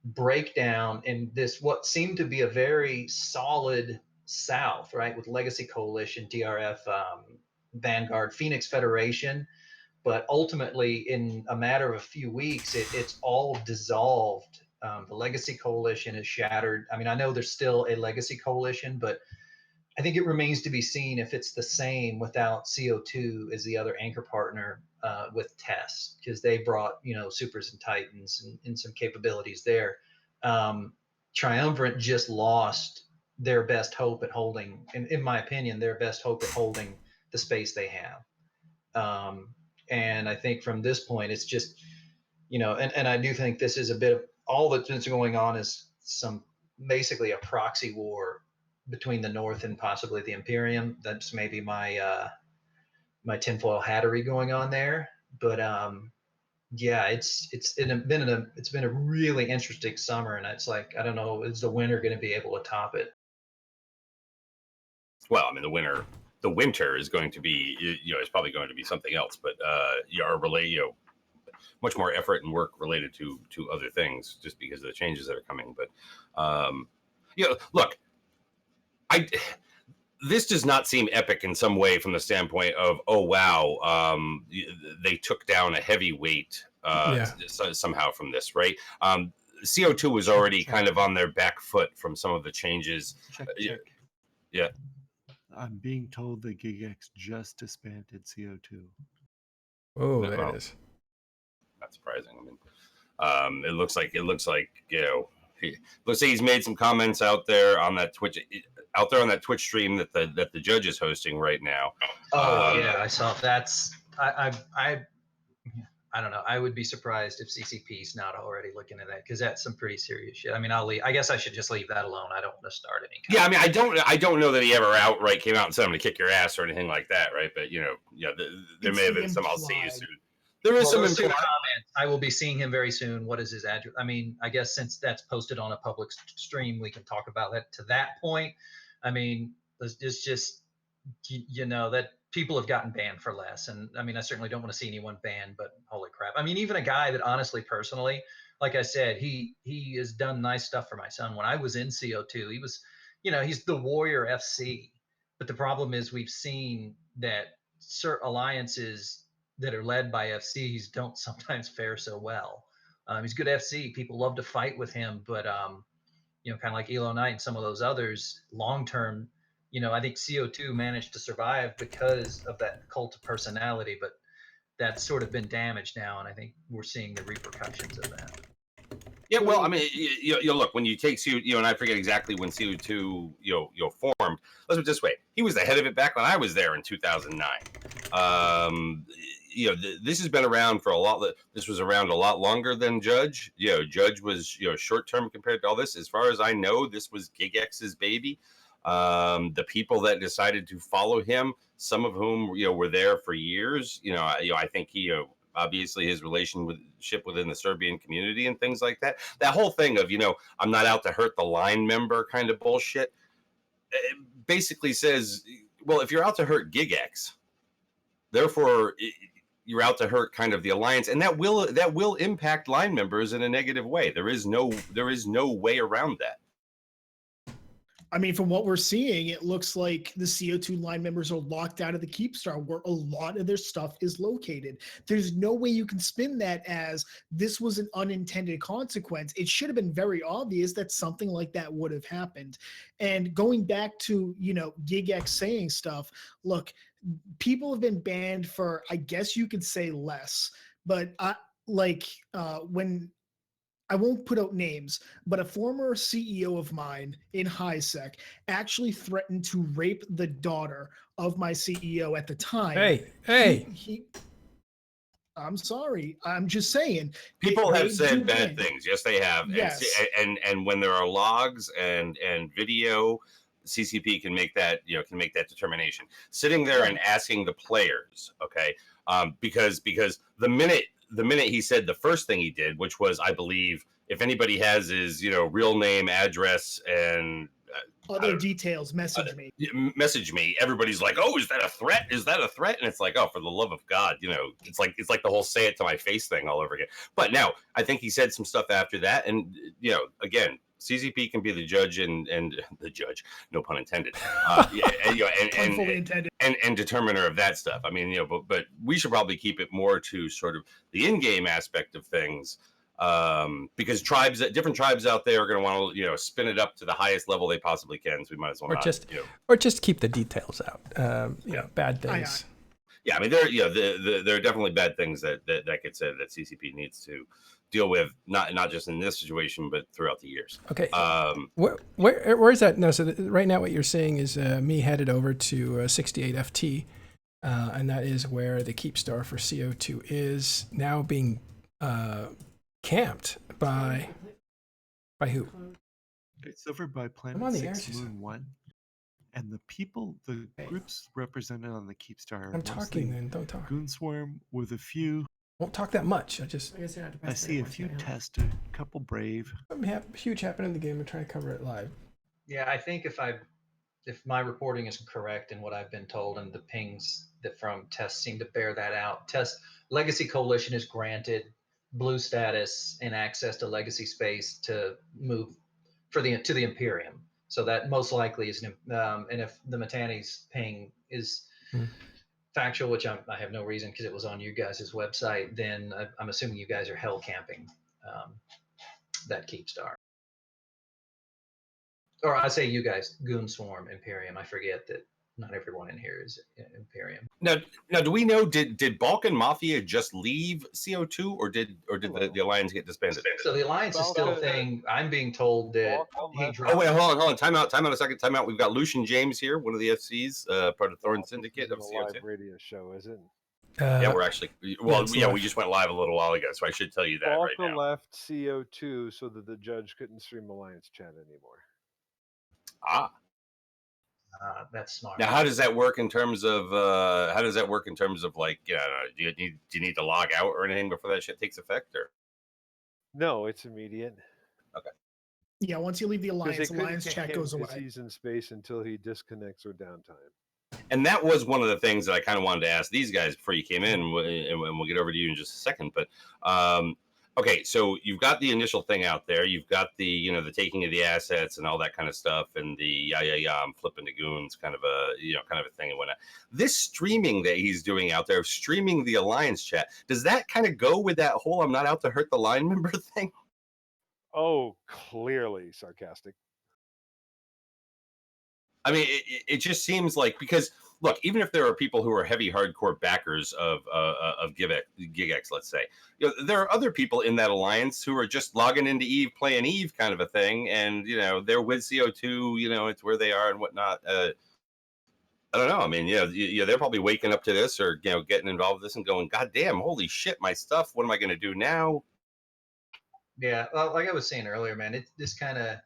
breakdown in this what seemed to be a very solid South, right, with Legacy Coalition, DRF, Vanguard, Phoenix Federation, but ultimately, in a matter of a few weeks, it's all dissolved. The Legacy Coalition is shattered. I mean, I know there's still a Legacy Coalition, but I think it remains to be seen if it's the same without CO2 as the other anchor partner with TESS, because they brought, supers and titans and some capabilities there. Triumvirate just lost their best hope at holding, in my opinion, their best hope at holding the space they have. And I think from this point, it's just, and I do think this is a bit of all that's been going on is some basically a proxy war between the North and possibly the Imperium. That's maybe my tinfoil hattery going on there. But yeah, it's been a really interesting summer, and it's like, I don't know, is the winter going to be able to top it? Well, I mean, the winter is going to be, it's probably going to be something else, but much more effort and work related to other things, just because of the changes that are coming. But look, this does not seem epic in some way from the standpoint of, oh wow, they took down a heavyweight somehow from this, right? CO2 was already kind of on their back foot from some of the changes. Check. Yeah. I'm being told that Gigx just disbanded CO2. Oh, there it is. Not surprising. I mean, it looks like looks like he's made some comments out there on that Twitch stream that the judge is hosting right now. Oh yeah, I saw. That's I don't know. I would be surprised if CCP's not already looking at that, because that's some pretty serious shit. I mean, I guess I should just leave that alone. I don't want to start any. Yeah, I mean, I don't know that he ever outright came out and said I'm going to kick your ass or anything like that, right? But there may have been some. I'll see you soon. There is some comments. I will be seeing him very soon. What is his address? I mean, I guess since that's posted on a public stream, we can talk about that to that point. I mean, it's just that people have gotten banned for less. And I mean, I certainly don't want to see anyone banned, but holy crap. I mean, even a guy that honestly, personally, like I said, he has done nice stuff for my son. When I was in CO2, he was, he's the Warrior FC. But the problem is we've seen that certain alliances that are led by FCs don't sometimes fare so well. He's good FC. People love to fight with him, but, kind of like Elo Knight and some of those others, long-term, I think CO2 managed to survive because of that cult of personality, but that's sort of been damaged now, and I think we're seeing the repercussions of that. Yeah, well, I mean, you look, when you take CO2, and I forget exactly when CO2, formed. Let's put it this way: he was the head of it back when I was there in 2009. This has been around for a lot. This was around a lot longer than Judge. Judge was short term compared to all this. As far as I know, this was Gigx's baby. The people that decided to follow him, some of whom were there for years. I think he obviously his relationship within the Serbian community and things like that. That whole thing of I'm not out to hurt the line member kind of bullshit. It basically says, well, if you're out to hurt Gigx, therefore you're out to hurt kind of the alliance, and that will impact line members in a negative way. There is no way around that. I mean, from what we're seeing, it looks like the CO2 line members are locked out of the Keepstar, where a lot of their stuff is located. There's no way you can spin that as this was an unintended consequence. It should have been very obvious that something like that would have happened. And going back to, Gigx saying stuff, look, people have been banned for, I guess you could say, less. But when I won't put out names, but a former CEO of mine in HiSec actually threatened to rape the daughter of my CEO at the time. Hey. I'm sorry. I'm just saying. People have said bad things. Yes, they have. Yes. And when there are logs and video, CCP can make that determination. Sitting there and asking the players, okay, because the minute he said the first thing he did, which was, I believe, if anybody has his real name, address, and other details, message me. Message me. Everybody's like, "Oh, is that a threat? Is that a threat?" And it's like, "Oh, for the love of God, you know!" It's like the whole "say it to my face" thing all over again. But now, I think he said some stuff after that, and you know, again, CCP can be the judge and the judge, no pun intended. Yeah, and, you know, Fully intended. and determiner of that stuff. I mean, you know, but we should probably keep it more to sort of the in-game aspect of things. Because different tribes out there are going to want to, you know, spin it up to the highest level they possibly can. So we might as well or just keep the details out. You know, bad things. Yeah, I mean, there are definitely bad things that get said that CCP needs to deal with, not just in this situation, but throughout the years. Okay. Where is that? No. So right now, what you're saying is me headed over to 68 FT, and that is where the Keepstar for CO2 is now being camped by who? It's over by I'm on Planet the air, 6 Moon 1. And the people, the groups represented on the Keepstar are I'm talking, then don't talk. Goon Swarm with a few. Won't talk that much. I see a few test, a couple brave. Something huge happened in the game and try to cover it live. Yeah, I think if my reporting is correct and what I've been told, and the pings that from tests seem to bear that out, Legacy Coalition is granted blue status and access to legacy space to move to the Imperium. So that most likely is, and if the Matani's ping is factual, which I have no reason because it was on you guys' website, then I'm assuming you guys are hell camping that Keepstar. Or I say you guys, Goon Swarm, Imperium. I forget that not everyone in here is Imperium. Now, do we know, did Balkan Mafia just leave CO2, or did the Alliance get disbanded? So the Alliance is still a thing. I'm being told that he dropped. Oh wait, hold on. Time out a second. Time out. We've got Lucian James here, one of the FCs, part of Thorn Syndicate of CO2. Live radio show, isn't it? Yeah, we're actually we just went live a little while ago, so I should tell you that right now. left CO2 so that the judge couldn't stream Alliance chat anymore. That's smart. Now, how does that work in terms of like, do you need to log out or anything before that shit takes effect, or? No, it's immediate. Okay. Yeah, once you leave the Alliance chat goes away. He's in space until he disconnects or downtime. And that was one of the things that I kind of wanted to ask these guys before you came in, and we'll get over to you in just a second. But okay, so you've got the initial thing out there. You've got the the taking of the assets and all that kind of stuff, and the I'm flipping to goons kind of a thing and whatnot. This streaming that he's doing out there, streaming the Alliance chat, does that kind of go with that whole "I'm not out to hurt the line member" thing? Oh, clearly sarcastic. I mean, it just seems like, because look, even if there are people who are heavy hardcore backers of Gigx, let's say, there are other people in that alliance who are just logging into Eve, playing Eve kind of a thing, and they're with CO2, it's where they are and whatnot. I don't know. I mean, they're probably waking up to this, or getting involved with this and going, "God damn, holy shit, my stuff! What am I going to do now?" Yeah, well, like I was saying earlier, man, it's just kind of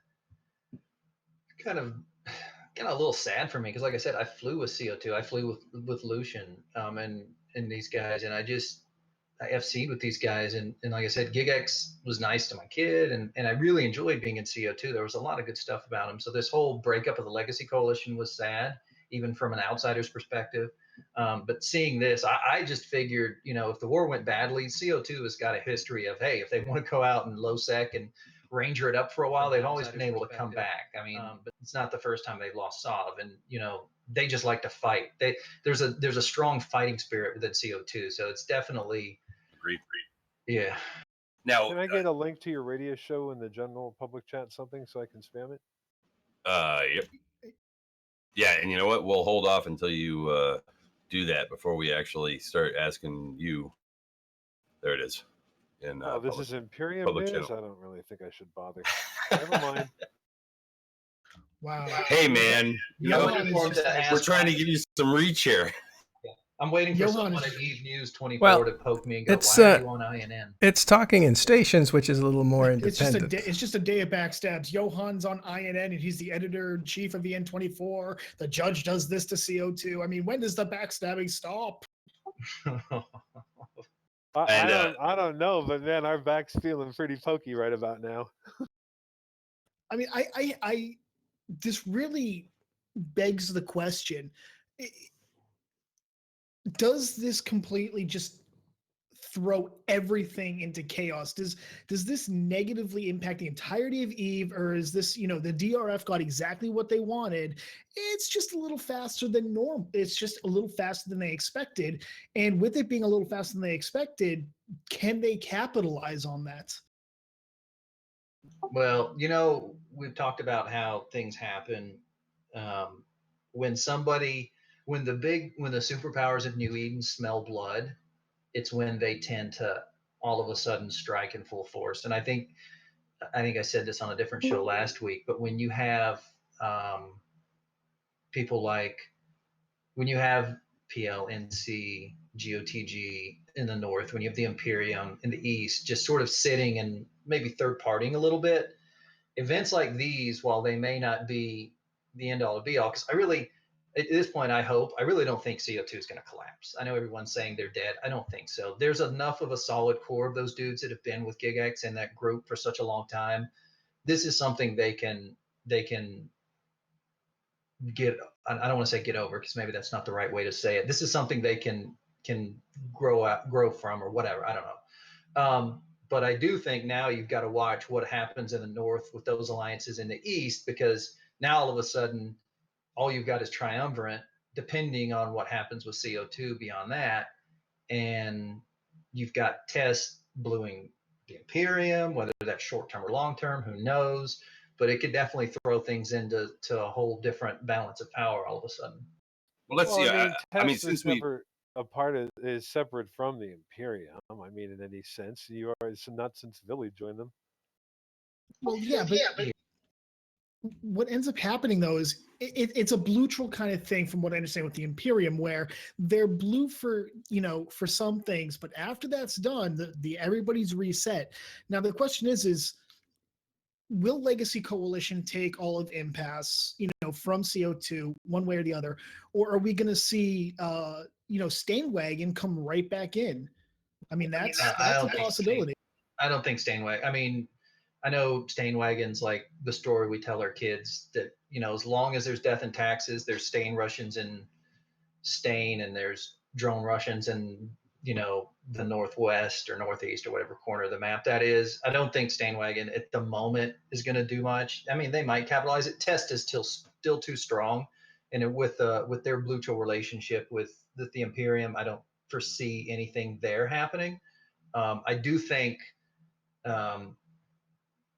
a little sad for me, because like I said, I flew with CO2, I flew with Lucian, and these guys, and I FC'd with these guys, and like I said, Gigx was nice to my kid, and I really enjoyed being in CO2. There was a lot of good stuff about him. So this whole breakup of the Legacy Coalition was sad, even from an outsider's perspective. But seeing this, I just figured, if the war went badly, CO2 has got a history of, hey, if they want to go out and low sec and ranger it up for a while, they've always been able to come back. I mean, but it's not the first time they've lost Sov, and they just like to fight. There's a strong fighting spirit within CO2, so it's definitely agreed. Yeah. Now, can I get a link to your radio show in the general public chat, something, so I can spam it? Yep. Yeah, and you know what? We'll hold off until you do that before we actually start asking you. There it is. This is Imperium News? Channel. I don't really think I should bother. Never mind. Wow. Hey, man. We're trying to give you some reach here. I'm waiting for someone at Eve News 24 to poke me and go, why are you on INN? It's talking in stations, which is a little more independent. It's just a day of backstabs. Johan's on INN, and he's the editor-in-chief of EN24. The judge does this to CO2. I mean, when does the backstabbing stop? I don't know, but man, our back's feeling pretty pokey right about now. I mean, this really begs the question: does this completely just throw everything into chaos? Does this negatively impact the entirety of Eve, or is this, the DRF got exactly what they wanted? It's just a little faster than normal. It's just a little faster than they expected. And with it being a little faster than they expected, can they capitalize on that? Well, we've talked about how things happen um, when when the superpowers of New Eden smell blood. It's when they tend to all of a sudden strike in full force. And I think I said this on a different show last week, but when you have people like when you have PLNC, GOTG in the north, when you have the Imperium in the east, just sort of sitting and maybe third partying a little bit, events like these, while they may not be the end all to be all, because at this point, I really don't think CO2 is going to collapse. I know everyone's saying they're dead. I don't think so. There's enough of a solid core of those dudes that have been with Gigx and that group for such a long time. This is something they can get. I don't want to say get over, because maybe that's not the right way to say it. This is something they can grow from, or whatever. I don't know. But I do think now you've got to watch what happens in the north with those alliances in the east, because now all of a sudden all you've got is triumvirate, depending on what happens with CO2 beyond that. And you've got Tess bluing the Imperium, whether that's short term or long term, who knows? But it could definitely throw things into a whole different balance of power all of a sudden. Well, let's Well, see. I mean, I mean, Test since is we never a part of is separate from the Imperium. I mean, in any sense, you are it's not since Billy joined them. Well, yeah, but what ends up happening though is it's a neutral kind of thing, from what I understand with the Imperium, where they're blue for for some things, but after that's done, the everybody's reset. Now the question is will Legacy Coalition take all of Impasse, from CO2 one way or the other, or are we going to see Stainwagon come right back in? I mean, that's a possibility. I don't think Stainwagon. I mean, I know Stainwagon's like the story we tell our kids that, as long as there's death and taxes, there's Stain Russians in Stain, and there's drone Russians in, the northwest or northeast or whatever corner of the map that is. I don't think Stainwagon at the moment is going to do much. I mean, they might capitalize it. Test is still too strong. And with their Blue Tool relationship with the Imperium, I don't foresee anything there happening. I do think, um,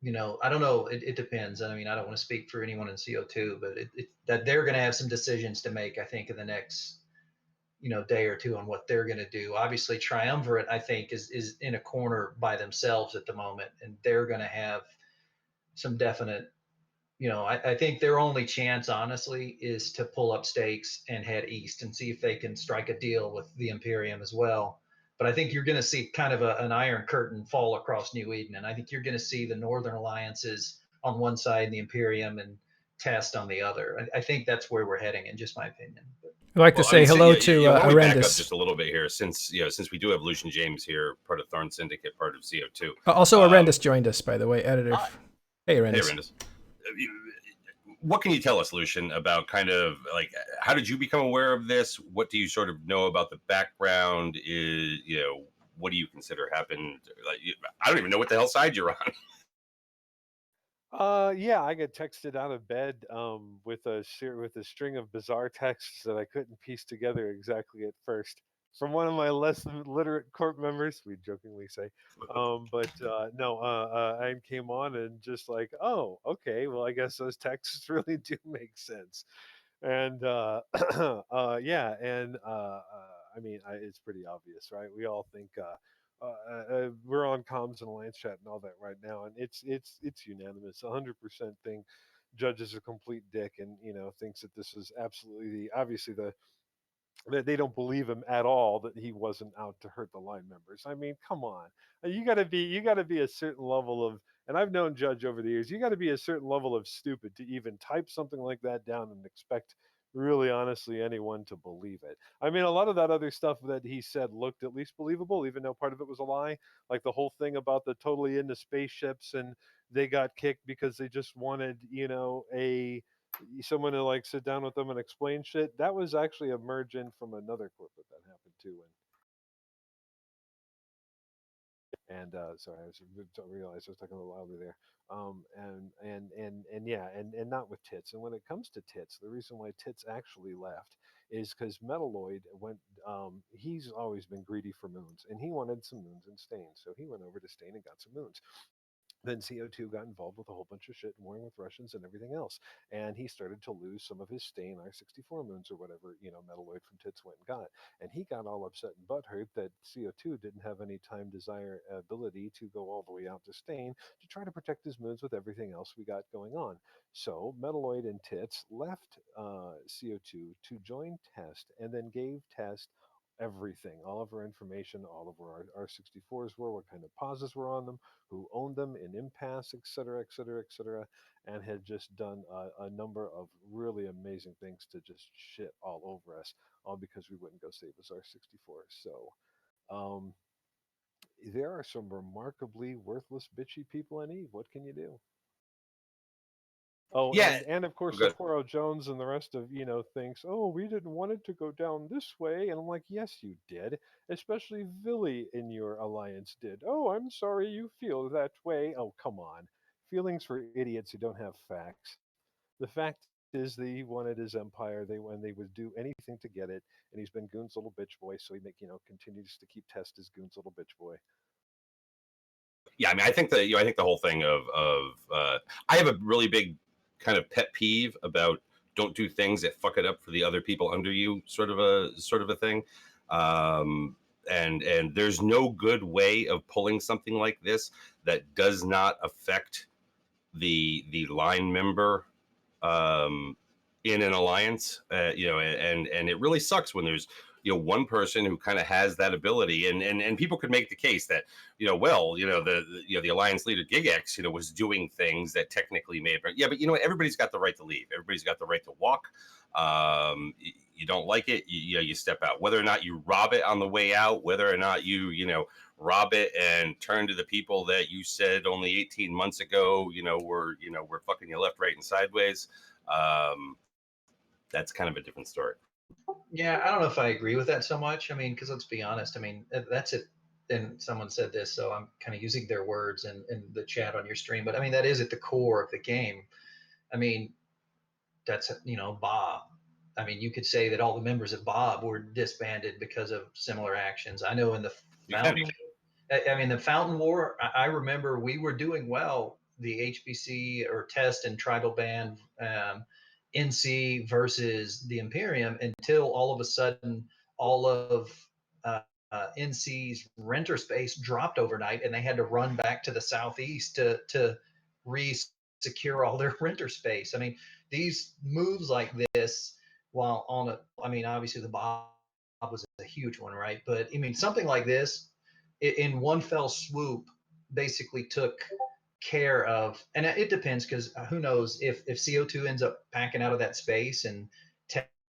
I don't know. It depends. I mean, I don't want to speak for anyone in CO2, but that they're going to have some decisions to make, I think, in the next, day or two on what they're going to do. Obviously, Triumvirate, I think, is in a corner by themselves at the moment, and they're going to have some definite, I think their only chance, honestly, is to pull up stakes and head east and see if they can strike a deal with the Imperium as well. But I think you're going to see kind of an iron curtain fall across New Eden. And I think you're going to see the Northern alliances on one side and the Imperium and Test on the other. I think that's where we're heading, in just my opinion. I'd like to say hello to why don't we back up Arendis. just a little bit here, since we do have Lucian James here, part of Thorn Syndicate, part of CO2. Also, Arendis joined us, by the way, editor. Hey, Arendis. Hey, Arendis. What can you tell us, Lucian, about kind of like how did you become aware of this? What do you sort of know about the background? What do you consider happened? Like, I don't even know what the hell side you're on. Yeah, I got texted out of bed with a string of bizarre texts that I couldn't piece together exactly at first from one of my less literate court members. We jokingly say, but no, I came on and just like, oh, okay, well, I guess those texts really do make sense, and yeah, and I mean, it's pretty obvious, right? We all think. We're on comms and alliance chat and all that right now, and it's unanimous, 100% thing. Judge is a complete dick, and thinks that this is absolutely obviously that they don't believe him at all that he wasn't out to hurt the line members. I mean, come on, you got to be a certain level of, and I've known Judge over the years. You got to be a certain level of stupid to even type something like that down and expect really honestly anyone to believe it. I mean, a lot of that other stuff that he said looked at least believable, even though part of it was a lie. Like the whole thing about the totally into spaceships and they got kicked because they just wanted, a someone to like sit down with them and explain shit. That was actually a merge in from another corporate that happened too. And sorry, I realized I was talking a little louder there. And yeah, and not with Tits. And when it comes to Tits, the reason why Tits actually left is because Metalloid went. He's always been greedy for moons, and he wanted some moons and Stain, so he went over to Stain and got some moons. Then CO2 got involved with a whole bunch of shit, warring with Russians and everything else. And he started to lose some of his Stain R64 moons or whatever, Metalloid from Tits went and got. And he got all upset and butthurt that CO2 didn't have any time, desire, ability to go all the way out to Stain to try to protect his moons with everything else we got going on. So Metalloid and Tits left CO2 to join Test and then gave Test everything, all of our information, all of where our R64s were, what kind of pauses were on them, who owned them in impasse, etc., etc., etc., and had just done a number of really amazing things to just shit all over us, all because we wouldn't go save us R64. So there are some remarkably worthless, bitchy people in Eve. What can you do? Oh, Yeah. and of course, Good. Sapporo Jones and the rest of, thinks, oh, we didn't want it to go down this way. And I'm like, yes, you did. Especially Villy in your alliance did. Oh, I'm sorry you feel that way. Oh, come on. Feelings for idiots who don't have facts. The fact is that he wanted his empire. They would do anything to get it. And he's been Goon's little bitch boy. So he continues to keep Test as Goon's little bitch boy. Yeah, I mean, I think the whole thing of I have a really big kind of pet peeve about don't do things that fuck it up for the other people under you, sort of a thing. And there's no good way of pulling something like this that does not affect the line member in an alliance. And it really sucks when there's one person who kind of has that ability, and people could make the case that the alliance leader Gigx was doing things that technically made, but everybody's got the right to leave, everybody's got the right to walk. You don't like it, you step out, whether or not you rob it on the way out, whether or not you rob it and turn to the people that you said only 18 months ago we're fucking you left, right, and sideways. That's kind of a different story. Yeah, I don't know if I agree with that so much. I mean, because let's be honest. I mean, that's it. And someone said this, so I'm kind of using their words in the chat on your stream. But I mean, that is at the core of the game. I mean, that's Bob. I mean, you could say that all the members of Bob were disbanded because of similar actions. I know in the Fountain. I mean, the Fountain War. I remember we were doing well. The HBC or Test and Tribal Band. NC versus the Imperium until all of a sudden all of NC's renter space dropped overnight and they had to run back to the southeast to re-secure all their renter space. I mean, these moves like this, while on a, I mean, obviously the Bob was a huge one, right? But I mean, something like this in one fell swoop basically took care of, and it depends because who knows if CO2 ends up packing out of that space and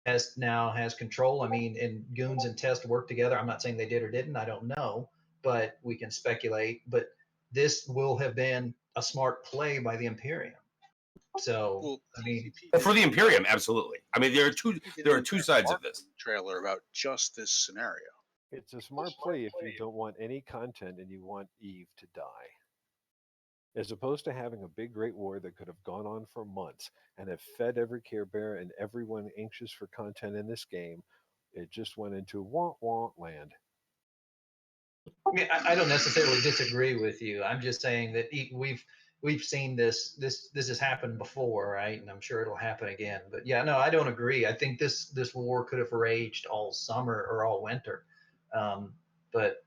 Test now has control. I mean, and Goons and Test work together. I'm not saying they did or didn't. I don't know, but we can speculate. But this will have been a smart play by the Imperium. So, well, I mean, for the Imperium, absolutely. I mean, there are two sides of this. Trailer about just this scenario. It's a smart play if you don't want any content and you want Eve to die. As opposed to having a big great war that could have gone on for months and have fed every Care Bear and everyone anxious for content in this game, it just went into want land. I mean, I don't necessarily disagree with you. I'm just saying that we've seen this has happened before, right? And I'm sure it'll happen again. But yeah, no, I don't agree. I think this war could have raged all summer or all winter. But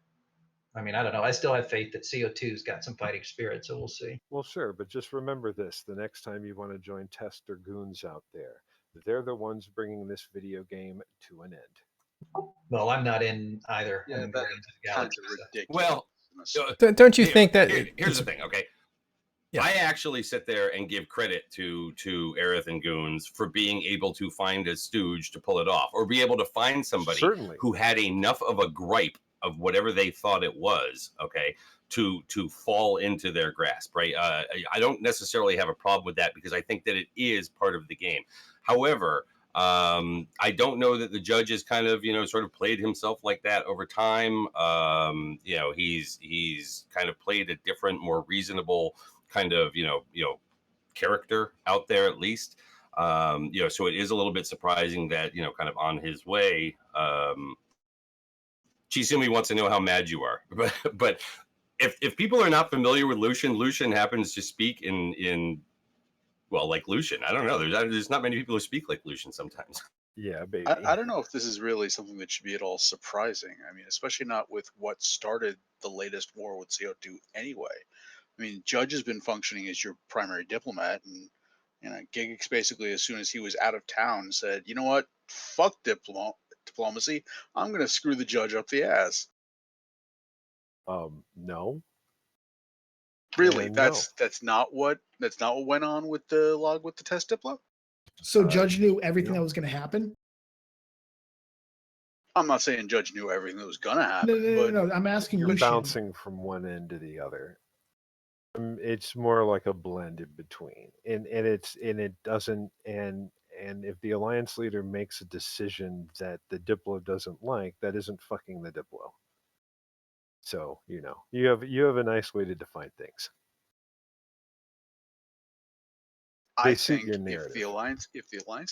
I mean, I don't know. I still have faith that CO2's got some fighting spirit, so we'll see. Well, sure, but just remember this: the next time you want to join Test or Goons out there, they're the ones bringing this video game to an end. Well, I'm not in either. Yeah, I'm Guardians of the Galaxy, ridiculous. Well, Don't you think that here's the thing, okay? Yeah. I actually sit there and give credit to Aerith and Goons for being able to find a stooge to pull it off, or be able to find somebody Certainly. who had enough of a gripe of whatever they thought it was, okay, to fall into their grasp, right? I don't necessarily have a problem with that because I think that it is part of the game. However, I don't know that the judge has kind of, sort of played himself like that over time. He's kind of played a different, more reasonable kind of, character out there at least. So it is a little bit surprising that, kind of on his way, Chisumi wants to know how mad you are, but if people are not familiar with Lucian happens to speak in well, like Lucian. I don't know. There's not many people who speak like Lucian sometimes. Yeah, baby. I don't know if this is really something that should be at all surprising. I mean, especially not with what started the latest war with CO2 anyway. I mean, Judge has been functioning as your primary diplomat, and Gigx basically, as soon as he was out of town, said, "You know what? Fuck diplomacy. I'm going to screw the judge up the ass." No. Really, No. that's not what went on with the log with the test diplo. So Judge knew everything that was going to happen. I'm not saying Judge knew everything that was going to happen. No. I'm asking You're Lucian. bouncing from one end to the other. It's more like a blend in between, and it doesn't. And if the alliance leader makes a decision that the diplo doesn't like, that isn't fucking the diplo. So you have a nice way to define things. I suit think your if narrative. the alliance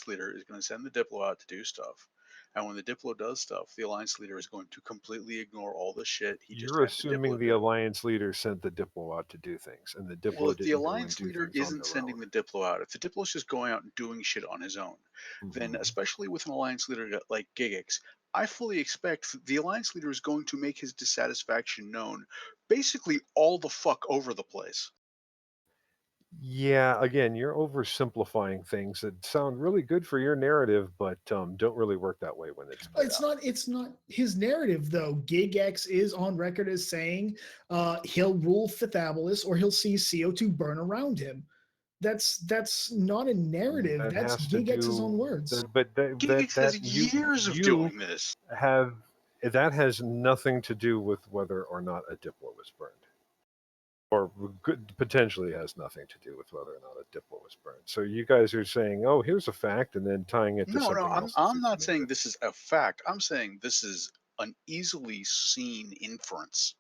leader is going to send the diplo out to do stuff, and when the diplo does stuff, the alliance leader is going to completely ignore all the shit he just You're had assuming the do. alliance leader sent the diplo out to do things, and the diplo Well, if didn't the go and alliance do leader things on isn't their sending own. the diplo out, if the diplo is just going out and doing shit on his own, then especially with an alliance leader like Gigx, I fully expect the alliance leader is going to make his dissatisfaction known basically all the fuck over the place. Yeah, again, you're oversimplifying things that sound really good for your narrative, but don't really work that way when it's played out. It's not his narrative though. Gigx is on record as saying he'll rule Fithabolus or he'll see CO2 burn around him. That's not a narrative. That That's has to Gigx's own do, words. but Gigx has years of doing this. That has nothing to do with whether or not a diplo was burned, or potentially has nothing to do with whether or not a diplo was burned. So you guys are saying, "Oh, here's a fact," and then tying it to something else. I'm not saying this is a fact. I'm saying this is an easily seen inference.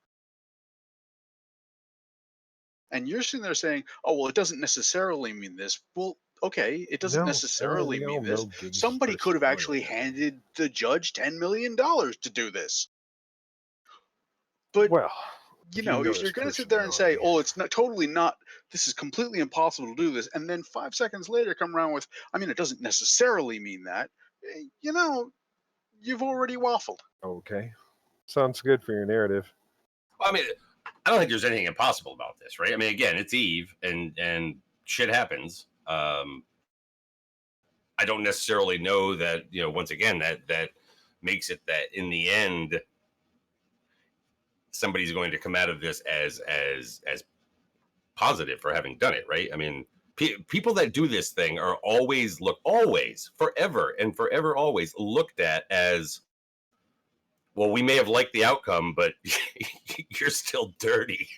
And you're sitting there saying, "Oh, well, it doesn't necessarily mean this." Well, okay, it doesn't necessarily mean this. Somebody could have actually handed the judge $10 million to do this. But if you're going to sit there and say, "Oh, it's not, this is completely impossible to do this," and then 5 seconds later come around with, "I mean, it doesn't necessarily mean that," you've already waffled. Okay, sounds good for your narrative. I mean, I don't think there's anything impossible about this, right? I mean, again, it's Eve, and shit happens. I don't necessarily know that, once again, that makes it that in the end, somebody's going to come out of this as positive for having done it, right? I mean, people that do this thing are always forever always looked at as, well, we may have liked the outcome, but you're still dirty.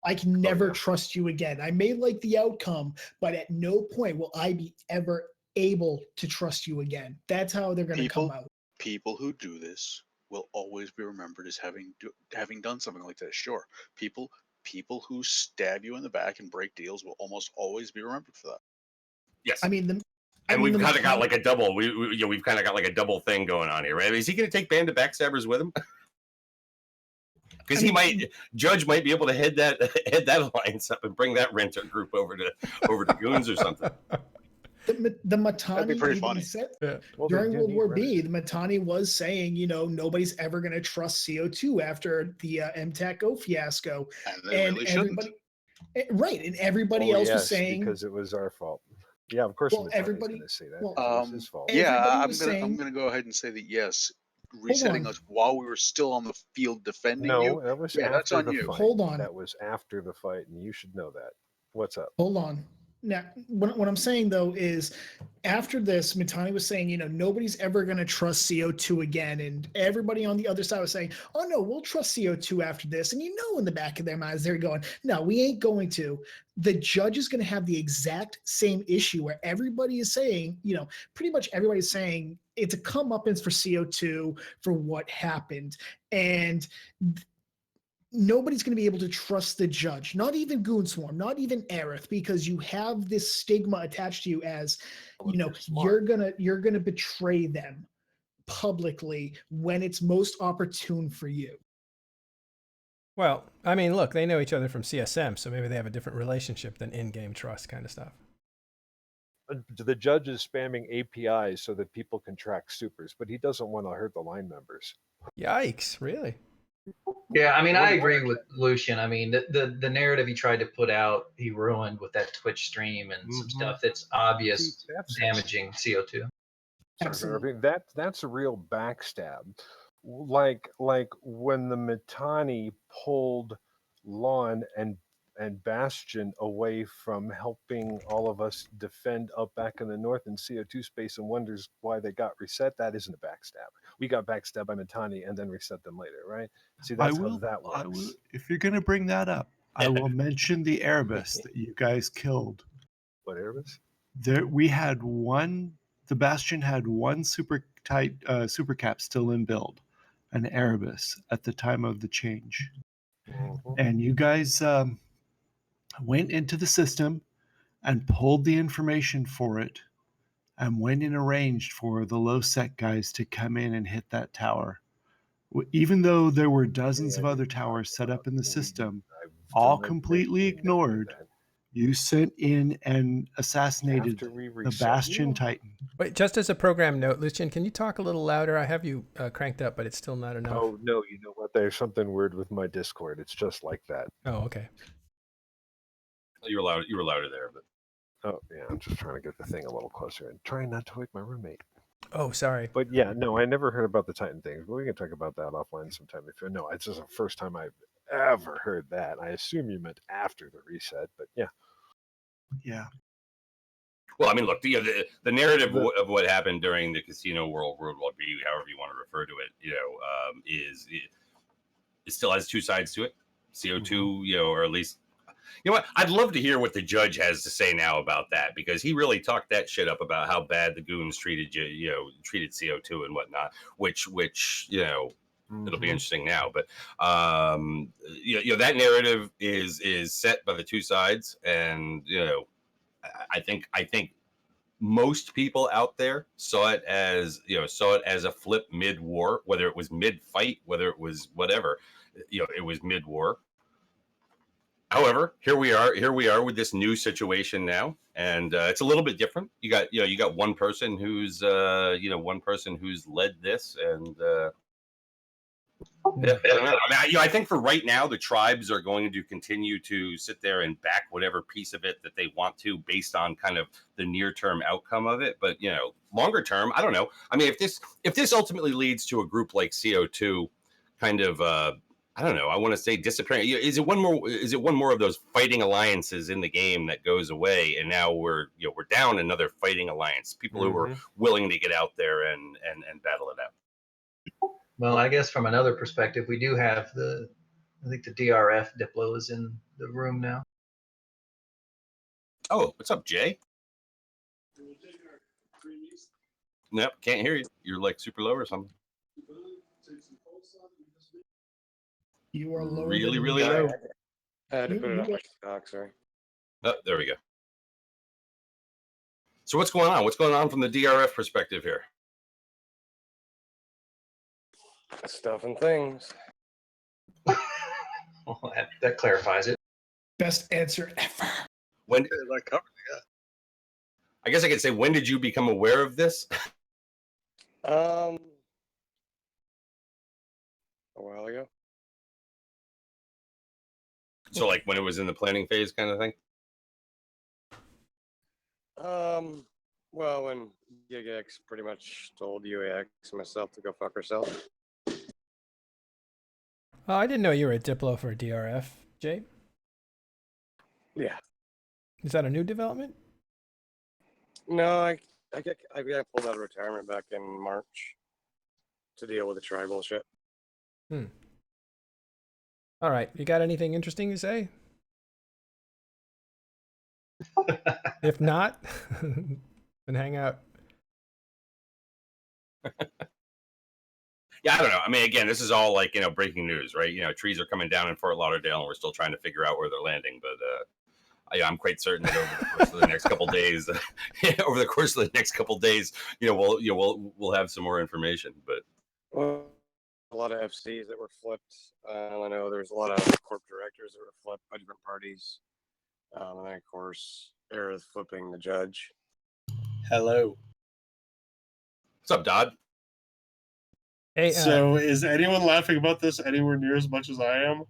I can never trust you again. I may like the outcome, but at no point will I be ever able to trust you again. That's how they're going to come out. People who do this will always be remembered as having done something like this. Sure, people who stab you in the back and break deals will almost always be remembered for that. Yes, I mean, we've kind of got like a double. We've kind of got like a double thing going on here, right? Is he going to take Band of Backstabbers with him? Because Judge might be able to head that alliance up and bring that renter group over to Goons or something. The Matani pretty funny. Said, during World War B, the Matani was saying, nobody's ever going to trust CO2 after the MTAC-O fiasco. And they really shouldn't. Right, and everybody else was saying because it was our fault. Yeah, of course. Everybody going to say that. Well, it was his fault. Yeah, I'm going to go ahead and say that yes, resetting us while we were still on the field defending you. That was that's on you. Fight. Hold on. That was after the fight, and you should know that. What's up? Hold on. Now, what I'm saying though is, after this, Mitani was saying, nobody's ever going to trust CO2 again, and everybody on the other side was saying, "Oh no, we'll trust CO2 after this." And in the back of their minds, they're going, "No, we ain't going to." The judge is going to have the exact same issue where everybody is saying, pretty much everybody's saying it's a comeuppance for CO2 for what happened, and nobody's going to be able to trust the judge, not even Goonswarm, not even Aerith, because you have this stigma attached to you as, you're gonna betray them publicly when it's most opportune for you. Well, I mean, look, they know each other from CSM, so maybe they have a different relationship than in-game trust kind of stuff. The judge is spamming APIs so that people can track supers, but he doesn't want to hurt the line members. Yikes, really? Yeah, I mean, I agree with Lucian. I mean, the narrative he tried to put out, he ruined with that Twitch stream and some stuff that's obvious damaging CO2. Absolutely. That's a real backstab. Like when the Mitani pulled Lawn and Bastion away from helping all of us defend up back in the north in CO2 space and wonders why they got reset. That isn't a backstab. We got backstabbed by Mitani and then reset them later, right? See, that's how that works. If you're going to bring that up, I will mention the Erebus that you guys killed. What Erebus? We had one. The Bastion had one super tight super cap still in build, an Erebus at the time of the change, and you guys went into the system and pulled the information for it, and went and arranged for the low sec guys to come in and hit that tower. Even though there were dozens of other towers set up in the system, all completely ignored, you sent in and assassinated the Bastion Titan. Wait, just as a program note, Lucian, can you talk a little louder? I have you cranked up, but it's still not enough. Oh, no, you know what? There's something weird with my Discord. It's just like that. Oh, okay. You were louder there, but oh yeah, I'm just trying to get the thing a little closer and trying not to wake my roommate. Oh, sorry. But yeah, no, I never heard about the Titan thing. But we can talk about that offline sometime. If you know, it's just the first time I've ever heard that. I assume you meant after the reset, but yeah. Yeah. Well, I mean, look, the narrative of what happened during the Casino World World War B, however you want to refer to it, it still has two sides to it. CO2, or at least, what? I'd love to hear what the judge has to say now about that, because he really talked that shit up about how bad the goons treated treated CO2 and whatnot. Which it'll be interesting now. But that narrative is set by the two sides, and I think most people out there saw it as a flip mid-war, whether it was mid-fight, whether it was whatever, it was mid-war. However, here we are with this new situation now, and it's a little bit different. You got one person who's led this, and I think for right now, the tribes are going to continue to sit there and back whatever piece of it that they want to, based on kind of the near-term outcome of it. But longer term, I don't know. I mean, if this ultimately leads to a group like CO2, kind of, I don't know, I want to say disappearing. Is it one more of those fighting alliances in the game that goes away, and now we're down another fighting alliance? People who are willing to get out there and battle it out. Well, I guess from another perspective, we do have I think the DRF Diplo is in the room now. Oh, what's up, Jay? Nope, can't hear you. You're like super low or something. You are lower. Really, really low. I had to put it on my stock, sorry. Oh, there we go. So what's going on? What's going on from the DRF perspective here? Stuff and things. Well, that clarifies it. Best answer ever. When Like covered, yeah. I guess I could say, when did you become aware of this? A while ago. So like when it was in the planning phase kind of thing? Well, when Gigx pretty much told UAX and myself to go fuck herself. Oh, I didn't know you were a Diplo for DRF, Jay. Yeah. Is that a new development? No, I got pulled out of retirement back in March to deal with the tribal shit. Hmm. All right. You got anything interesting to say? If not, then hang out. Yeah, I don't know. I mean, again, this is all like, breaking news, right? Trees are coming down in Fort Lauderdale, and we're still trying to figure out where they're landing. But I'm quite certain that over the course of the next couple days, we'll have some more information. But Well, a lot of FCs that were flipped. I know there's a lot of corp directors that were flipped by different parties. And then, of course, Aerith flipping the judge. Hello. what's up, Dodd? Hey, So is anyone laughing about this anywhere near as much as I am?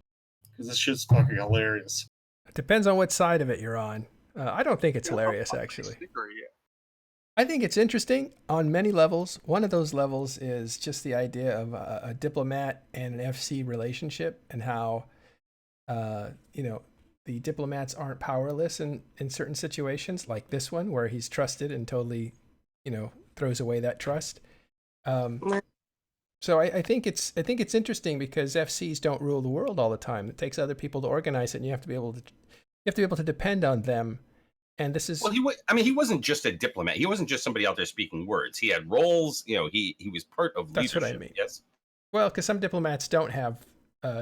Because this shit's fucking hilarious. it depends on what side of it you're on. I don't think it's hilarious, actually. I think it's interesting on many levels. One of those levels is just the idea of a diplomat and an FC relationship, and how, the diplomats aren't powerless in certain situations, like this one where he's trusted and totally, throws away that trust. So I think it's interesting because FCs don't rule the world all the time. It takes other people to organize it, and you have to be able to depend on them. And this is he wasn't just a diplomat. He wasn't just somebody out there speaking words. He had roles. He was part of leadership. That's what I mean. Yes. Well, because some diplomats don't have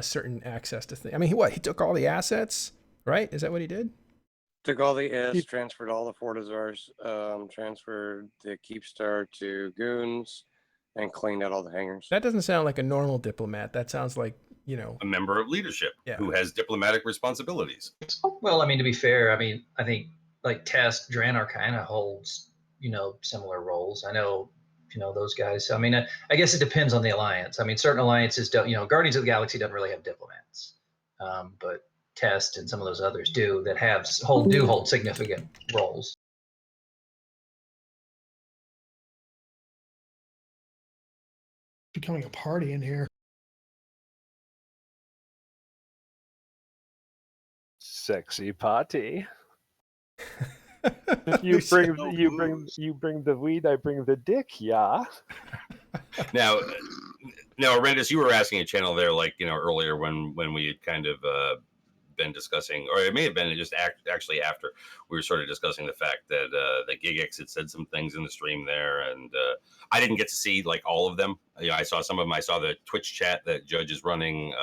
certain access to things. I mean, he took all the assets, right? Is that what he did? Took all the S, transferred all the Fortizars, transferred the Keepstar to Goons, and cleaned out all the hangars. That doesn't sound like a normal diplomat. That sounds like, a member of leadership who has diplomatic responsibilities. Well, I mean, to be fair, I think like Test, Draenor kind of holds, similar roles. I know, those guys. I mean, I guess it depends on the alliance. I mean, certain alliances don't, Guardians of the Galaxy doesn't really have diplomats. But Test and some of those others do that hold significant roles. Becoming a party in here. Sexy party. You bring the weed, I bring the dick, yeah. Now, Arendis, you were asking a channel there, like, earlier when we had kind of been discussing, or it may have been just actually after we were sort of discussing the fact that that Gigx had said some things in the stream there, and I didn't get to see like all of them. I saw some of them. I saw the Twitch chat that Judge is running,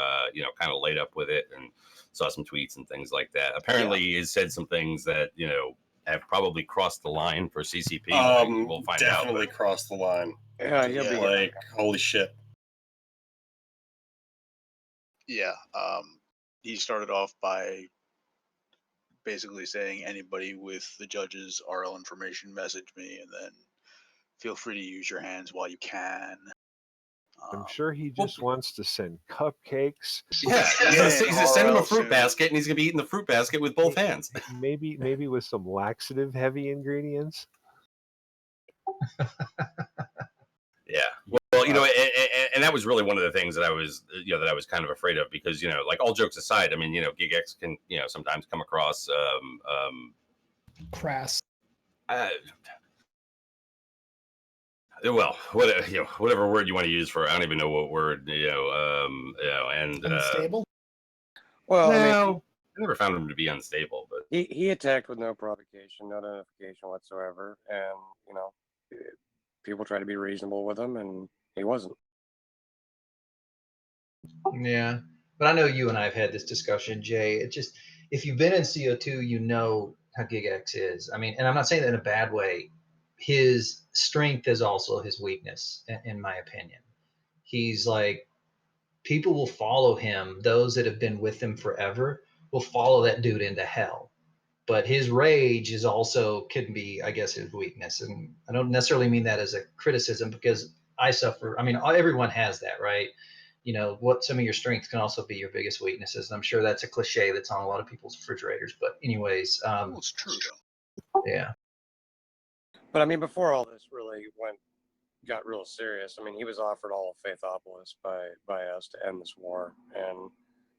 kind of laid up with it, and saw some tweets and things like that. Apparently, he has said some things that have probably crossed the line for CCP. We'll find out. Definitely crossed the line. Yeah, he'll be like, holy shit. Yeah. He started off by basically saying anybody with the judge's RL information, message me, and then feel free to use your hands while you can. I'm sure he just wants to send cupcakes. Yeah, he's gonna send him a fruit basket, and he's gonna be eating the fruit basket with both hands. Maybe with some laxative heavy ingredients. Yeah. Well, and that was really one of the things that I was, that I was kind of afraid of, because, like, all jokes aside, I mean, Gigx can, sometimes come across crass. Well, whatever word you want to use for it. I don't even know what word, and Unstable. Well, no, I never found him to be unstable, but he attacked with no provocation, no identification whatsoever, and people try to be reasonable with him, and he wasn't. Yeah, but I know you and I have had this discussion, Jay. It just, if you've been in CO2, you know how Gigx is. I mean, and I'm not saying that in a bad way. His strength is also his weakness, in my opinion. He's like, people will follow him. Those that have been with him forever will follow that dude into hell. But his rage is also can be, I guess, his weakness. And I don't necessarily mean that as a criticism, because I suffer. I mean, everyone has that, right? What some of your strengths can also be your biggest weaknesses. And I'm sure that's a cliche that's on a lot of people's refrigerators. But anyways, It's true though. Yeah. But I mean, before all this really got real serious, I mean, he was offered all of Faithopolis by us to end this war, and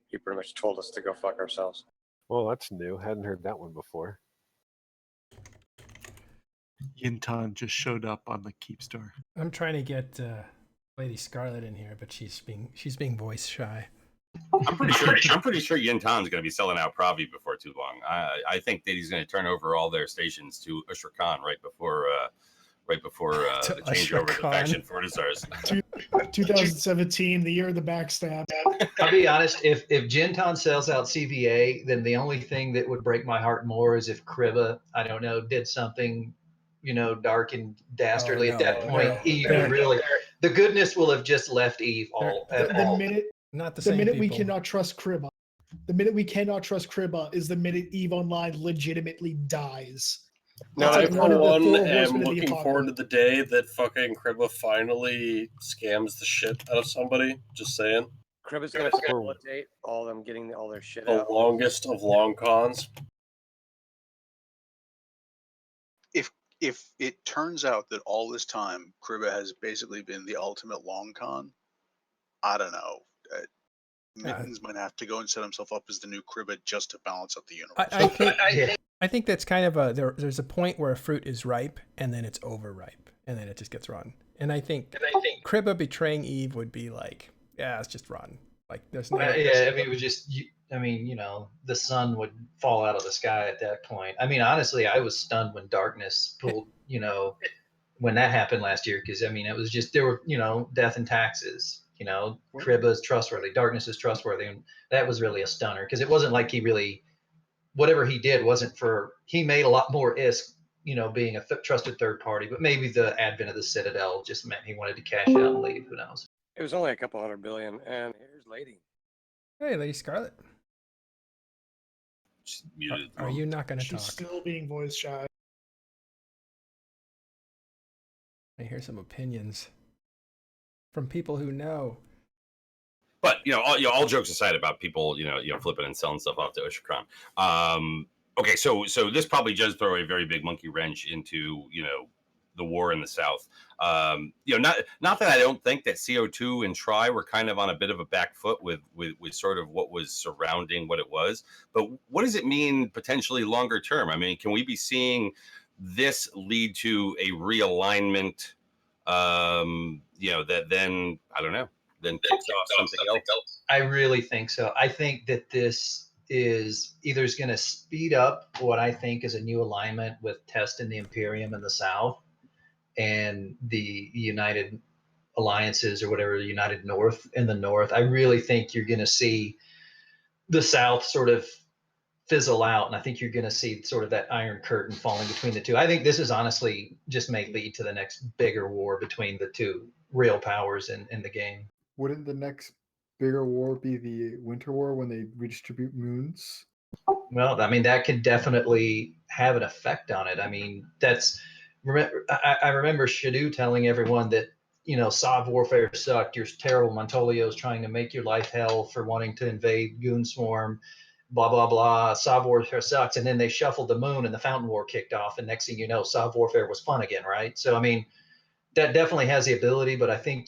he pretty much told us to go fuck ourselves. Well, that's new. Hadn't heard that one before. Yintan just showed up on the Keepstar. I'm trying to get Lady Scarlet in here, but she's being voice shy. I'm pretty sure Yintan's going to be selling out Pravi before too long. I think that he's going to turn over all their stations to Usher Khan right before the changeover to faction Fortizars. 2017, the year of the backstab. I'll be honest, if Jintan sells out CVA, then the only thing that would break my heart more is if Kriba, I don't know, did something, dark and dastardly. At that point, Eve would really, the goodness will have just left Eve all. The minute we cannot trust Kriba. The minute we cannot trust Kriba is the minute Eve Online legitimately dies. Now, That's I, like for one, Horsemen am of the looking forward to the day that fucking Kriba finally scams the shit out of somebody. Just saying. Kriba's going to facilitate all them getting all their shit The out. longest of long cons. If it turns out that all this time Kriba has basically been the ultimate long con, I don't know. Mittens might have to go and set himself up as the new Kriba just to balance out the universe. I think that's kind of there's a point where a fruit is ripe and then it's overripe and then it just gets run. And I think Kriba betraying Eve would be like, yeah, it's just run. Like there's no. It would just. The sun would fall out of the sky at that point. I mean, honestly, I was stunned when Darkness pulled. When that happened last year, because it was just there were death and taxes. Kriba's trustworthy, Darkness is trustworthy, and that was really a stunner because it wasn't like he really. Whatever he did wasn't for. He made a lot more ISK, being a trusted third party, but maybe the advent of the Citadel just meant he wanted to cash out and leave. Who knows? It was only a couple $100 billion, and here's Lady. Hey, Lady Scarlet. Are you not going to talk? She's still being voice shy. I hear some opinions from people who know. But all jokes aside about people, flipping and selling stuff off to Usher Khan. Okay, so this probably does throw a very big monkey wrench into the war in the South. Not that I don't think that CO2 and Tri were kind of on a bit of a back foot with sort of what was surrounding what it was, but what does it mean potentially longer term? I mean, can we be seeing this lead to a realignment? That then I don't know. Then kicks off something else. I really think so. I think that this is either going to speed up what I think is a new alignment with Test and the Imperium in the South and the United Alliances or whatever, the United North in the North. I really think you're going to see the South sort of fizzle out, and I think you're going to see sort of that iron curtain falling between the two. I think this is honestly just may lead to the next bigger war between the two real powers in the game. Wouldn't the next bigger war be the Winter War when they redistribute moons? Well, I mean, that could definitely have an effect on it. I mean, I remember Shadu telling everyone that, Sov warfare sucked. You're terrible. Montolio's trying to make your life hell for wanting to invade Goon Swarm, blah, blah, blah. Sov warfare sucks. And then they shuffled the moon and the Fountain War kicked off. And next thing you know, Sov warfare was fun again, right? So, I mean, that definitely has the ability, but I think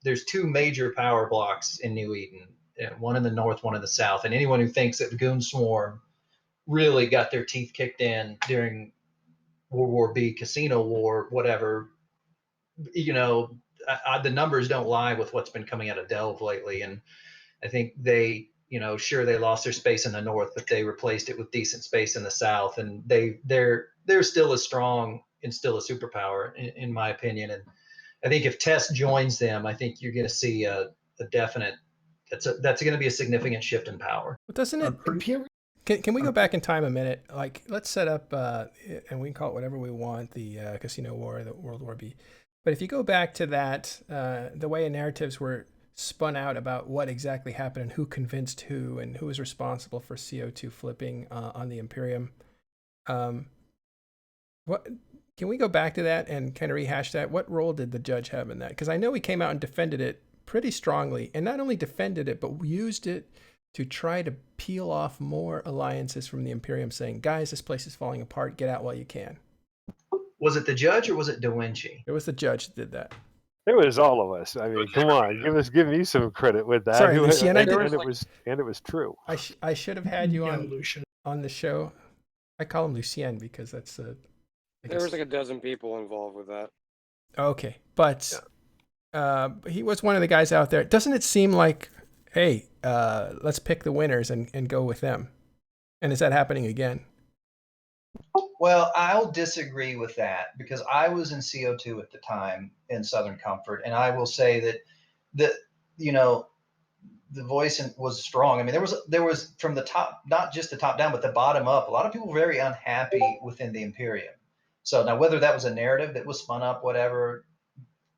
there's two major power blocks in New Eden, one in the north, one in the south. And anyone who thinks that the Goon Swarm really got their teeth kicked in during World War B, Casino War, whatever, the numbers don't lie with what's been coming out of Delve lately. And I think they, sure, they lost their space in the north, but they replaced it with decent space in the south. And they're still as strong and still a superpower, in my opinion. And I think if Test joins them, I think you're going to see a definite. That's going to be a significant shift in power. But doesn't it? Can we go back in time a minute? Like, let's set up, and we can call it whatever we want, the Casino War, the World War B. But if you go back to that, the way narratives were spun out about what exactly happened and who convinced who and who was responsible for CO2 flipping on the Imperium. What can we go back to that and kind of rehash that? What role did the judge have in that? Because I know he came out and defended it pretty strongly, and not only defended it, but used it to try to peel off more alliances from the Imperium, saying, guys, this place is falling apart. Get out while you can. Was it the judge or was it Da Vinci? It was the judge that did that. It was all of us. I mean, come on, give me some credit with that. Sorry, Lucien, and it was true. I should have had you on the show. I call him Lucien because that's There was like a dozen people involved with that. Okay, but he was one of the guys out there. Doesn't it seem like, hey, let's pick the winners and go with them? And is that happening again? Well, I'll disagree with that because I was in CO2 at the time in Southern Comfort, and I will say that the you know the voice was strong. I mean, there was from the top, not just the top down, but the bottom up. A lot of people were very unhappy within the Imperium. So now, whether that was a narrative that was spun up, whatever,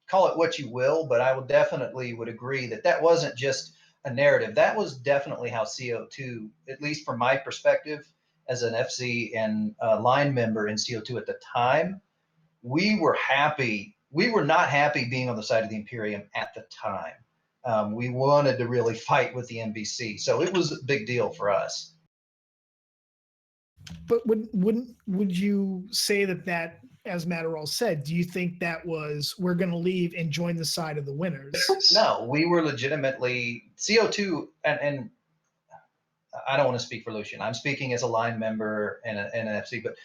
call it what you will, but I would definitely would agree that that wasn't just a narrative. That was definitely how CO2, at least from my perspective as an FC and line member in CO2 at the time, we were happy. We were not happy being on the side of the Imperium at the time. We wanted to really fight with the NBC, so it was a big deal for us. But would you say that, as Matterall said, do you think that was we're going to leave and join the side of the winners? No, we were legitimately CO2, and I don't want to speak for Lucian. I'm speaking as a line member and an FC, but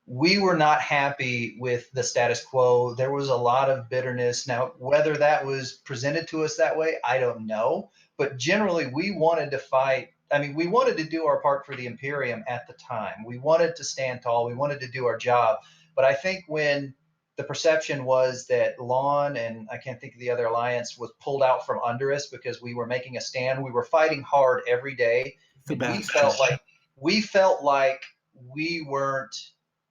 we were not happy with the status quo. There was a lot of bitterness. Now, whether that was presented to us that way, I don't know. But generally, we wanted to fight. I mean, we wanted to do our part for the Imperium at the time. We wanted to stand tall. We wanted to do our job. But I think when the perception was that Lon and I can't think of the other alliance was pulled out from under us because we were making a stand, we were fighting hard every day. And we felt like we weren't.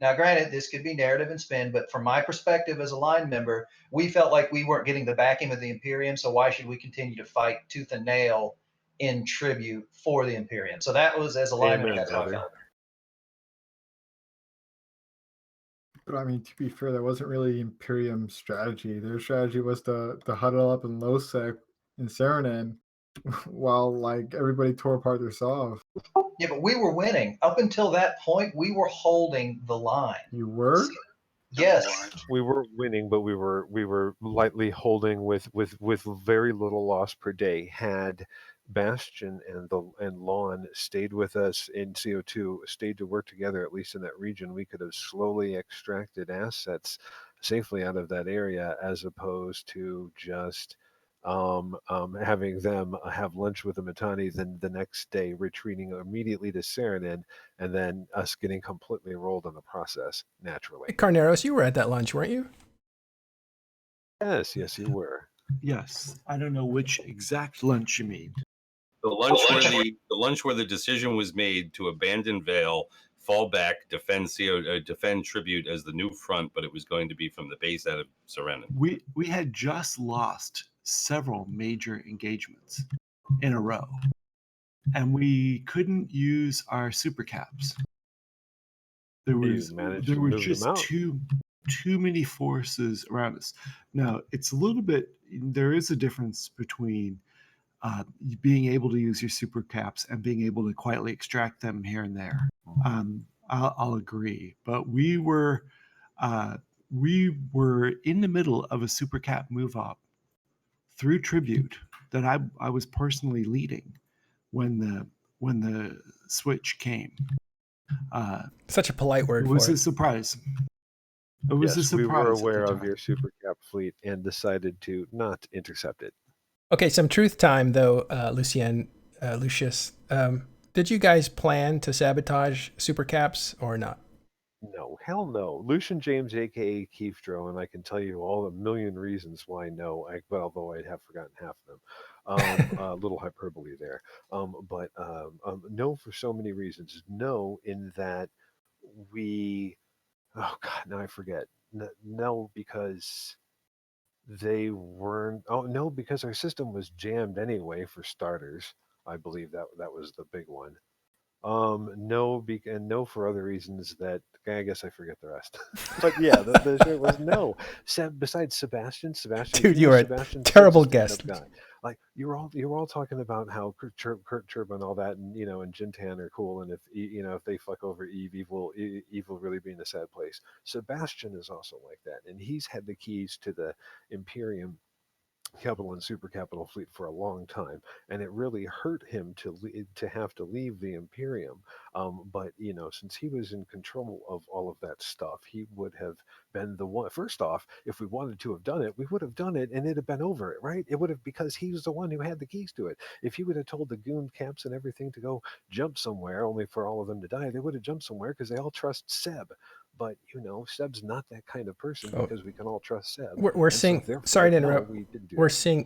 Now, granted, this could be narrative and spin, but from my perspective as a line member, we felt like we weren't getting the backing of the Imperium, so why should we continue to fight tooth and nail in tribute for the Imperium? So that was, as a line member, that's how I felt. But I mean, to be fair, that wasn't really Imperium's strategy. Their strategy was to huddle up in Losec and Saranen while like everybody tore apart their Sov. Yeah, but we were winning. Up until that point, we were holding the line. You were? Yes. We were winning, but we were lightly holding with very little loss per day. Had Bastion and Lawn stayed with us in CO2, stayed to work together, at least in that region, we could have slowly extracted assets safely out of that area, as opposed to just having them have lunch with the Matani, then the next day retreating immediately to Saranen, and then us getting completely rolled in the process naturally. Carneros, you were at that lunch, weren't you? Yes, you were. Yes, I don't know which exact lunch you mean. The lunch where the decision was made to abandon Vale, fall back, defend Tribute as the new front, but it was going to be from the base out of Saranen. We had just lost several major engagements in a row, and we couldn't use our super caps. There were just too many forces around us. Now, it's a little bit, there is a difference between being able to use your super caps and being able to quietly extract them here and there. I'll agree, but we were in the middle of a super cap move up through Tribute that I was personally leading when the switch came. Such a polite word. It was a surprise. It was a surprise. We were aware of your super cap fleet and decided to not intercept it. Okay, some truth time though, Lucius. Did you guys plan to sabotage super caps or not? No, hell no. Lucian James, aka Keepstar, and I can tell you all a million reasons why no. But although I'd have forgotten half of them, a little hyperbole there. But no, for so many reasons. No, in that we. Oh God, now I forget. No, because they weren't. Oh no, because our system was jammed anyway. For starters, I believe that was the big one. No, and no for other reasons that I guess I forget the rest. But yeah, the shit was no. Besides Sebastian, dude, you were a terrible guest. Guy. Like you were all talking about how Kurt Chirp and all that, and and Jintan are cool, and if they fuck over Eve will really be in a sad place. Sebastian is also like that, and he's had the keys to the Imperium capital and super capital fleet for a long time, and it really hurt him to have to leave the Imperium. But since he was in control of all of that stuff, he would have been the one. First off, if we wanted to have done it, we would have done it, and it'd have been over it, right? It would have, because he was the one who had the keys to it. If he would have told the goon caps and everything to go jump somewhere, only for all of them to die, they would have jumped somewhere because they all trust Seb. But Seb's not that kind of person, Oh. because we can all trust Seb. We're And so seeing. therefore, Sorry to no, interrupt. we didn't do We're that. seeing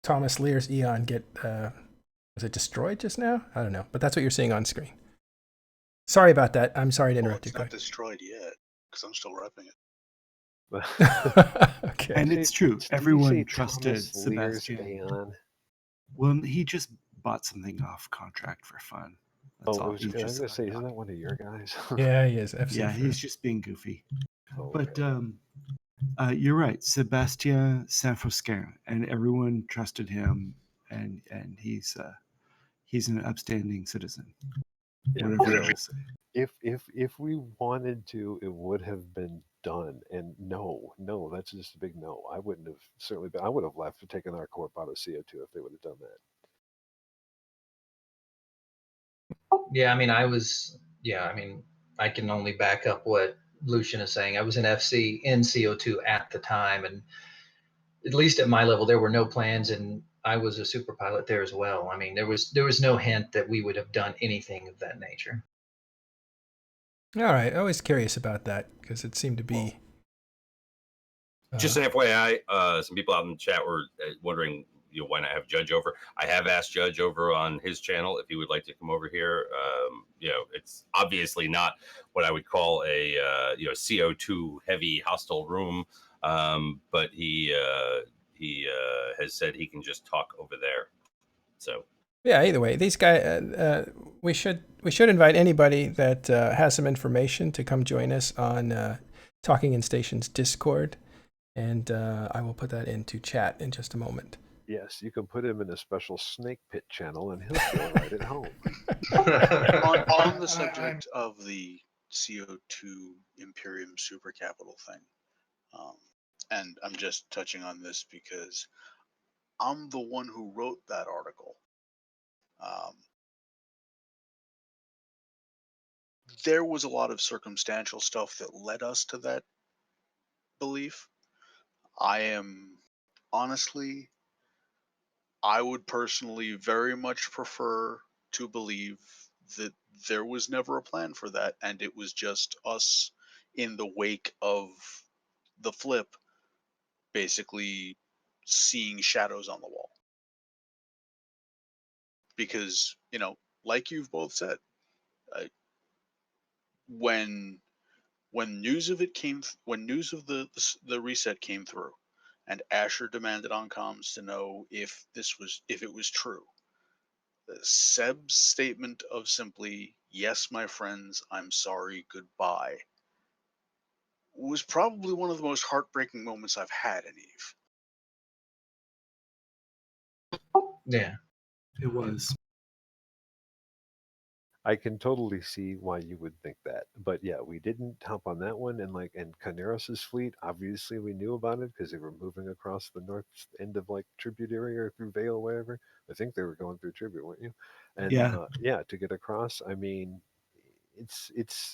Thomas Lear's Eon get was it destroyed just now? I don't know, but that's what you're seeing on screen. Sorry about that. I'm sorry to Well, interrupt it's you. not destroyed yet because I'm still repping it. Okay. And it's true. Everyone trusted Thomas Lear's Sebastian. Aeon? Well, he just bought something off contract for fun. That's all. I was He's going just to say, isn't that one of your guys? Yeah, he is. yeah, he's just being goofy. Oh, But okay. you're right, Sebastien Saint-Fosquin, and everyone trusted him, and he's an upstanding citizen. Yeah, Whatever so you want to say. if we wanted to, it would have been done. And no, that's just a big no. I wouldn't have I would have left for taking our corp out of CO2 if they would have done that. Yeah, I mean, I can only back up what Lucian is saying. I was an FC in CO2 at the time, and at least at my level, there were no plans, and I was a super pilot there as well. I mean, there was no hint that we would have done anything of that nature. All right. I was curious about that because it seemed to be. Just an FYI, some people out in the chat were wondering, why not have Judge over? I have asked Judge over on his channel if he would like to come over here. It's obviously not what I would call a CO2 heavy hostile room, but he has said he can just talk over there. So Yeah. Either way, these guys. We should invite anybody that has some information to come join us on Talking in Station's Discord. And I will put that into chat in just a moment. Yes, you can put him in a special snake pit channel, and he'll feel right at home. on the subject of the CO2 Imperium super capital thing, and I'm just touching on this because I'm the one who wrote that article. There was a lot of circumstantial stuff that led us to that belief. I would personally very much prefer to believe that there was never a plan for that, and it was just us in the wake of the flip, basically seeing shadows on the wall. Because, like you've both said, when news of it when news of the reset came through, and Asher demanded on comms to know if it was true, Seb's statement of simply, "Yes, my friends, I'm sorry, goodbye," was probably one of the most heartbreaking moments I've had in Eve. Yeah, it was. I can totally see why you would think that. But yeah, we didn't hop on that one. And Caneros's fleet, obviously we knew about it because they were moving across the north end of Tributary or through Vale, wherever. I think they were going through Tribute, weren't you? And Yeah. to get across, I mean,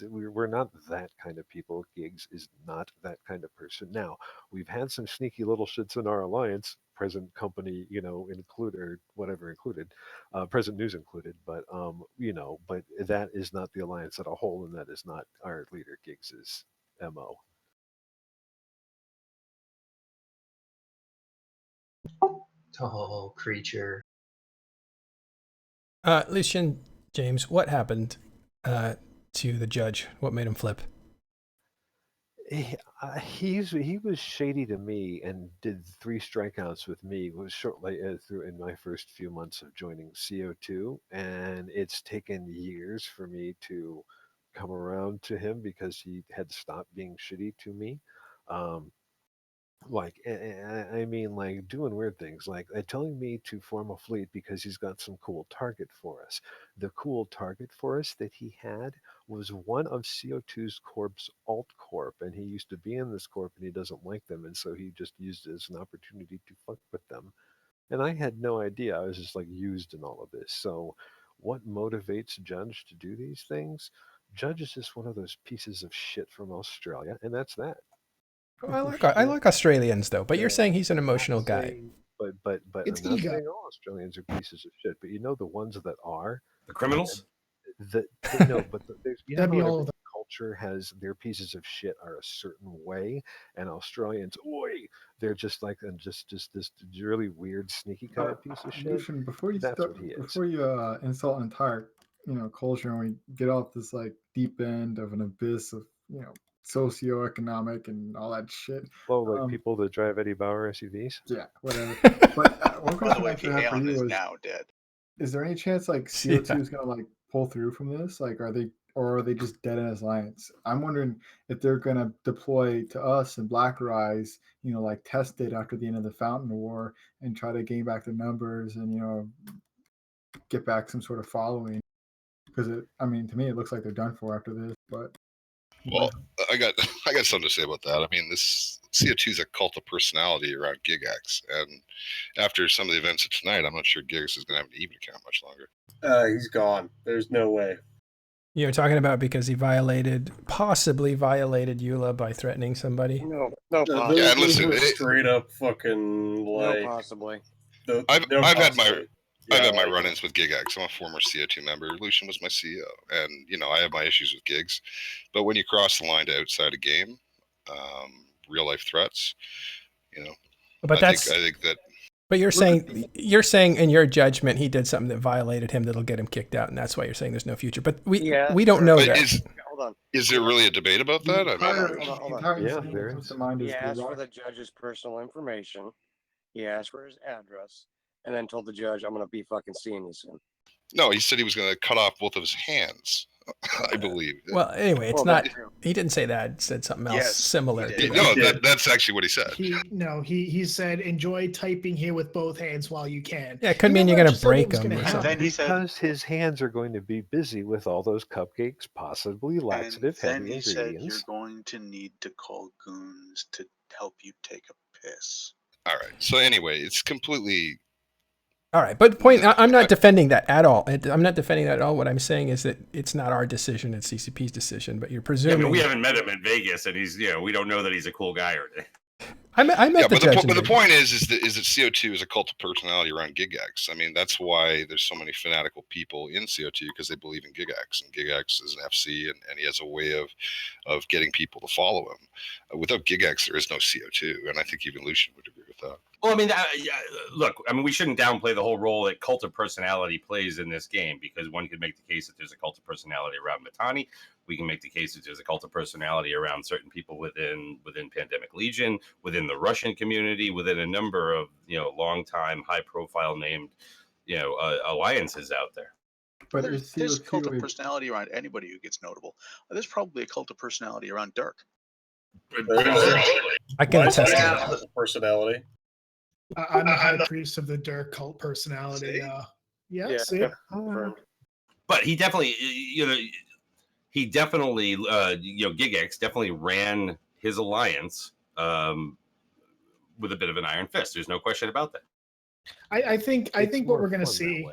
we're not that kind of people. Gigx is not that kind of person. Now, we've had some sneaky little shits in our alliance, present company, included, or whatever included, present news included, but but that is not the alliance as a whole, and that is not our leader Gigx's MO. tall creature. Lucian, James, what happened to the judge? What made him flip? He was shady to me and did 3 strikeouts with me. Was shortly through in my first few months of joining CO2, and it's taken years for me to come around to him because he had stopped being shitty to me. Like, I mean, like doing weird things, like telling me to form a fleet because he's got some cool target for us. The cool target for us that he had was one of CO2's corp's alt corp, and he used to be in this corp, and he doesn't like them, and so he just used it as an opportunity to fuck with them. And I had no idea. I was just like used in all of this. So, what motivates Judge to do these things? Judge is just one of those pieces of shit from Australia, and that's that. I like Australians though, but you're saying he's an I'm not emotional guy. saying- But It's I'm not ego. saying all Australians are pieces of shit. But you know the ones that are The criminals? no, but there's you know That'd be how all every of them. culture has their pieces of shit are a certain way, and Australians, oi, they're just like just this really weird sneaky kind of piece of shit. Lucian, before you That's start, what he is. before you insult entire, culture, and we get off this like deep end of an abyss of socioeconomic and all that shit. Well, like people that drive Eddie Bauer SUVs. Yeah, whatever. But one By the question I way, actually have for Alan you is was: now dead. is there any chance like CO2 is gonna like pull through from this? Like, are they just dead in his alliance? I'm wondering if they're gonna deploy to us and Black Rise, like test it after the end of the Fountain War and try to gain back the numbers and get back some sort of following. Because to me, it looks like they're done for after this. But Well, I got something to say about that. I mean, this CO2 is a cult of personality around Gigx, and after some of the events of tonight, I'm not sure Gigx is going to have an even account much longer. He's gone. There's no way. You're talking about because he possibly violated EULA by threatening somebody? No, Yeah, and listen, straight up fucking like. No, possibly. I've had my run-ins with Gigx. I'm a former CO2 member. Lucian was my CEO, and I have my issues with gigs. But when you cross the line to outside a game, real life threats, But I think that. But you're saying in your judgment he did something that violated him that'll get him kicked out, and that's why you're saying there's no future. But we don't know that. Hold on. Is there really a debate about that? Hold on. Yeah, there is. He asked for the judge's personal information. He asked for his address, and then told the judge, "I'm going to be fucking seeing you soon." No, he said he was going to cut off both of his hands. I believe. Well, anyway, it's not. He didn't say that. He said something else similar. To No, that's actually what he said. He said, "Enjoy typing here with both hands while you can." Yeah, it could mean you're going to break them. Then because his hands are going to be busy with all those cupcakes, possibly laxative, Then heavy he said, ingredients. "You're going to need to call goons to help you take a piss." All right. So anyway, it's completely. All right, but I'm not defending that at all. I'm not defending that at all. What I'm saying is that it's not our decision; it's CCP's decision. But you're presuming. Yeah, but we haven't met him in Vegas, and we don't know that he's a cool guy or anything. I met the judge. But the point is that CO2 is a cult of personality around Gigx. I mean, that's why there's so many fanatical people in CO2 because they believe in Gigx, and Gigx is an FC, and he has a way of getting people to follow him. Without Gigx, there is no CO2, and I think even Lucian would agree with that. Well, I mean, look, we shouldn't downplay the whole role that cult of personality plays in this game, because one could make the case that there's a cult of personality around Mittani. We can make the case that there's a cult of personality around certain people within Pandemic Legion, within the Russian community, within a number of long-time, high-profile named alliances out there. But there's a cult of personality around anybody who gets notable. There's probably a cult of personality around Dirk. I can attest to that. Personality. I'm the high priest of the Dirk cult personality. See? But he definitely, Gigx definitely ran his alliance with a bit of an iron fist. There's no question about that. I think what we're going to see.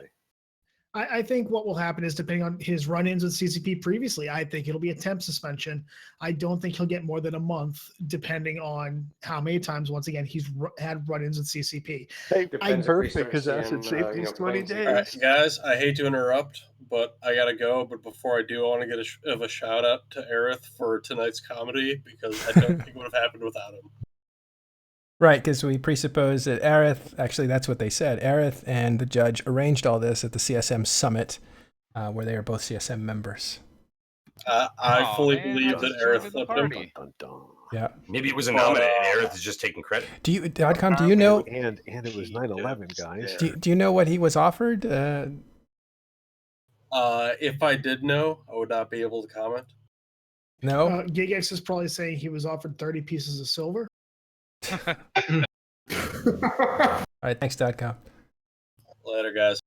I think what will happen is, depending on his run-ins with CCP previously, I think it'll be a temp suspension. I don't think he'll get more than a month, depending on how many times, once again, he's had run-ins with CCP. Hey, perfect, because acid safety's 20 days. All right, guys, I hate to interrupt, but I gotta go. But before I do, I want to get a shout out to Aerith for tonight's comedy, because I don't think it would have happened without him. Right, because we presuppose that Aerith, actually that's what they said, Aerith and the judge arranged all this at the CSM summit, where they are both CSM members. I fully believe that Aerith flipped him. Yeah. Maybe it was a nominee and Aerith is just taking credit. Dotcom, do you know? And it was 9/11, guys. Do you know what he was offered? If I did know, I would not be able to comment. No? Gigx is probably saying he was offered 30 pieces of silver. All right, thanks, .com. Later, guys.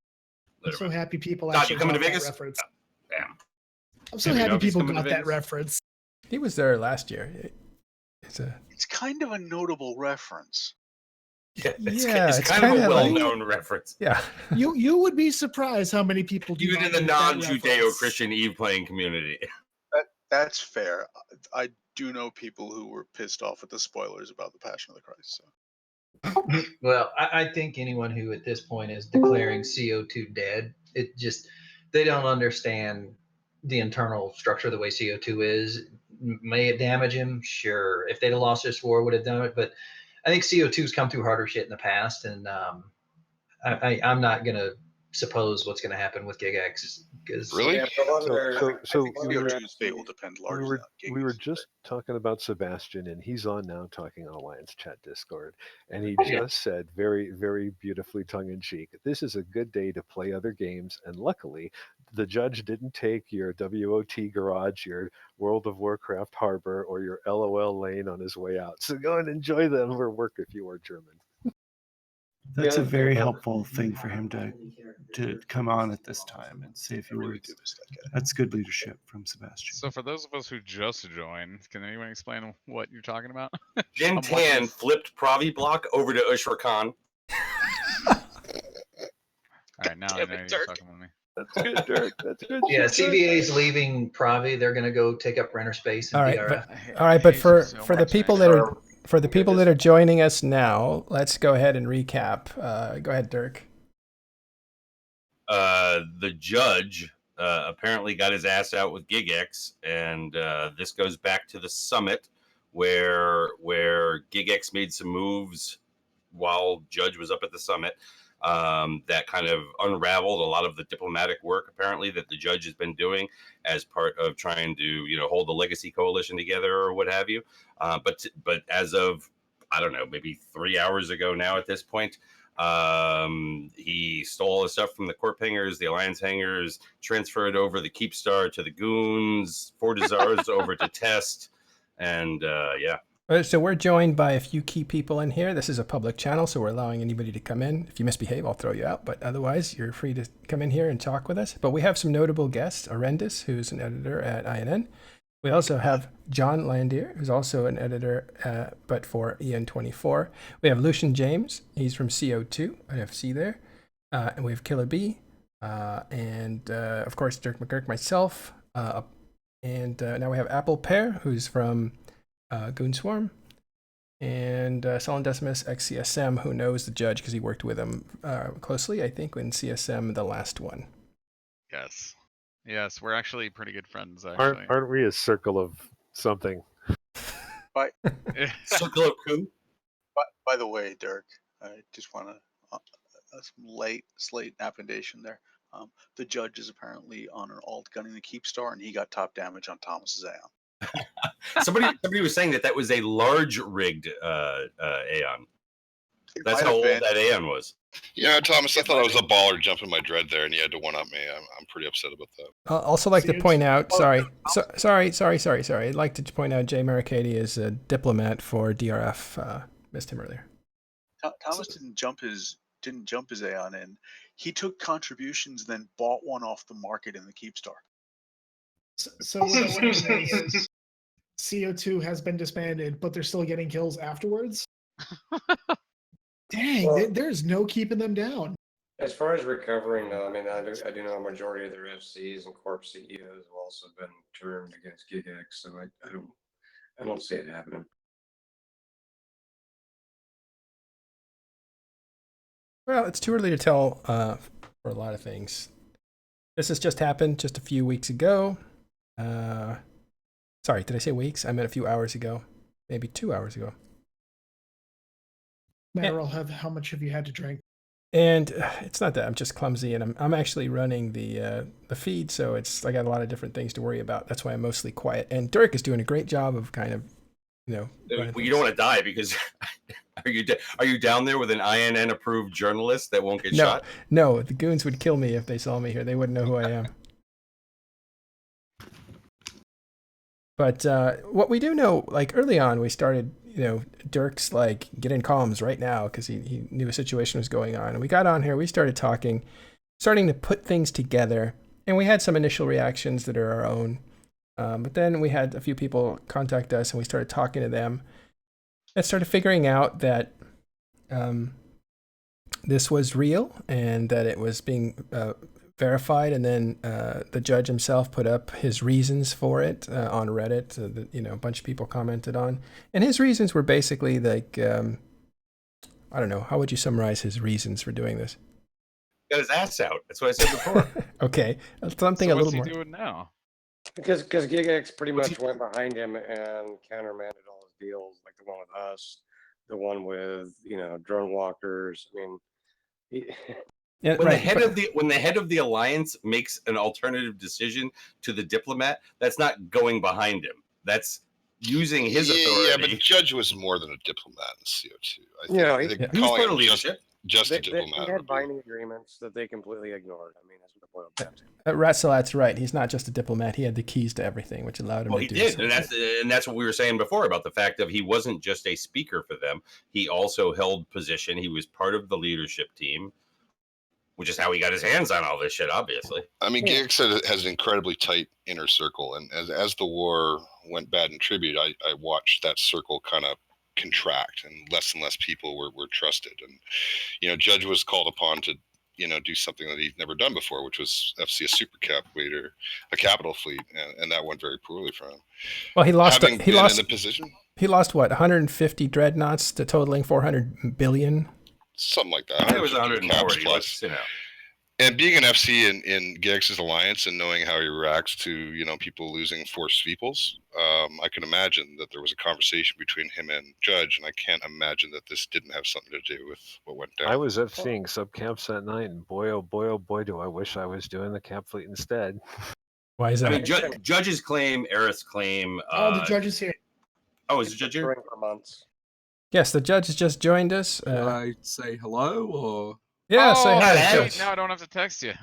I'm so happy people Dot, actually you coming to got that Vegas? reference. Damn. I'm so Do we know happy if he's people coming to got that Vegas? reference. He was there last year. It's kind of a notable reference. Yeah, Yeah, it's it's kind of a kinda like- well-known reference. Yeah. You would be surprised how many people do Even not in the get that reference. non-Judeo-Christian Eve playing community. That's fair. I do know people who were pissed off at the spoilers about the Passion of the Christ. So. Well, I think anyone who at this point is declaring CO2 dead, it just, they don't understand the internal structure of the way CO2 is. May it damage him? Sure. If they'd have lost this war, would have done it. But I think CO2's come through harder shit in the past, and I'm not gonna suppose what's gonna happen with Gigx because Really? Yeah, but a lot of their, I So think we were, CO2's fate will depend largely on Gigx. we were just talking about Sebastian, and he's on now talking on Alliance Chat Discord, and he Yeah. just said very, very beautifully tongue-in-cheek, this is a good day to play other games, and luckily, the judge didn't take your WOT Garage, your World of Warcraft Harbor, or your LOL Lane on his way out. So go and enjoy them or work if you are German. That's Yeah, a very but- helpful thing for him to come on at this time and say a few really words. do miss that guy. That's good leadership from Sebastian. So for those of us who just joined, can anyone explain what you're talking about? Jin I'm watching Tan this- flipped Pravi Block over to Ushra Khan. All right, now I Damn know it, you're Dirk. talking with me. That's good, Dirk. That's good. yeah, shit, Dirk. CVA's leaving Pravi. They're gonna go take up renter space in All right, DRF. All right, but I hate for you so the much, people man. that are joining us now, let's go ahead and recap. Go ahead, Dirk. The judge apparently got his ass out with Gigx, and this goes back to the summit where Gigx made some moves while Judge was up at the summit that kind of unraveled a lot of the diplomatic work apparently that the judge has been doing as part of trying to hold the legacy coalition together or what have you. But as of I don't know, maybe 3 hours ago now at this point. He stole all the stuff from the corp hangars, the alliance hangars, transferred over the Keepstar to the goons, Fortizars over to test, and yeah. So we're joined by a few key people in here. This is a public channel, so we're allowing anybody to come in. If you misbehave, I'll throw you out. But otherwise, you're free to come in here and talk with us. But we have some notable guests. Arendis, who's an editor at INN. We also have John Landier, who's also an editor, but for EN24. We have Lucian James. He's from CO2, NFC there. And we have Killer B. And, of course, Dirk MacGirk, myself. And now we have Apple Pear, who's from Goon Swarm. And Solon Decimus, ex-CSM, who knows the judge because he worked with him closely, I think, in CSM, the last one. Yes, we're actually pretty good friends. Actually, Aren't we a circle of something? Circle of coup. By the way, Dirk, I just want to some slate appendation there. The judge is apparently on an alt gunning the Keepstar, and he got top damage on Thomas's Aeon. somebody was saying that was a large rigged Aeon. It That's might how have old been. that Aeon was. Yeah, Thomas, I thought I was a baller jumping my dread there, and you had to one-up me. I'm pretty upset about that. I'd also like to point out, sorry. I'd like to point out Jay Maricati is a diplomat for DRF. Missed him earlier. Thomas didn't jump his Aeon in. He took contributions, then bought one off the market in the Keepstar. So what you're saying is CO2 has been disbanded, but they're still getting kills afterwards? Dang, Well- there's no keeping them down. As far as recovering, though, I mean, I do know a majority of their FCs and corp CEOs have also been turned against Gigx, so I don't see it happening. Well, it's too early to tell for a lot of things. This has just happened just a few weeks ago. Sorry, did I say weeks? I meant a few hours ago, maybe 2 hours ago. Matterall, how much have you had to drink? And it's not that I'm just clumsy, and I'm actually running the feed, so I got a lot of different things to worry about. That's why I'm mostly quiet. And Dirk is doing a great job of kind of, running Well, you things. don't want to die because are you down there with an INN approved journalist that won't get No, shot? no, the goons would kill me if they saw me here. They wouldn't know who I am. But what we do know, like early on, we started, Dirk's like, get in columns right now because he knew a situation was going on. And we got on here, we started talking, starting to put things together. And we had some initial reactions that are our own. But then we had a few people contact us and we started talking to them and started figuring out that this was real and that it was being verified. And then the judge himself put up his reasons for it on Reddit that, a bunch of people commented on. And his reasons were basically like, I don't know, how would you summarize his reasons for doing this? Got his ass out. That's what I said before. Okay, something So a little more. What's he doing now? Because Gigx pretty much went behind him and countermanded all his deals, like the one with us, the one with drone walkers. I mean, Yeah, when right, the head of the alliance makes an alternative decision to the diplomat, that's not going behind him. That's using his authority. Yeah, but the judge was more than a diplomat in CO2. I think he was part of leadership. Just a they diplomat. had binding agreements that they completely ignored. I mean, that's what the boiled down to. Ratzelat's right. He's not just a diplomat. He had the keys to everything, which allowed him to do did, something. and that's what we were saying before about the fact that he wasn't just a speaker for them. He also held position. He was part of the leadership team, which is how he got his hands on all this shit, obviously. I mean, Gigx has an incredibly tight inner circle, and as the war went bad in Tribute, I watched that circle kind of contract, and less people were trusted. And Judge was called upon to do something that he'd never done before, which was FC a super cap leader, a capital fleet, and that went very poorly for him. Well, he lost. In the position. He lost what, 150 dreadnoughts to totaling 400 billion. Something like that. It was 140 plus. And being an FC in Gigx's alliance and knowing how he reacts to people losing forced peoples, I can imagine that there was a conversation between him and Judge, and I can't imagine that this didn't have something to do with what went down. I was FCing sub camps that night, and boy, oh boy, do I wish I was doing the camp fleet instead. Why is that? I mean, Judge's claim, Aerith's claim. The judge is here. Oh, is the judge here? For months. Yes, the judge has just joined us. Can I say hello or? Yeah, say hi. Hey, Judge. now I don't have to text you.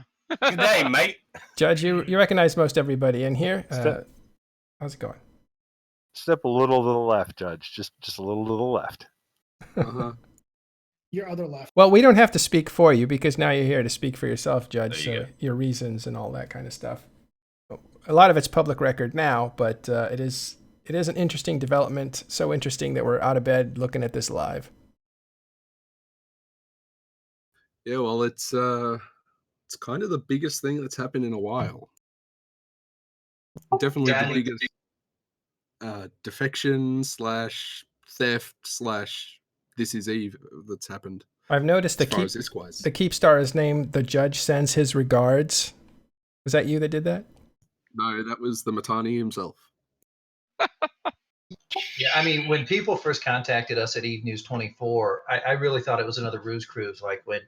Good day, mate. Judge, you recognize most everybody in here. How's it going? Step a little to the left, Judge. Just a little to the left. Uh-huh. Your other left. Well, we don't have to speak for you because now you're here to speak for yourself, Judge. There you So your reasons and all that kind of stuff. A lot of it's public record now, but it is an interesting development. So interesting that we're out of bed looking at this live. Yeah, well, it's kind of the biggest thing that's happened in a while. Definitely the biggest defection / theft / this is Eve that's happened. I've noticed the Keepstar is named "The Judge Sends His Regards." Was that you that did that? No, that was the Matani himself. Yeah, I mean, when people first contacted us at Eve News 24, I really thought it was another ruse cruise, like when,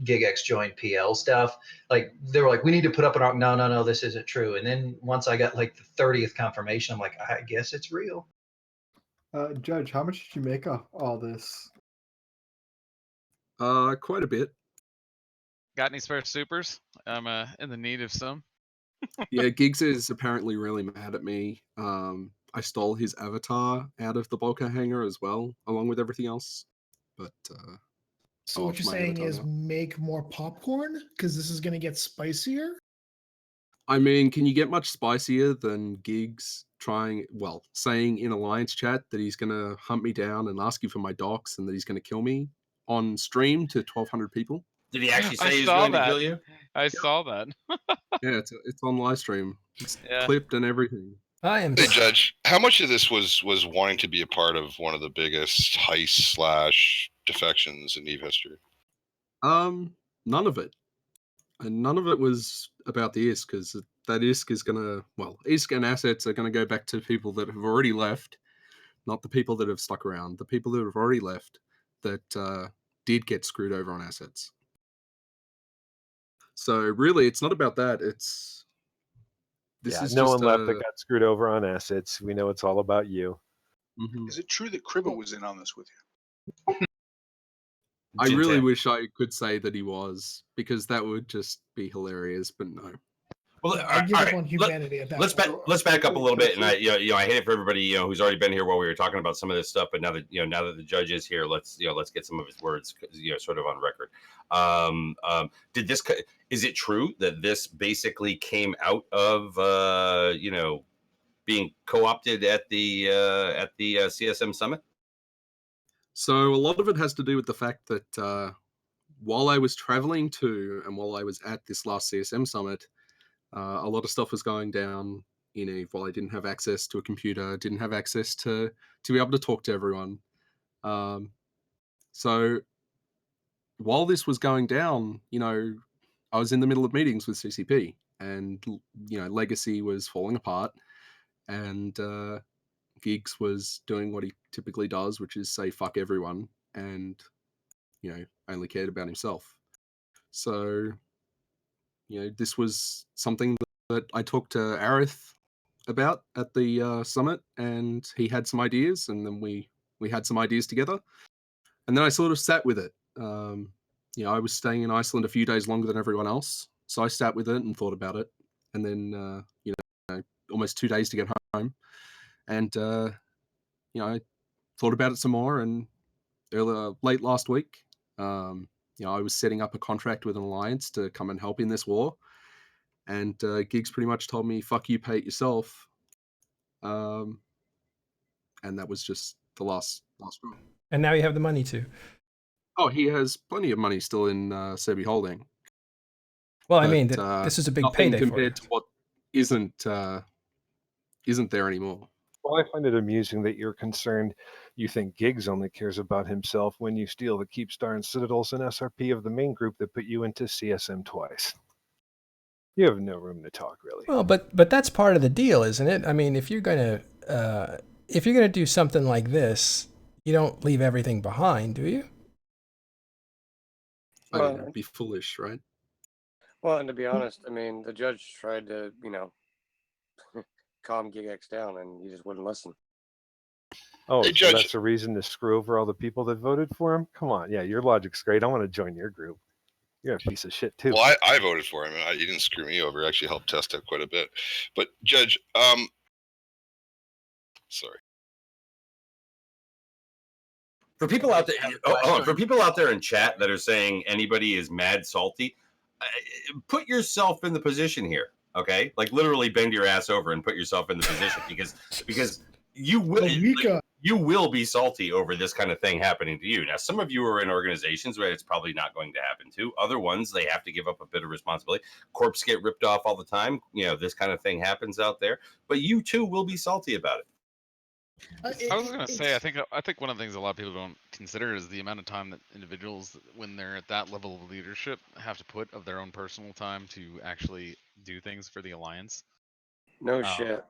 Gigx joined PL stuff. Like, they were like, we need to put up an no, this isn't true. And then once I got like the 30th confirmation, I'm like, I guess it's real. Judge, how much did you make off all this? Quite a bit. Got any spare supers? I'm in the need of some. Yeah, Gigx is apparently really mad at me. I stole his avatar out of the Bolka hangar as well, along with everything else. But so what you're saying is make more popcorn because this is going to get spicier? I mean, can you get much spicier than Gigx saying in Alliance chat that he's going to hunt me down and ask you for my docs and that he's going to kill me on stream to 1,200 people? Did he actually say he's going to kill you? I saw that. Yeah, it's on live stream. It's clipped and everything. Hey, Judge, how much of this was wanting to be a part of one of the biggest heists / defections in Eve history? None of it. And none of it was about the ISK, because that ISK is ISK and assets are going to go back to people that have already left, not the people that have stuck around. The people that have already left that did get screwed over on assets. So really, it's not about that. No one left that got screwed over on assets. We know it's all about you. Mm-hmm. Is it true that Cribba was in on this with you? I really wish I could say that he was, because that would just be hilarious, but no. Well, I give all up right. on humanity at that Let's point. let's back up a little bit, and I hate it for everybody who's already been here while we were talking about some of this stuff. But now that the judge is here, let's get some of his words sort of on record. Is it true that this basically came out of being co-opted at the CSM summit? So a lot of it has to do with the fact that while I was traveling to and while I was at this last CSM summit, a lot of stuff was going down in Eve while I didn't have access to a computer, didn't have access to be able to talk to everyone. So while this was going down, I was in the middle of meetings with CCP, and Legacy was falling apart, and Gigx was doing what he typically does, which is say fuck everyone, and only cared about himself. So this was something that I talked to Arith about at the summit, and he had some ideas, and then we had some ideas together, and then I sort of sat with it. I was staying in Iceland a few days longer than everyone else, so I sat with it and thought about it, and then almost 2 days to get home, and I thought about it some more, and late last week, I was setting up a contract with an alliance to come and help in this war, and Gigx pretty much told me, "Fuck you, pay it yourself," and that was just the last straw. And now you have the money to. Oh, he has plenty of money still in Serbi Holding. Well, I mean, this is a big payday compared to what isn't there anymore. Well, I find it amusing that you're concerned. You think Giggs only cares about himself when you steal the Keepstar and Citadels and SRP of the main group that put you into CSM twice. You have no room to talk, really. Well, but that's part of the deal, isn't it? I mean, if you're gonna do something like this, you don't leave everything behind, do you? I mean, it'd be foolish, right? Well, and to be honest, I mean, the judge tried to, calm Gigx down, and he just wouldn't listen. Oh, Hey, so Judge. that's a reason to screw over all the people that voted for him? Come on, yeah, your logic's great. I want to join your group. You're a piece of shit too. Well, I voted for him, and he didn't screw me over. He actually helped test it quite a bit. But Judge, sorry. For people out there, in chat that are saying anybody is mad salty, put yourself in the position here, okay? Like literally bend your ass over and put yourself in the position because you will be salty over this kind of thing happening to you. Now, some of you are in organizations where it's probably not going to happen to. Other ones, they have to give up a bit of responsibility. Corps get ripped off all the time. This kind of thing happens out there, but you too will be salty about it. I was going to say, I think one of the things a lot of people don't consider is the amount of time that individuals, when they're at that level of leadership, have to put of their own personal time to actually do things for the alliance. No shit.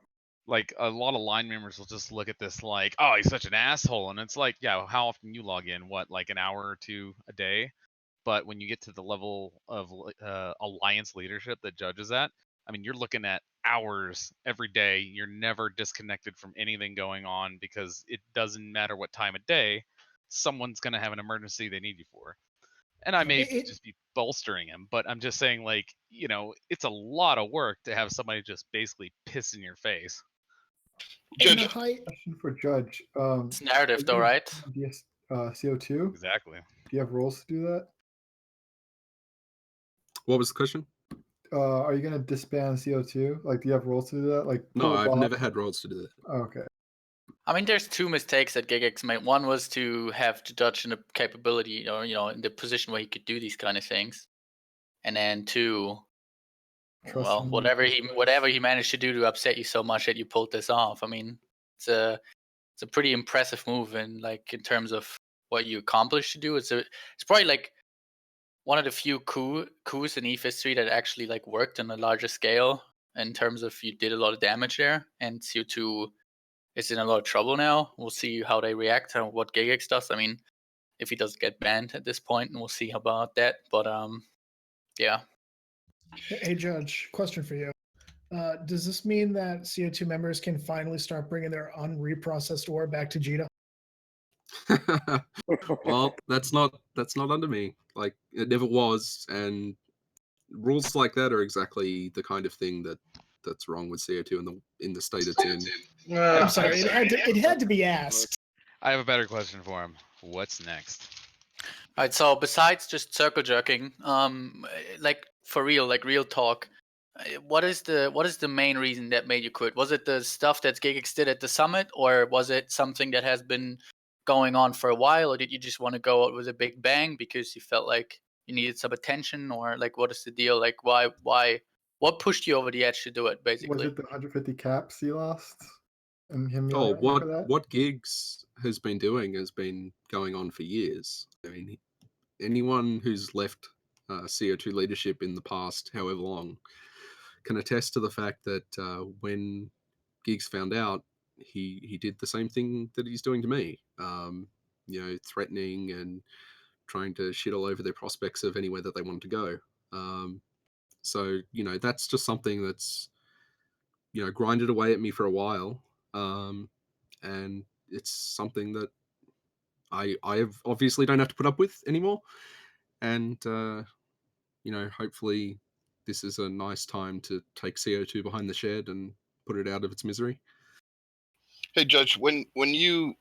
Like a lot of line members will just look at this like, oh, he's such an asshole, and it's like, yeah, how often you log in? What, like an hour or two a day? But when you get to the level of alliance leadership that Judge is at, I mean, you're looking at hours every day. You're never disconnected from anything going on because it doesn't matter what time of day, someone's going to have an emergency they need you for. And I may just be bolstering him, but I'm just saying, like, it's a lot of work to have somebody just basically piss in your face. Judge, question for Judge. It's narrative, though, right? CO2? Exactly. Do you have roles to do that? What was the question? Are you going to disband CO2? Like, do you have roles to do that? Like, no, I've never had roles to do that. Oh, okay. I mean, there's two mistakes that Gigx made. One was to have the judge in the capability, or in the position where he could do these kind of things, and then two, whatever he managed to do to upset you so much that you pulled this off. I mean, it's a pretty impressive move, in terms of what you accomplished to do. It's probably like one of the few coups in EVE history that actually worked on a larger scale in terms of you did a lot of damage there, and CO2 is in a lot of trouble now. We'll see how they react and what Gigx does. I mean, if he doesn't get banned at this point, and we'll see about that. But yeah. Hey, Judge, question for you. Does this mean that CO2 members can finally start bringing their unreprocessed ore back to Jita? Well, that's not under me. Like, it never was, and rules like that are exactly the kind of thing that's wrong with CO2 in the state it's in. I'm sorry, it had to be asked. I have a better question for him. What's next? All right. So besides just circle jerking, like for real, like real talk, what is the main reason that made you quit? Was it the stuff that Gigx did at the summit, or was it something that has been going on for a while, or did you just want to go out with a big bang because you felt like you needed some attention, or like what is the deal? Like why what pushed you over the edge to do it, Was basically? it the 150 caps he lost? And him Oh, yelling at you for that? what Gigx has been doing has been going on for years. I mean, anyone who's left CO2 leadership in the past, however long, can attest to the fact that when Gigx found out, he did the same thing that he's doing to me. Threatening and trying to shit all over their prospects of anywhere that they wanted to go. So that's just something that's grinded away at me for a while, and it's something that I obviously don't have to put up with anymore. And hopefully this is a nice time to take CO2 behind the shed and put it out of its misery. Hey, Judge, when you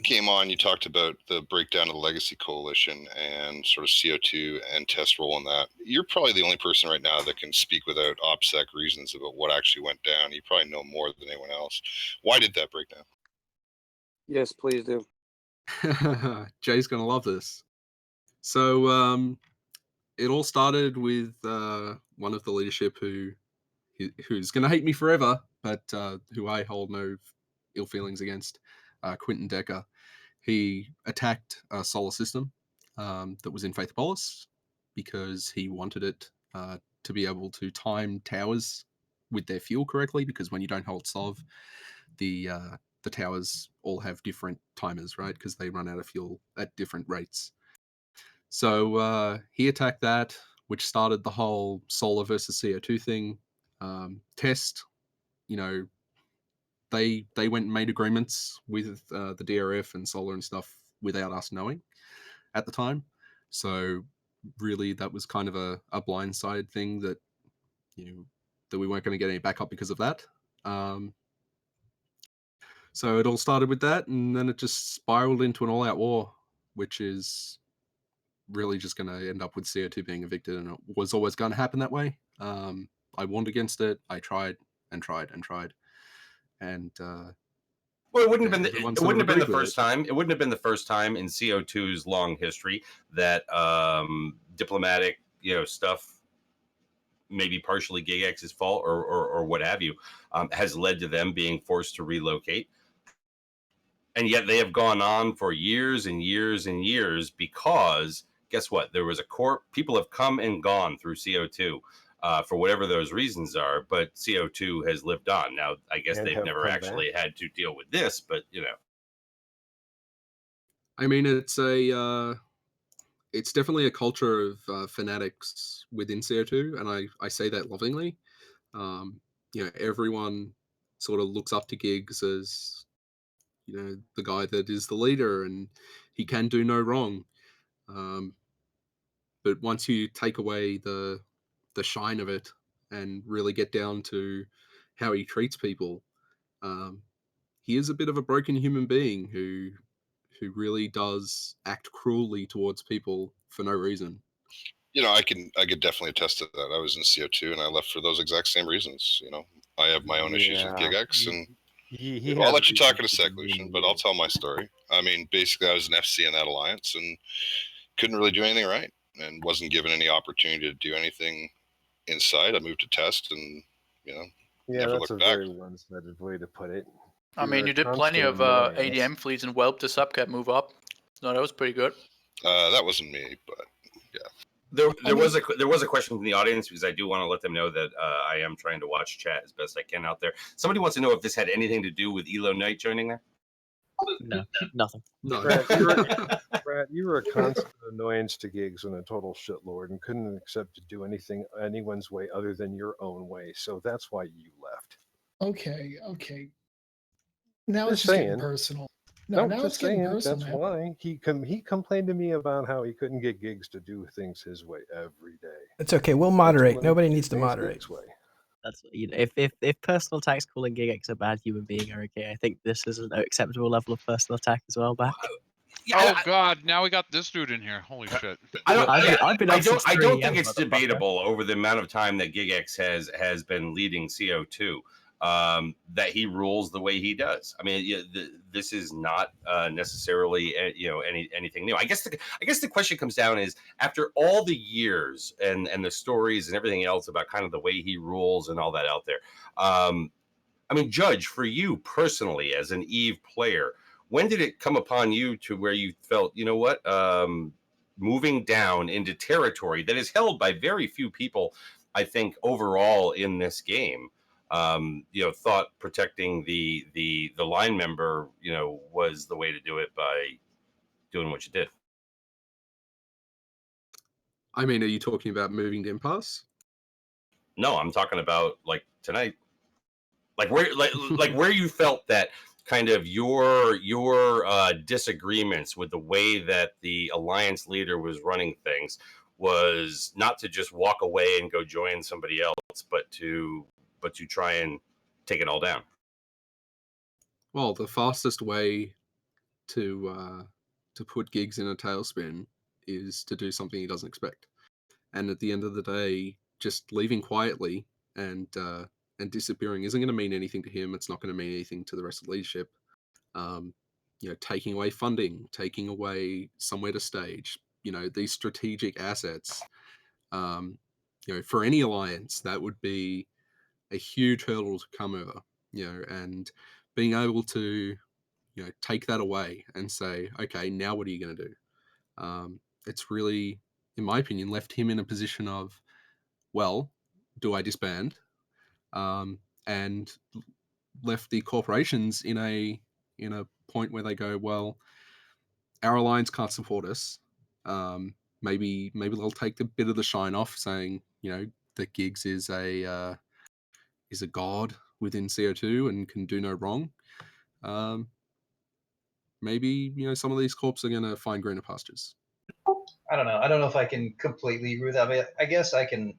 came on, you talked about the breakdown of the Legacy Coalition and sort of CO2 and test role in that. You're probably the only person right now that can speak without OPSEC reasons about what actually went down. You probably know more than anyone else. Why did that break down? Yes, please do. Jay's going to love this. So it all started with one of the leadership who's going to hate me forever, but who I hold no ill feelings against, Quentin Decker. He attacked a solar system that was in Faithopolis because he wanted it to be able to time towers with their fuel correctly, because when you don't hold SOV, the towers all have different timers, right? Because they run out of fuel at different rates. So he attacked that, which started the whole solar versus CO2 thing. Test, they went and made agreements with the DRF and solar and stuff without us knowing at the time. So really, that was kind of a blindside thing that that we weren't going to get any backup because of that. So it all started with that, and then it just spiraled into an all-out war, which is really just going to end up with CO2 being evicted, and it was always going to happen that way. I warned against it. I tried and tried and tried, and well, it wouldn't have been the first time. It wouldn't have been the first time in CO2's long history that diplomatic, stuff, maybe partially Gigx's fault or what have you, has led to them being forced to relocate. And yet they have gone on for years and years and years because guess what? There was a core. People have come and gone through CO2 for whatever those reasons are, but CO2 has lived on. Now, I guess they've never actually had to deal with this, but I mean, it's definitely a culture of fanatics within CO2, and I say that lovingly. Everyone sort of looks up to Gigx as the guy that is the leader, and he can do no wrong. But once you take away the shine of it and really get down to how he treats people, he is a bit of a broken human being who really does act cruelly towards people for no reason. I could definitely attest to that. I was in CO2 and I left for those exact same reasons. I have my own issues with Gigx, and I'll let you talk in a sec, Lucian, but I'll tell my story. I mean, basically, I was an FC in that alliance and couldn't really do anything right, and wasn't given any opportunity to do anything inside. I moved to test, and never that's looked a back. very one-sided way to put it. I mean, you did plenty of ADM fleets and whelped the subcat move up. No, that was pretty good. That wasn't me, but yeah. There was a question from the audience, because I do want to let them know that I am trying to watch chat as best I can out there. Somebody wants to know if this had anything to do with Elo Knight joining there. No, nothing. No. Brad, you were a constant annoyance to Gigx and a total shitlord, and couldn't accept to do anything anyone's way other than your own way. So that's why you left. Okay. Now it's Just just getting saying. personal. No, No, now it's just getting saying. personal, That's man. why he complained to me about how he couldn't get Giggs to do things his way every day. It's okay. We'll I told moderate. him Nobody do needs to things moderate. Giggs' way. That's if personal attacks calling Gigx a bad human being are okay, I think this is an acceptable level of personal attack as well. Back. Oh God! Now we got this dude in here. Holy shit! I've been on since I 3 don't AM, think it's motherfucker. debatable over the amount of time that Gigx has been leading CO2 that he rules the way he does. I mean, this is not necessarily anything new. I guess the question comes down is, after all the years and the stories and everything else about kind of the way he rules and all that out there. I mean, Judge, for you personally as an Eve player, when did it come upon you to where you felt, you know what, moving down into territory that is held by very few people, I think, overall in this game, thought protecting the line member, was the way to do it by doing what you did? I mean, are you talking about moving to impasse? No, I'm talking about like tonight, like where you felt that kind of your disagreements with the way that the alliance leader was running things was not to just walk away and go join somebody else, but to try and take it all down. Well, the fastest way to put Giggs in a tailspin is to do something he doesn't expect. And at the end of the day, just leaving quietly and disappearing isn't going to mean anything to him. It's not going to mean anything to the rest of the leadership. Taking away funding, taking away somewhere to stage, these strategic assets, for any alliance, that would be a huge hurdle to come over, and being able to, take that away and say, okay, now what are you going to do? It's really, in my opinion, left him in a position of, well, do I disband? And left the corporations in a point where they go, well, our alliance can't support us. Maybe they'll take a bit of the shine off, saying, that Giggs is a god within CO2 and can do no wrong. Maybe some of these corps are going to find greener pastures. I don't know. I don't know if I can completely agree with that, but I guess I can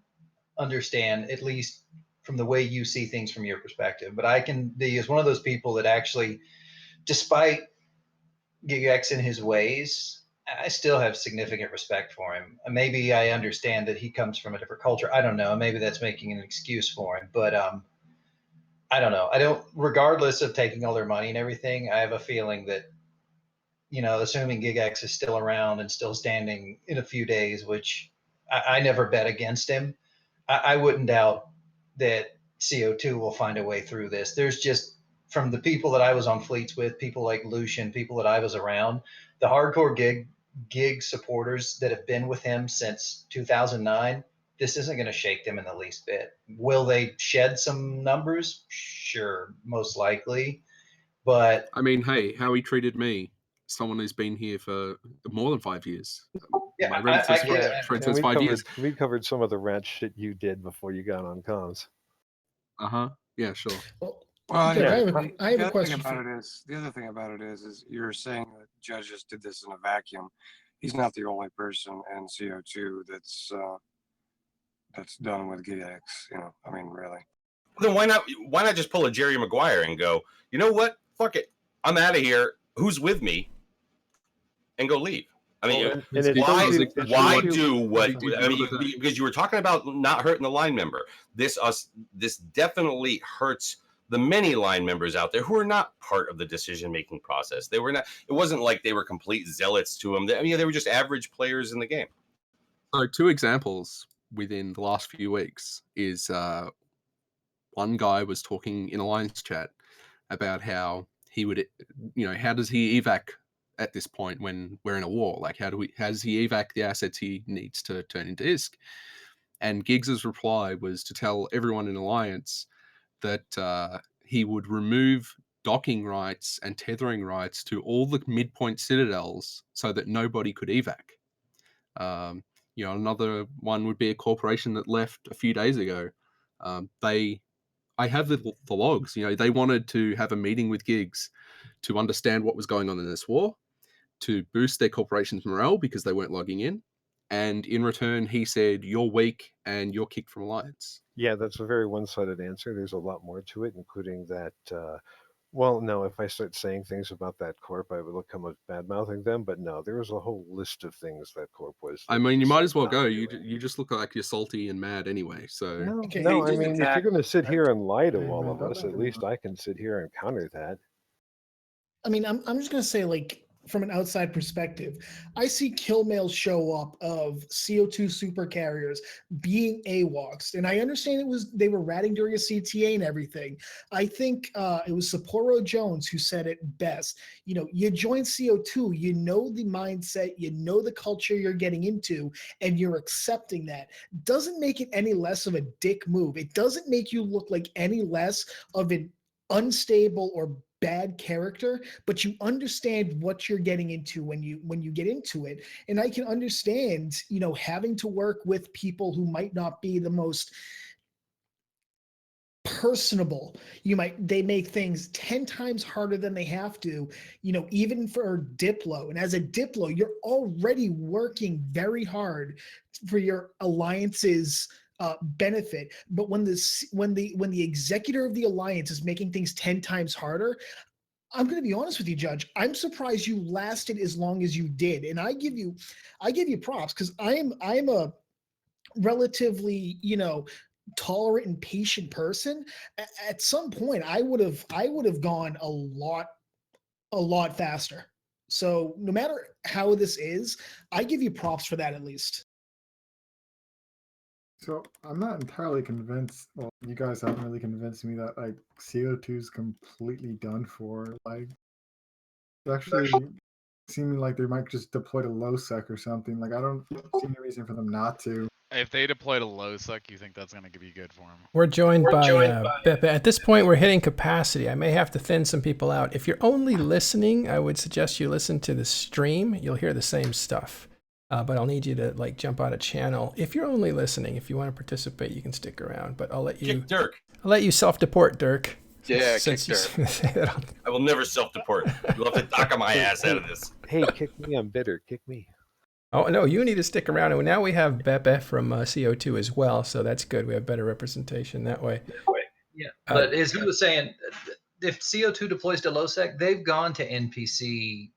understand, at least from the way you see things from your perspective. But I can be as one of those people that actually, despite Gigx in his ways, I still have significant respect for him. Maybe I understand that he comes from a different culture. I don't know. Maybe that's making an excuse for him. But I don't know. I don't, regardless of taking all their money and everything, I have a feeling that, assuming Gigx is still around and still standing in a few days, which I never bet against him, I wouldn't doubt that CO2 will find a way through this. There's just, from the people that I was on fleets with, people like Lucian, people that I was around, the hardcore gig supporters that have been with him since 2009, this isn't going to shake them in the least bit. Will they shed some numbers? Sure, most likely. But I mean, hey, how he treated me, someone who's been here for more than 5 years. Yeah, My Reddit says, And says 5 years. we covered some of the rant shit you did before you got on comms. Yeah, sure. Well, Well, yeah, yeah, I have the a other question. thing about it is the other thing about it is you're saying that judges did this in a vacuum. He's not the only person in CO2 that's done with Gigx. I mean, really. Then why not just pull a Jerry Maguire and go, you know what? Fuck it. I'm out of here. Who's with me? And go leave. I mean, why do what? I mean, because you were talking about not hurting the line member. This definitely hurts the many line members out there who are not part of the decision-making process. They were not. It wasn't like they were complete zealots to them. I mean, they were just average players in the game. So 2 examples within the last few weeks is one guy was talking in Alliance chat about how he would, how does he evac at this point when we're in a war? Like, how does he evac the assets he needs to turn into ISK? And Giggs's reply was to tell everyone in Alliance that he would remove docking rights and tethering rights to all the midpoint citadels so that nobody could evac. Another one would be a corporation that left a few days ago. I have the logs. They wanted to have a meeting with Gigx to understand what was going on in this war, to boost their corporation's morale because they weren't logging in. And in return, he said, "You're weak and you're kicked from Alliance." Yeah, that's a very one-sided answer. There's a lot more to it, including that. Well, no, if I start saying things about that corp, I would look come bad-mouthing them. But no, there was a whole list of things that corp was. I mean, you might as well go. You just look like you're salty and mad anyway. So no. I mean, if you're going to sit here and lie to all of us, at least I can sit here and counter that. I mean, I'm just gonna say, like, from an outside perspective, I see kill mail show up of CO2 super carriers being AWOCs, and I understand they were ratting during a CTA and everything. I think it was Sapporo Jones who said it best. You join CO2, you know the mindset, you know the culture you're getting into, and you're accepting that. Doesn't make it any less of a dick move. It doesn't make you look like any less of an unstable or bad character, but you understand what you're getting into when you get into it. And I can understand, having to work with people who might not be the most personable. They make things 10 times harder than they have to, even for Diplo. And as a Diplo, you're already working very hard for your alliance's benefit. But when the executor of the alliance is making things 10 times harder, I'm going to be honest with you, Judge. I'm surprised you lasted as long as you did, and I give you props, because I'm a relatively tolerant and patient person. At some point, I would have gone a lot faster. So no matter how this is, I give you props for that at least. So I'm not entirely convinced. Well, you guys haven't really convinced me that like CO2 is completely done for. Like, it's actually seeming like they might just deploy to LowSec or something. Like, I don't see any reason for them not to. If they deploy to LowSec, you think that's going to be good for them? We're joined by Beppe. At this point, we're hitting capacity. I may have to thin some people out. If you're only listening, I would suggest you listen to the stream. You'll hear the same stuff. But I'll need you to jump out of channel. If you're only listening, if you want to participate, you can stick around. But I'll let you. Kick Dirk. I'll let you self-deport, Dirk. Yeah, Since kick Dirk. I will never self-deport. You'll have to dock my ass out of this. Hey, kick me. I'm bitter. Kick me. Oh no, you need to stick around. And now we have Beppe from CO2 as well, so that's good. We have better representation that way. Yeah, but as he was saying, if CO2 deploys to LowSec, they've gone to NPC,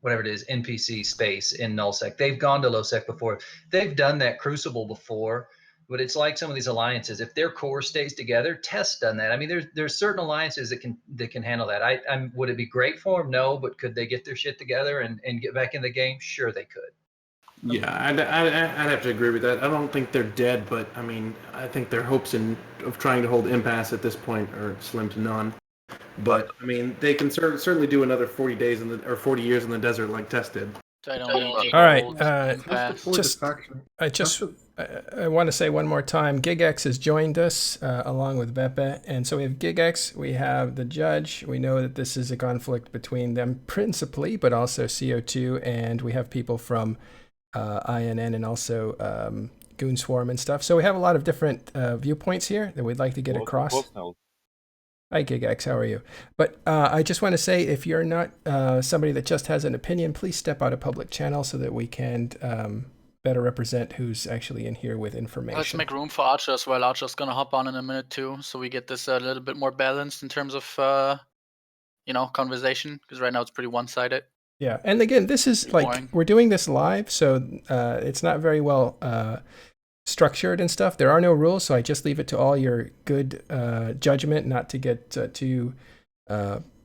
whatever it is, NPC space in nullsec. They've gone to LowSec before. They've done that Crucible before, but it's like some of these alliances. If their core stays together, Test done that. I mean, there's certain alliances that can handle that. Would it be great for them? No, but could they get their shit together and get back in the game? Sure, they could. Yeah, I'd have to agree with that. I don't think they're dead, but I mean, I think their hopes of trying to hold impasse at this point are slim to none. But I mean, they can certainly do another 40 days or 40 years in the desert like Test did. All right. I want to say one more time, Gigx has joined us along with Beppe. And so we have Gigx, we have the Judge. We know that this is a conflict between them principally, but also CO2. And we have people from INN and also Goon Swarm and stuff. So we have a lot of different viewpoints here that we'd like to get across. Hi, Gigx, how are you? But I just want to say, if you're not somebody that just has an opinion, please step out of public channel so that we can better represent who's actually in here with information. Let's make room for Archer as well. Archer's going to hop on in a minute too, so we get this a little bit more balanced in terms of, conversation, because right now it's pretty one-sided. Yeah, and again, this is like, we're doing this live, so it's not very well structured and stuff. There are no rules, so I just leave it to all your good judgment not to get too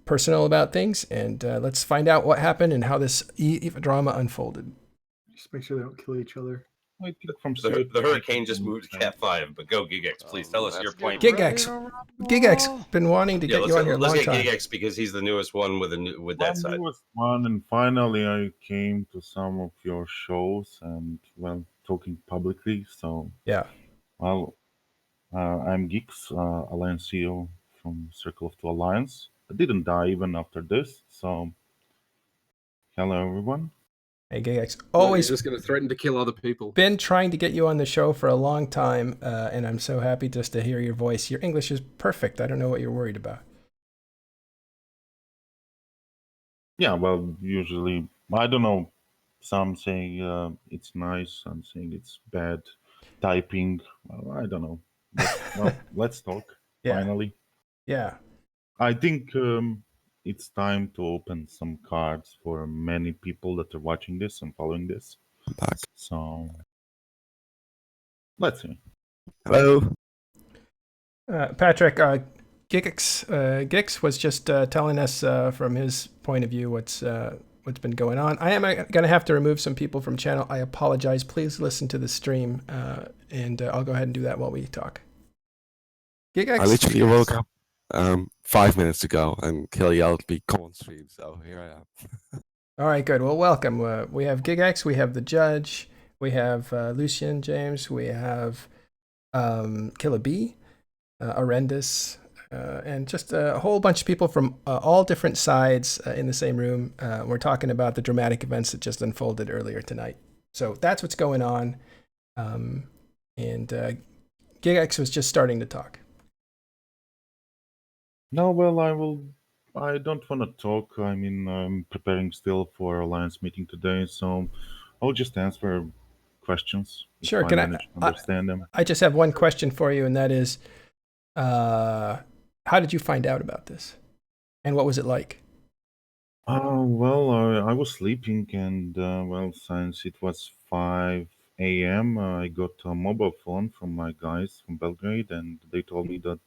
personal about things. And let's find out what happened and how this drama unfolded. Just make sure they don't kill each other. The hurricane just moved to Cat 5, but go Gigx, please tell us your point. Gigx been wanting to get you on here a long time. Let's get Gigx because he's the newest one with that side. Newest one, and finally I came to some of your shows and talking publicly. So yeah, I'm Gigx, Alliance CEO from Circle of Two Alliance. I didn't die even after this. So hello everyone. Hey, Gigx, Well, always he's just going to threaten to kill other people. been trying to get you on the show for a long time, and I'm so happy just to hear your voice. Your English is perfect. I don't know what you're worried about. Yeah, well, usually, I don't know. Some say it's nice, some saying it's bad typing. Well, I don't know. But, well, let's talk, Yeah. finally. Yeah. I think it's time to open some cards for many people that are watching this and following this. So, let's see. Hello. Patrick, Gigx was just telling us from his point of view what's been going on. I am going to have to remove some people from channel. I apologize. Please listen to the stream, and I'll go ahead and do that while we talk. Gigx? I literally woke up 5 minutes ago and Kill yelled me, come on stream, so here I am. All right, good. Well, welcome. We have Gigx, we have the Judge, we have Lucian James, we have Killer B, Horrendous, and just a whole bunch of people from all different sides in the same room. We're talking about the dramatic events that just unfolded earlier tonight. So that's what's going on. And Gigx was just starting to talk. No, well, I don't want to talk. I mean, I'm preparing still for Alliance meeting today, so I'll just answer questions. Sure. If Can manage to understand them. I just have one question for you, and that is, how did you find out about this, and what was it like? Well, I was sleeping, and well, since it was 5 a.m., I got a mobile phone from my guys from Belgrade, and they told me that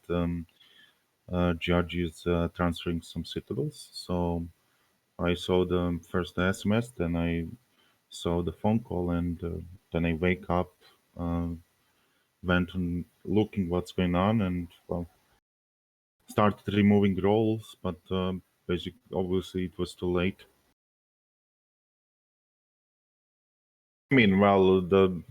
Judge is transferring some citadels. So I saw the first SMS, then I saw the phone call, and then I wake up, went and looking what's going on, and well, started removing roles, but basically, obviously, it was too late. I mean, well, the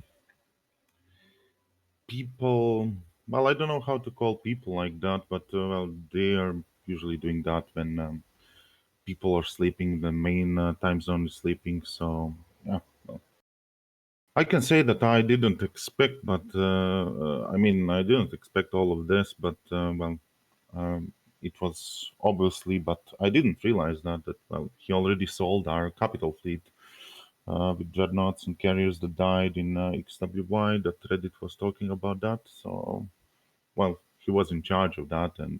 people, well, I don't know how to call people like that, but well, they are usually doing that when people are sleeping, the main time zone is sleeping, so yeah. Well, I can say that I didn't expect, but I mean, I didn't expect all of this, but well, it was obviously, but I didn't realize that well, he already sold our capital fleet. With dreadnoughts and carriers that died in XWY, that Reddit was talking about that. So, well, he was in charge of that, and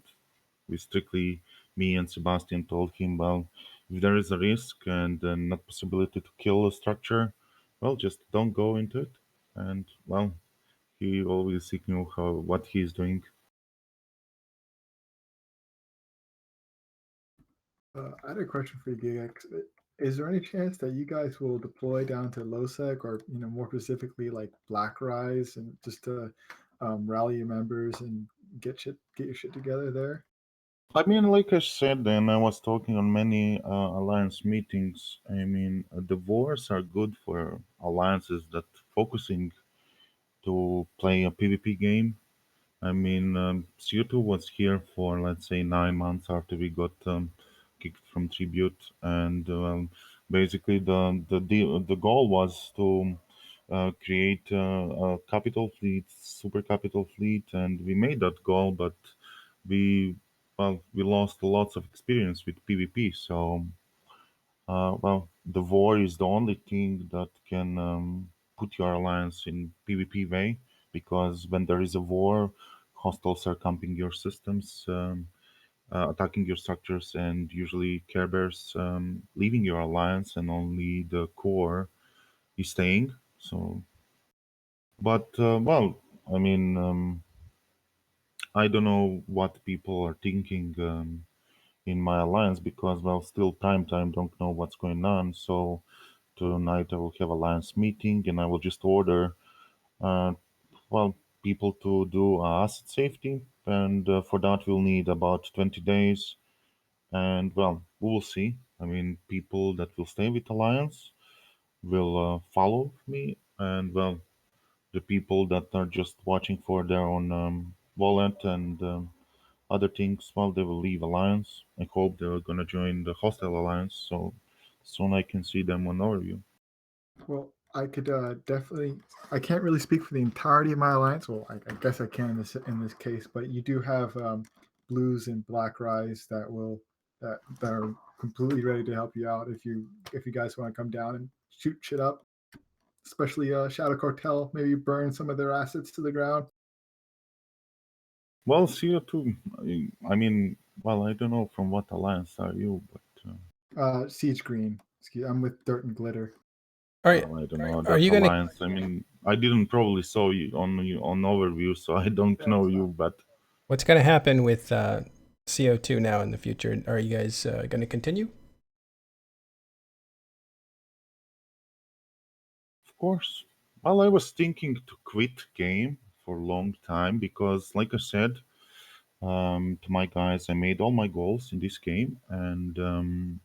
we strictly, me and Sebastian told him, well, if there is a risk and not possibility to kill a structure, well, just don't go into it. And well, he always knew what he's doing. I had a question for you, Gigx. Is there any chance that you guys will deploy down to LoSec, or more specifically like Black Rise, and just to rally your members and get your shit together there? I mean, like I said, and I was talking on many alliance meetings. I mean, the wars are good for alliances that focusing to play a PvP game. I mean, CO2 was here for, let's say, 9 months after we got kicked from Tribute, and basically the goal was to create a capital fleet, super capital fleet, and we made that goal, but we we lost lots of experience with PvP. So well, the war is the only thing that can put your alliance in PvP way, because when there is a war, hostiles are camping your systems, attacking your structures, and usually Care Bears leaving your alliance, and only the core is staying. So, but well, I mean, I don't know what people are thinking. In my alliance, because well, still prime time, don't know what's going on. So tonight I will have alliance meeting, and I will just order uh, well, people to do asset safety, and for that we'll need about 20 days, and well, we will see. I mean, people that will stay with alliance will follow me, and well, the people that are just watching for their own wallet and other things, well, they will leave alliance. I hope they're gonna join the hostile alliance, so soon I can see them on overview. Well, I could definitely. I can't really speak for the entirety of my alliance. Well, I guess I can in this case, but you do have blues and black rise that are completely ready to help you out if you guys want to come down and shoot shit up. Especially Shadow Cartel, maybe burn some of their assets to the ground. Well, CO2. I mean, well, I don't know from what alliance are you, but Siege Green. I'm with Dirt and Glitter. All right. well, I don't know Are that you gonna? alliance. I mean, I didn't probably saw you on overview, so I don't know you. But What's gonna happen with CO2 now in the future? Are you guys gonna continue? of course, well, I was thinking to quit game for a long time because, like I said, to my guys, I made all my goals in this game, and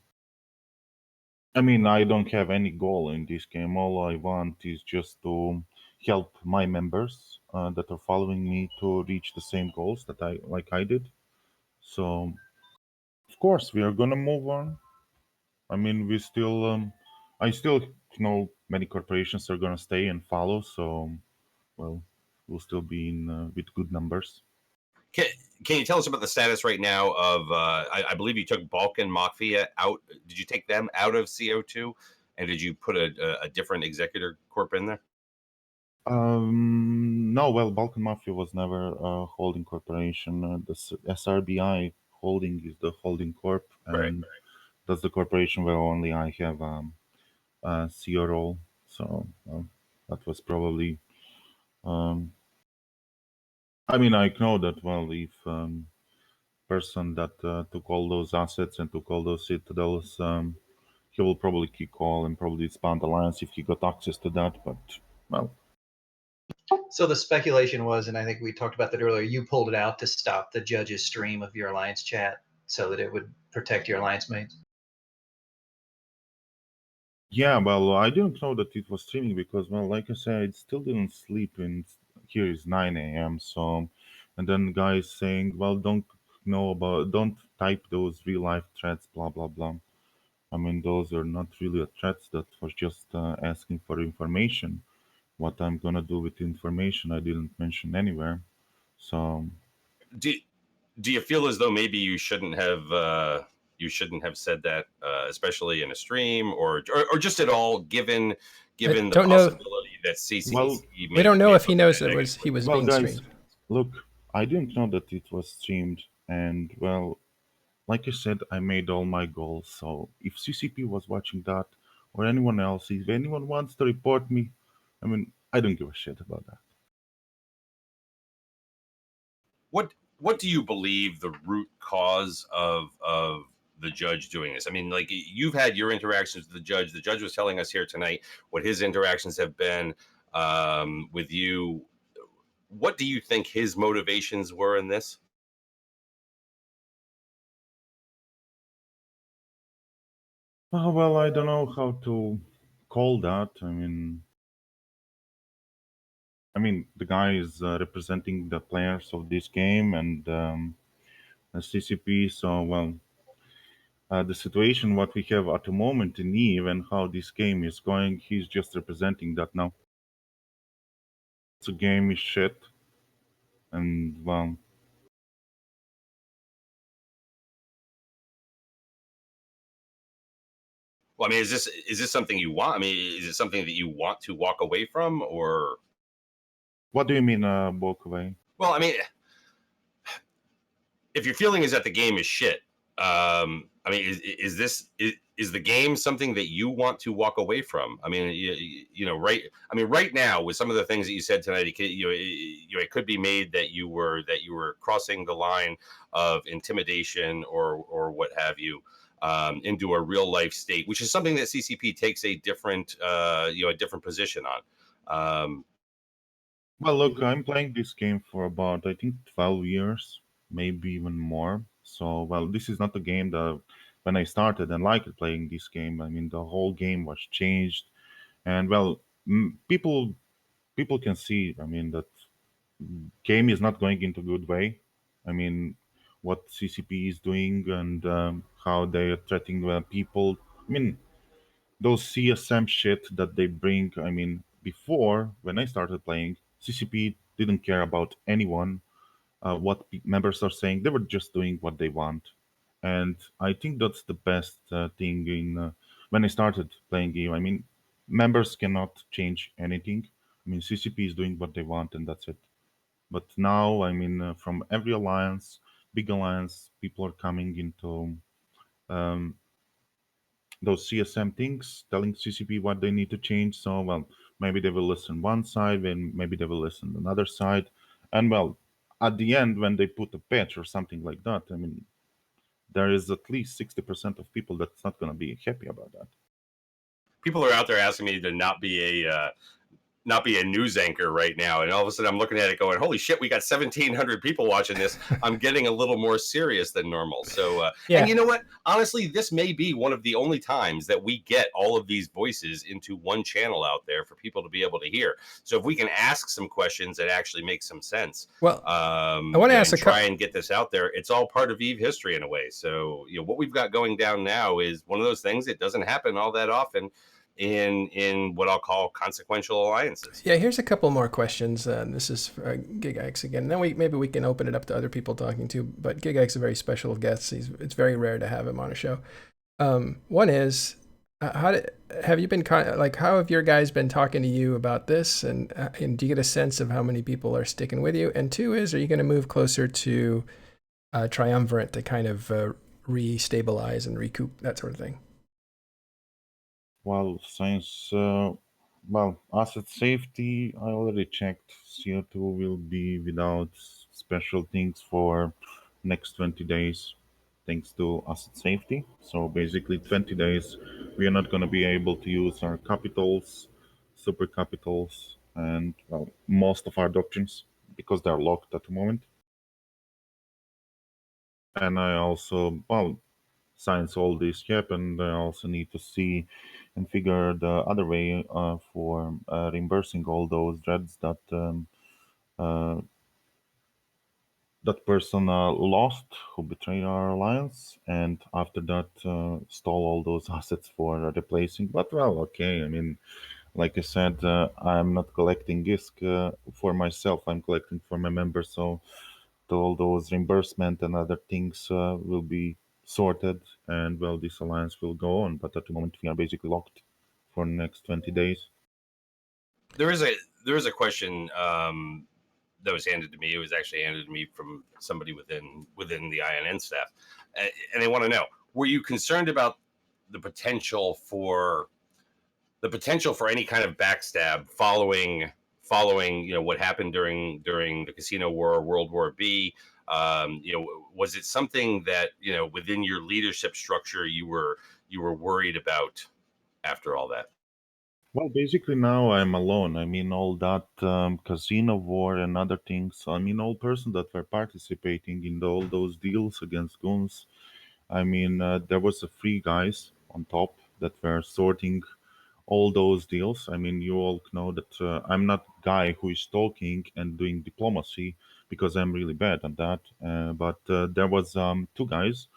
I mean, I don't have any goal in this game. All I want is just to help my members that are following me to reach the same goals that I did. So, of course, we are gonna move on. I mean, I still know many corporations are gonna stay and follow. So, well, we'll still be in with good numbers. Can, can you tell us about the status right now of? I believe you took Balkan Mafia out. Did you take them out of CO2, and did you put a different executor corp in there? No, well, Balkan Mafia was never a holding corporation. The SRBI holding is the holding corp, and that's the corporation where only I have a CEO role. So that was probably. Um, I mean, I know that well, if person that took all those assets and took all those citadels, he will probably kick all and probably expand alliance if he got access to that. But well. So the speculation was, and I think we talked about that earlier, you pulled it out to stop the judge's stream of your alliance chat so that it would protect your alliance mates. Yeah, well, I didn't know that it was streaming because, well, like I said, I still didn't sleep, and here is 9 a.m. So, and then guys saying, well, don't type those real life threats, blah blah blah. I mean, those are not really threats. That was just asking for information. What I'm gonna do with the information, I didn't mention anywhere. So, Do you feel as though maybe you shouldn't have said that, especially in a stream or just at all, given the don't know. possibility that CCC well, We don't know if he knows that he was well, being guys, streamed. look, I didn't know that it was streamed, and well, like I said, I made all my goals. So if CCP was watching that, or anyone else, if anyone wants to report me, I mean, I don't give a shit about that. What do you believe the root cause of the judge doing this? I mean, like, you've had your interactions with the judge. The judge was telling us here tonight what his interactions have been with you. What do you think his motivations were in this? Oh, well, I don't know how to call that. I mean, the guy is representing the players of this game and the CCP. So, well, the situation what we have at the moment in Eve and how this game is going, he's just representing that now. The game is shit, and well. Well, I mean, is this something you want? I mean, is it something that you want to walk away from, or What do you mean walk away? well, I mean, if your feeling is that the game is shit, I mean, is the game something that you want to walk away from? I mean, you know, right? I mean, right now with some of the things that you said tonight, it could be made that you were crossing the line of intimidation or what have you. Into a real life state, which is something that CCP takes a different position on. Well, look, I'm playing this game for about, I think, 12 years, maybe even more. So, well, this is not a game that when I started and liked playing this game, I mean, the whole game was changed. And, well, people can see, I mean, that game is not going into a good way. I mean, what CCP is doing and how they are treating people. I mean, those CSM shit that they bring. I mean, before when I started playing, CCP didn't care about anyone, what members are saying. They were just doing what they want, and I think that's the best thing in when I started playing game. I mean, members cannot change anything. I mean, CCP is doing what they want, and that's it. But now, I mean, from every alliance, big alliance, people are coming into um, those CSM things, telling CCP what they need to change. So, well, maybe they will listen one side, and maybe they will listen another side. And well, at the end, when they put a patch or something like that, I mean, there is at least 60% of people that's not going to be happy about that. People are out there asking me to not be a news anchor right now, and all of a sudden I'm looking at it going, holy shit, we got 1,700 people watching this. I'm getting a little more serious than normal. So Yeah. And you know what, honestly, this may be one of the only times that we get all of these voices into one channel out there for people to be able to hear. So if we can ask some questions that actually make some sense, well, I want to ask try and get this out there. It's all part of Eve history in a way. So what we've got going down now is one of those things that doesn't happen all that often in what I'll call consequential alliances. Yeah, here's a couple more questions. This is for Gigx again. Then maybe we can open it up to other people talking too. But Gigx is a very special guest. It's very rare to have him on a show. One is, how have you been? How have your guys been talking to you about this? And do you get a sense of how many people are sticking with you? And two is, are you going to move closer to Triumvirate to kind of re-stabilize and recoup that sort of thing? Well, since asset safety, I already checked. CO2 will be without special things for next 20 days, thanks to asset safety. So basically, 20 days, we are not going to be able to use our capitals, super capitals, and well, most of our doctrines because they're locked at the moment. And I also, since all this happened, I also need to see and figure the other way for reimbursing all those dreads that uh, that person lost who betrayed our alliance, and after that stole all those assets for replacing. But well, okay. I mean, like I said, I'm not collecting GISC for myself. I'm collecting for my members. So all those reimbursement and other things will be sorted, and well, this alliance will go on. But at the moment, we are basically locked for the next 20 days. There is a question that was handed to me. It was actually handed to me from somebody within the INN staff, and they want to know: were you concerned about the potential for any kind of backstab following what happened during the Casino War, World War B? Was it something that within your leadership structure you were worried about after all that? Well, basically now I'm alone. I mean, all that casino war and other things. I mean, all person that were participating in all those deals against goons. I mean, there was a three guys on top that were sorting all those deals. I mean, you all know that I'm not guy who is talking and doing diplomacy because I'm really bad at that. But there was two guys.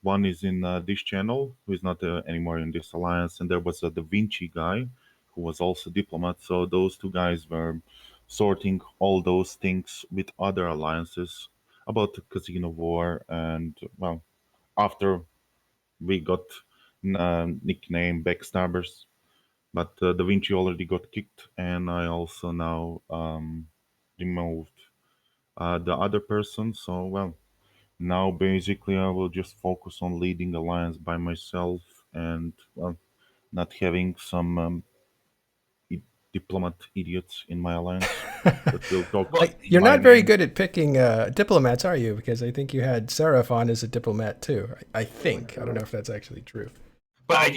One is in this channel who is not anymore in this alliance, and there was a Da Vinci guy who was also diplomat. So those two guys were sorting all those things with other alliances about the casino war, and well, after we got nickname backstabbers, but Da Vinci already got kicked, and I also now removed the other person. So well, now basically I will just focus on leading alliance by myself, and well, not having some diplomat idiots in my alliance that will talk. You're not very good at picking diplomats, are you? Because I think you had Seraph on as a diplomat too. I think. I don't know if that's actually true. But I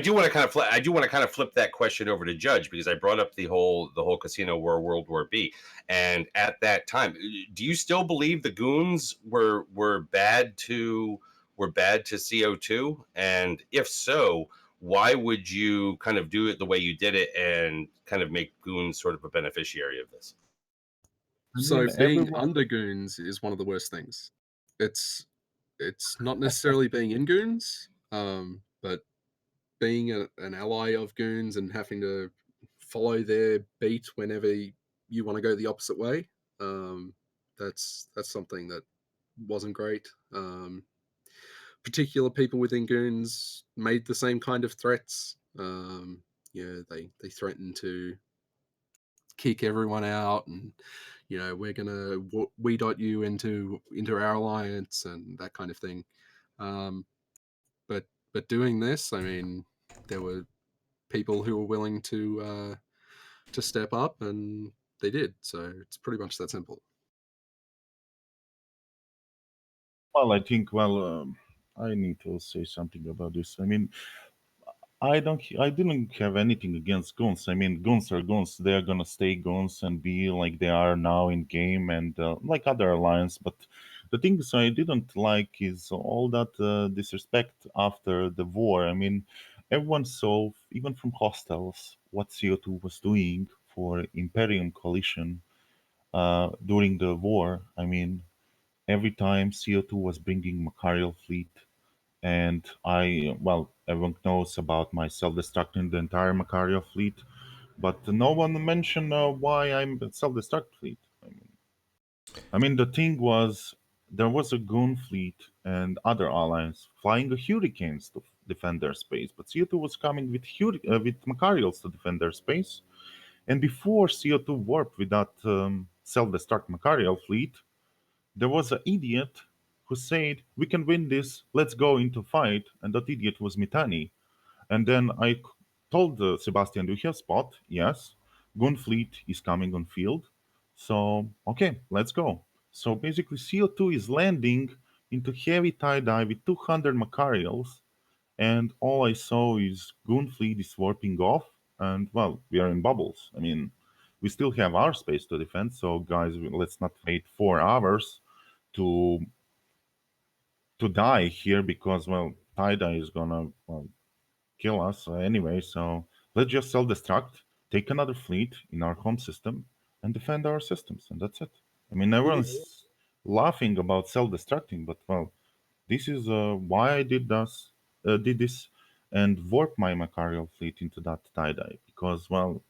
do want to kind of flip that question over to Judge, because I brought up the whole Casino War, World War B, and at that time, do you still believe the goons were bad to CO2? And if so, why would you kind of do it the way you did it and kind of make goons sort of a beneficiary of this? So being under goons is one of the worst things. It's not necessarily being in goons, but being an ally of goons and having to follow their beat whenever you want to go the opposite way. That's something that wasn't great. Particular people within goons made the same kind of threats. They threatened to kick everyone out, and we're gonna we.dot you into our alliance and that kind of thing. But doing this, I mean, there were people who were willing to step up, and they did. So it's pretty much that simple. Well, I think, I need to say something about this. I mean, I didn't have anything against guns. I mean, guns are guns. They're gonna stay guns and be like they are now in game and like other alliance. But the things I didn't like is all that disrespect after the war. I mean, everyone saw, even from hostiles, what CO2 was doing for Imperium coalition during the war. I mean, every time CO2 was bringing Macarial fleet, and everyone knows about my self-destructing the entire Macarial fleet, but no one mentioned why I'm self-destruct fleet. I mean, the thing was, there was a goon fleet and other allies flying hurricanes to defend their space, but CO2 was coming with with Macarials to defend their space. And before CO2 warped with that self-destruct Macarial fleet, there was an idiot who said, "We can win this, let's go into fight," and that idiot was Mitani. And then I told Sebastian, "Do you have spot?" "Yes." "Gun fleet is coming on field." So, okay, let's go. So basically CO2 is landing into heavy tie-dye with 200 Macarials, and all I saw is Gun fleet is warping off, and well, we are in bubbles. I mean, we still have our space to defend, so guys, let's not wait 4 hours to die here, because well, tie-dye is gonna kill us anyway. So let's just self-destruct, take another fleet in our home system, and defend our systems, and that's it. I mean, everyone's laughing about self-destructing, but well, this is why I did this, and warp my Macarial fleet into that tie-dye, because well,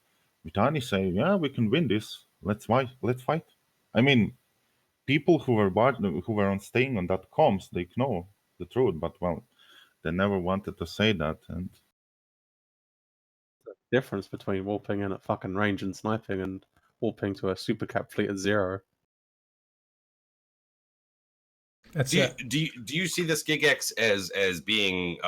Vitani say, "Yeah, we can win this. Let's fight." I mean, people who were on staying on that comms, they know the truth, but well, they never wanted to say that. And difference between warping in at fucking range and sniping and warping to a super cap fleet at 0. Do you see this Gigx as being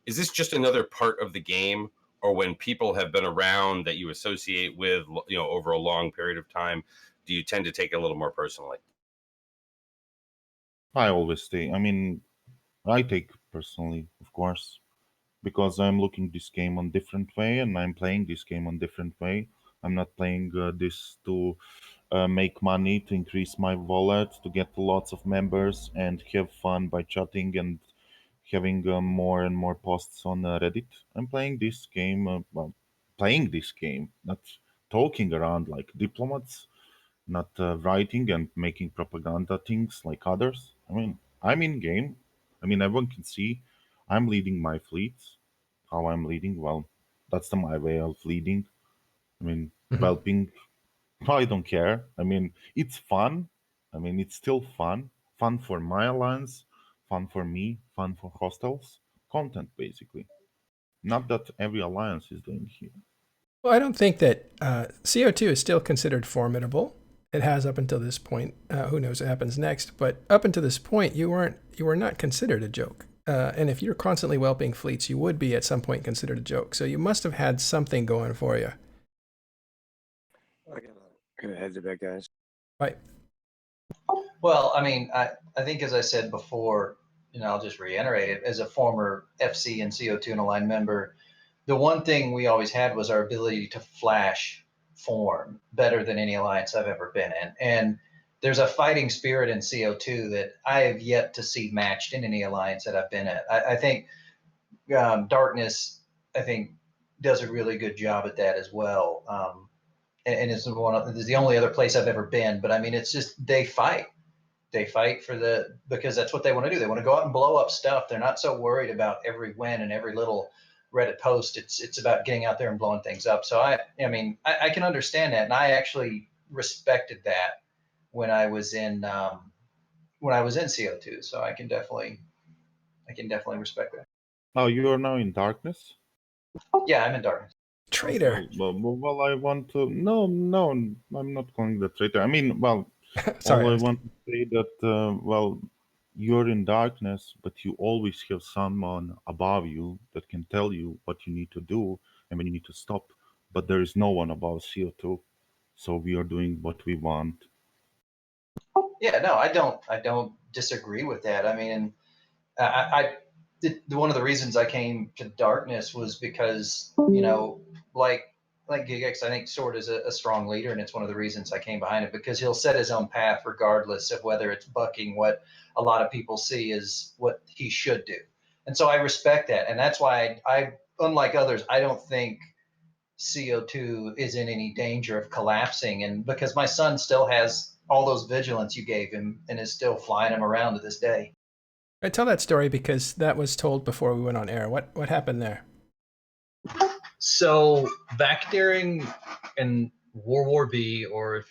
is this just another part of the game, or when people have been around that you associate with over a long period of time, do you tend to take it a little more personally? I always stay. I mean, I take personally, of course, because I'm looking this game on different way, and I'm playing this game on different way. I'm not playing this to make money, to increase my wallet, to get lots of members and have fun by chatting and having more and more posts on Reddit. I'm playing this game, not talking around like diplomats, not writing and making propaganda things like others. I mean, I'm in game. I mean, everyone can see I'm leading my fleets. How I'm leading, well, that's my way of leading. I mean, helping. I don't care. I mean, it's fun. I mean, it's still fun. Fun for my alliance, fun for me, fun for hostiles. Content, basically. Not that every alliance is doing here. Well, I don't think that CO2 is still considered formidable. It has up until this point. Who knows what happens next? But up until this point, you were not considered a joke. And if you're constantly whelping fleets, you would be at some point considered a joke. So you must have had something going for you. I gotta head to bed, guys. Right. Well, I mean, I think, as I said before, I'll just reiterate it, as a former FC and CO2 and Align member, the one thing we always had was our ability to flash form better than any alliance I've ever been in. And there's a fighting spirit in CO2 that I have yet to see matched in any alliance that I've been at. I think Darkness, I think, does a really good job at that as well. And it's the only other place I've ever been. But I mean, it's just, they fight. They fight because that's what they want to do. They want to go out and blow up stuff. They're not so worried about every win and every little Reddit post. It's about getting out there and blowing things up. So I mean, I can understand that, and I actually respected that when I was in CO2. So I can definitely respect that. Oh, you are now in darkness? Yeah, I'm in darkness. Traitor. Well, I want to. No, I'm not calling the traitor. I mean, well, Sorry, all I I was want to say that, well, you're in darkness, but you always have someone above you that can tell you what you need to do and when you need to stop. But there is no one above CO2, so we are doing what we want. Yeah, no, I don't disagree with that. I mean, one of the reasons I came to darkness was because, you know, like Gigx, I think Sword is a strong leader, and it's one of the reasons I came behind it, because he'll set his own path regardless of whether it's bucking what a lot of people see is what he should do. And so I respect that, and that's why I unlike others, I don't think CO2 is in any danger of collapsing, and because my son still has all those vigilance you gave him and is still flying him around to this day. I tell that story because that was told before we went on air. What happened there? So back during in World War B, or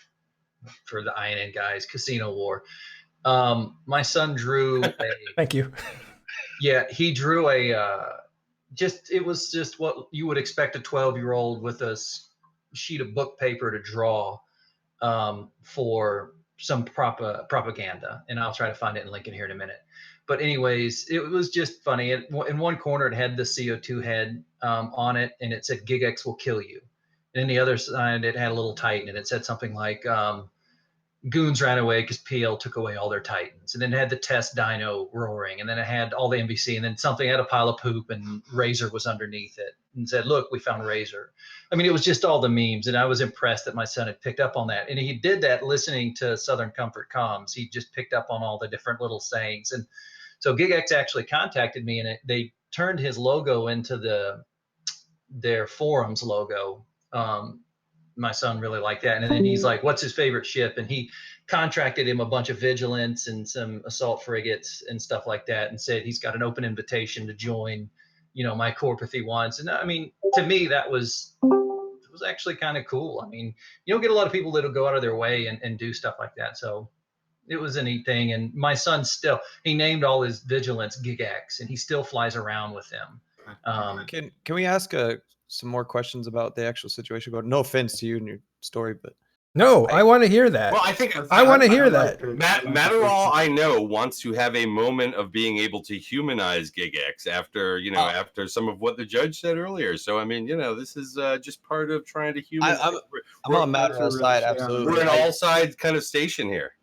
for the INN guys, Casino War, my son drew a. Thank you. Yeah, he drew a. It was just what you would expect a 12-year-old with a sheet of book paper to draw for some propaganda, and I'll try to find it and link it here in a minute. But anyways, it was just funny. In one corner, it had the CO2 head on it, and it said "Gigx will kill you." And in the other side, it had a little Titan, and it said something like "Goons ran away because PL took away all their Titans." And then it had the test Dino roaring, and then it had all the NBC, and then something had a pile of poop, and Razor was underneath it, and said, "Look, we found Razor." I mean, it was just all the memes, and I was impressed that my son had picked up on that. And he did that listening to Southern Comfort Comms. He just picked up on all the different little sayings. And so Gigx actually contacted me, and they turned his logo into their forums logo. My son really liked that. And then he's like, what's his favorite ship? And he contracted him a bunch of vigilance and some assault frigates and stuff like that, and said he's got an open invitation to join, you know, my corp if he wants. And I mean, to me, it was actually kind of cool. I mean, you don't get a lot of people that'll go out of their way and do stuff like that. So it was a neat thing. And my son he named all his vigilance Gigx, and he still flies around with them. Can we ask some more questions about the actual situation? But no offense to you and your story, but no, I want to hear that. Well, I think I want to hear that. Matterall, I know, wants to have a moment of being able to humanize Gigx after, you know, after some of what the judge said earlier. So, I mean, you know, this is just part of trying to humanize. I'm on Matterall's side, absolutely. We're an all-sides kind of station here.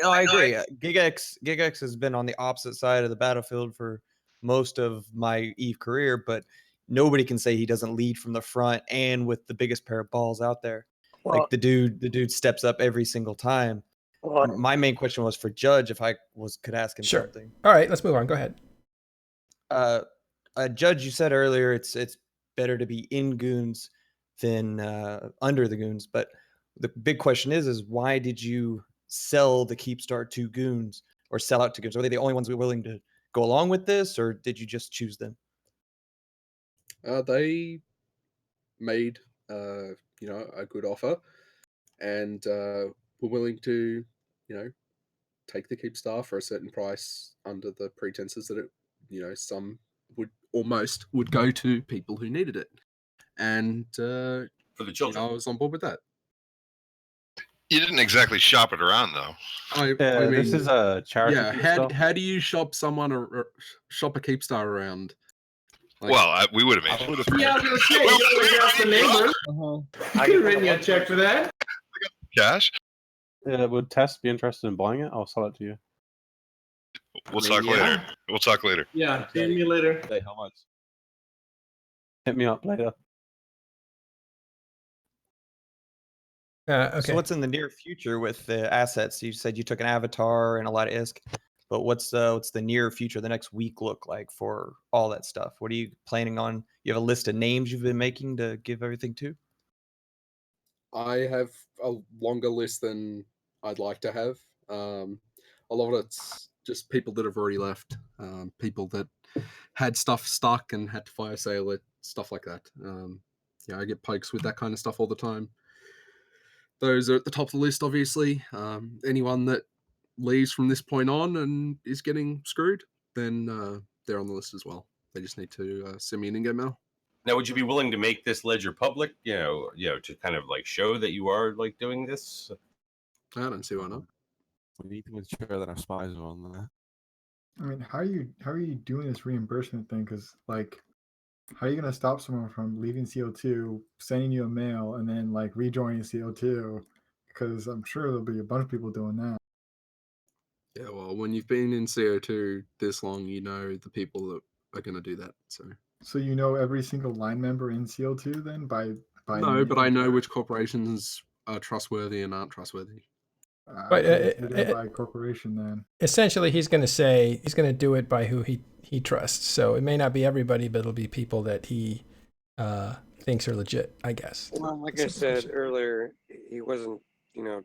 I agree. Gigx has been on the opposite side of the battlefield for most of my EVE career, but nobody can say he doesn't lead from the front and with the biggest pair of balls out there. Well, like the dude steps up every single time. My main question was for Judge, if I could ask him something. All right, let's move on. Go ahead. Judge, you said earlier it's better to be in goons than under the goons, but the big question is why did you sell the Keepstar to goons or sell out to goons? Are they the only ones who were willing to go along with this, or did you just choose them? They made you know, a good offer, and were willing to, you know, take the Keepstar for a certain price under the pretenses that it, you know, some would go to people who needed it, and for the children, you know, I was on board with that. You didn't exactly shop it around, though. I mean, this is a charity. Yeah, how do you shop someone or shop a Keepstar around? Like, Well, we would have made it. Yeah, I was gonna say, you would have asked the neighbor. I could have written you a check for that. Cash? Would Tess be interested in buying it? I'll sell it to you. We'll talk later. We'll talk later. Yeah, pay me later. Hey, how much? Hit me up later. Okay. So what's in the near future with the assets? You said you took an avatar and a lot of ISK, but what's the near future, the next week look like for all that stuff? What are you planning on? You have a list of names you've been making to give everything to? I have a longer list than I'd like to have. A lot of it's just people that have already left, people that had stuff stuck and had to fire sale it, stuff like that. I get pokes with that kind of stuff all the time. Those are at the top of the list, obviously. Anyone that leaves from this point on and is getting screwed, then they're on the list as well. They just need to send me an in-game mail. Now, would you be willing to make this ledger public? To kind of like show that you are like doing this. I don't see why not. We need to ensure that our spies are on there. I mean, how are you doing this reimbursement thing? Because like, how are you gonna stop someone from leaving CO2, sending you a mail, and then like rejoining CO2? Because I'm sure there'll be a bunch of people doing that. Yeah, well, when you've been in CO2 this long, you know the people that are going to do that. So you know every single line member in CO2 then by No, name but I know or- which corporations are trustworthy and aren't trustworthy. I guess you do it by corporation then. Essentially, he's going to do it by who he trusts. So it may not be everybody, but it'll be people that he thinks are legit, I guess. Well, like I said earlier, he wasn't,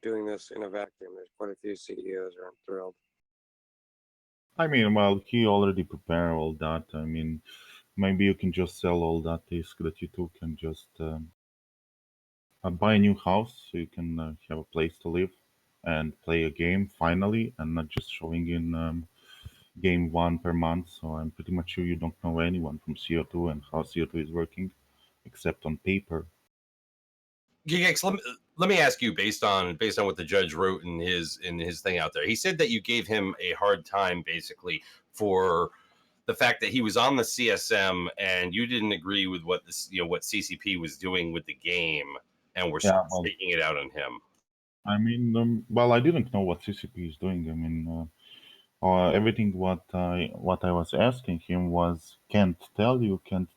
doing this in a vacuum. There's quite a few CEOs who aren't thrilled. I mean, well, he already prepared all that. I mean, maybe you can just sell all that disk that you took and just buy a new house so you can have a place to live and play a game finally, and not just showing in game 1 per month. So I'm pretty much sure you don't know anyone from CO2 and how CO2 is working, except on paper. Gigx, let me ask you, based on what the judge wrote in his thing out there. He said that you gave him a hard time basically for the fact that he was on the CSM and you didn't agree with what what CCP was doing with the game, and were taking it out on him. I mean, well, I didn't know what CCP is doing. I mean, everything what I was asking him was can't tell you, and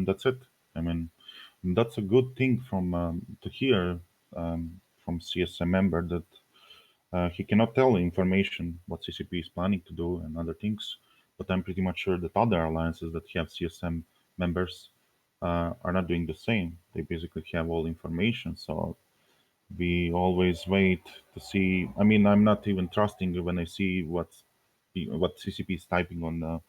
that's it. I mean, that's a good thing to hear from CSM member that he cannot tell information what CCP is planning to do and other things. But I'm pretty much sure that other alliances that have CSM members are not doing the same. They basically have all information. So we always wait to see. I mean, I'm not even trusting when I see what CCP is typing on the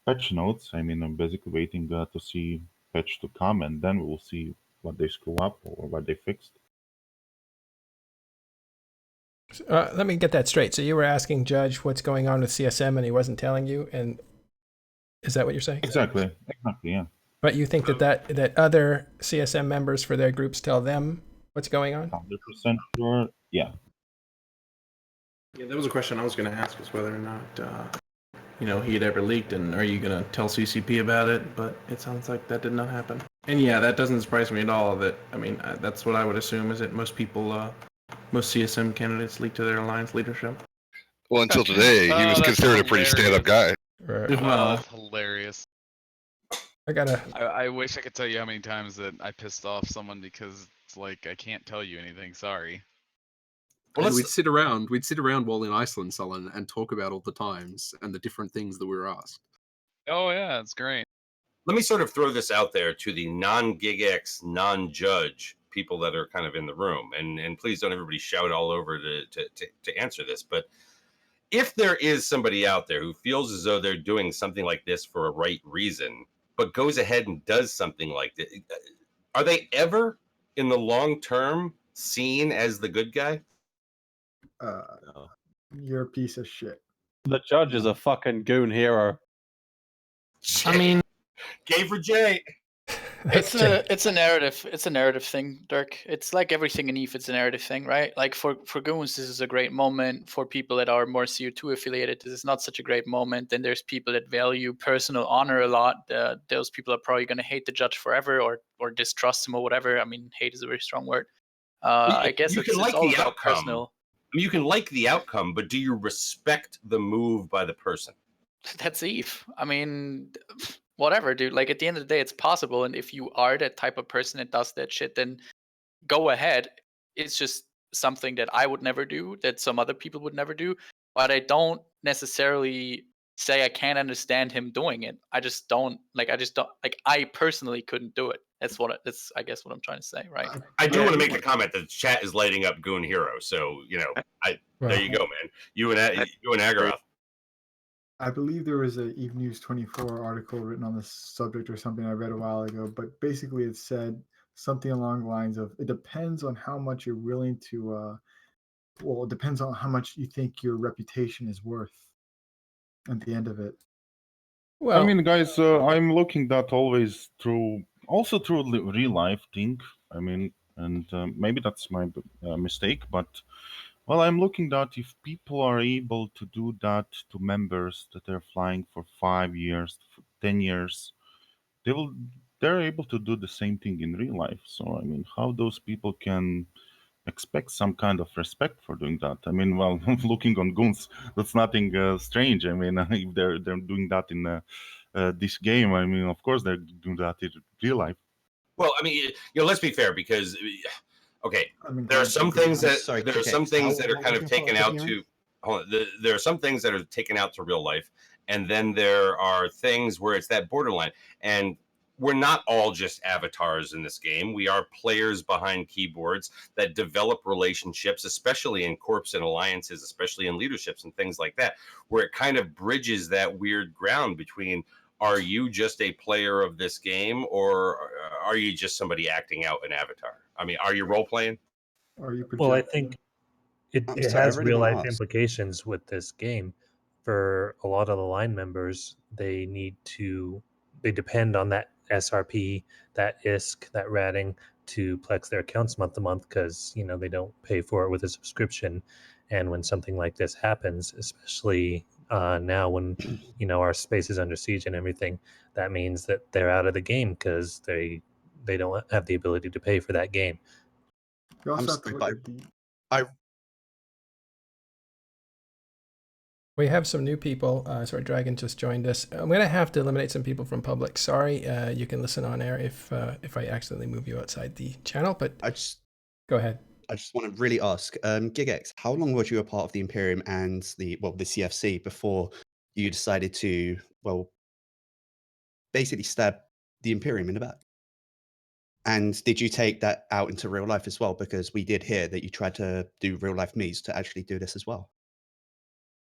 patch notes. I mean, I'm basically waiting to see patch to come, and then we will see what they screw up or what they fixed. Let me get that straight. So you were asking Judge what's going on with CSM, and he wasn't telling you, and is that what you're saying? Exactly, yeah. But you think that other CSM members for their groups tell them what's going on? 100% sure, yeah. Yeah, that was a question I was going to ask, is whether or not, he had ever leaked, and are you going to tell CCP about it? But it sounds like that did not happen. And yeah, that doesn't surprise me at all. That's what I would assume, is that most people, most CSM candidates leak to their alliance leadership. Well, until today, he was considered a pretty stand-up guy. Right. Well, that's hilarious. I I wish I could tell you how many times that I pissed off someone because it's like I can't tell you anything. Sorry. Well, we'd sit around while in Iceland, Sullen, and talk about all the times and the different things that we were asked. Oh yeah, it's great. Let me sort of throw this out there to the non-Gigx, non-judge people that are kind of in the room, and please don't everybody shout all over to answer this. But if there is somebody out there who feels as though they're doing something like this for a right reason, but goes ahead and does something like that, are they ever in the long term seen as the good guy? You're a piece of shit. The judge is a fucking goon hero. I mean, K for J. It's a narrative thing, Dirk. It's like everything in EVE, it's a narrative thing, right? Like for goons, this is a great moment. For people that are more CO2 affiliated, this is not such a great moment. Then there's people that value personal honor a lot. Those people are probably going to hate the judge forever or distrust him or whatever. I mean, hate is a very strong word. I guess it's all about personal. I mean, you can like the outcome, but do you respect the move by the person? That's EVE. I mean, whatever, dude. Like at the end of the day, it's possible. And if you are that type of person that does that shit, then go ahead. It's just something that I would never do, that some other people would never do. But I don't necessarily say I can't understand him doing it. I personally couldn't do it. That's I guess what I'm trying to say, right? I do want to make a comment that the chat is lighting up Goon Hero. So, there you go, man. You and Agraroth. I believe there was a Eve News 24 article written on this subject or something I read a while ago, but basically it said something along the lines of it depends on how much you're willing to, well, it depends on how much you think your reputation is worth at the end of it. I mean, guys, I'm looking that always also through the real life thing. I mean, and maybe that's my mistake, but well, I'm looking that if people are able to do that to members that are flying for 5 years, for 10 years, they're able to do the same thing in real life. So I mean, how those people can expect some kind of respect for doing that? I mean, well, looking on goons, that's nothing strange. I mean, if they're doing that in this game, I mean, of course they're doing that in real life. Well, I mean, let's be fair, because okay, I mean, there are some things I'm that sorry, there are some Gigx, things how- that are what kind was of your taken follow-up out again? to. Hold on, there are some things that are taken out to real life, and then there are things where it's that borderline. And we're not all just avatars in this game. We are players behind keyboards that develop relationships, especially in corps and alliances, especially in leaderships and things like that, where it kind of bridges that weird ground between, are you just a player of this game, or are you just somebody acting out an avatar? I mean, are you role playing? Are you Well, I think it I'm it sorry, I has really real want life to ask. implications with this game. For a lot of the line members, they depend on that SRP, that ISK, that ratting to plex their accounts month to month, because they don't pay for it with a subscription. And when something like this happens, especially now when our space is under siege and everything, that means that they're out of the game because they don't have the ability to pay for that game. You also I'm have to sorry, look but at the. I We have some new people. Sorry, Dragon just joined us. I'm going to have to eliminate some people from public. Sorry, you can listen on air if I accidentally move you outside the channel, but go ahead. I just want to really ask, Gigx, how long was you a part of the Imperium and the CFC before you decided to, basically stab the Imperium in the back? And did you take that out into real life as well? Because we did hear that you tried to do real life meets to actually do this as well.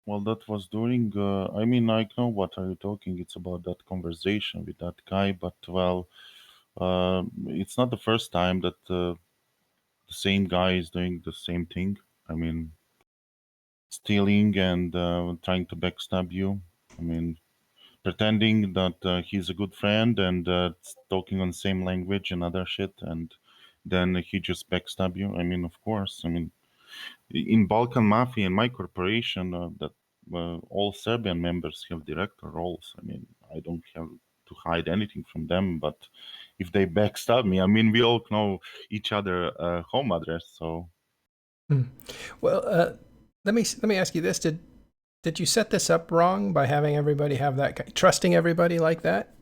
Well, that was during, I mean, I know what are you talking. It's about that conversation with that guy, but well, it's not the first time that the same guy is doing the same thing. I mean, stealing and trying to backstab you. I mean, pretending that he's a good friend and talking on the same language and other shit, and then he just backstab you. I mean, of course. I mean, in Balkan Mafia and my corporation, that all Serbian members have director roles. I mean, I don't have to hide anything from them. But if they backstab me, I mean, we all know each other home address. So, Well, let me ask you this: Did you set this up wrong by having everybody have that, trusting everybody like that?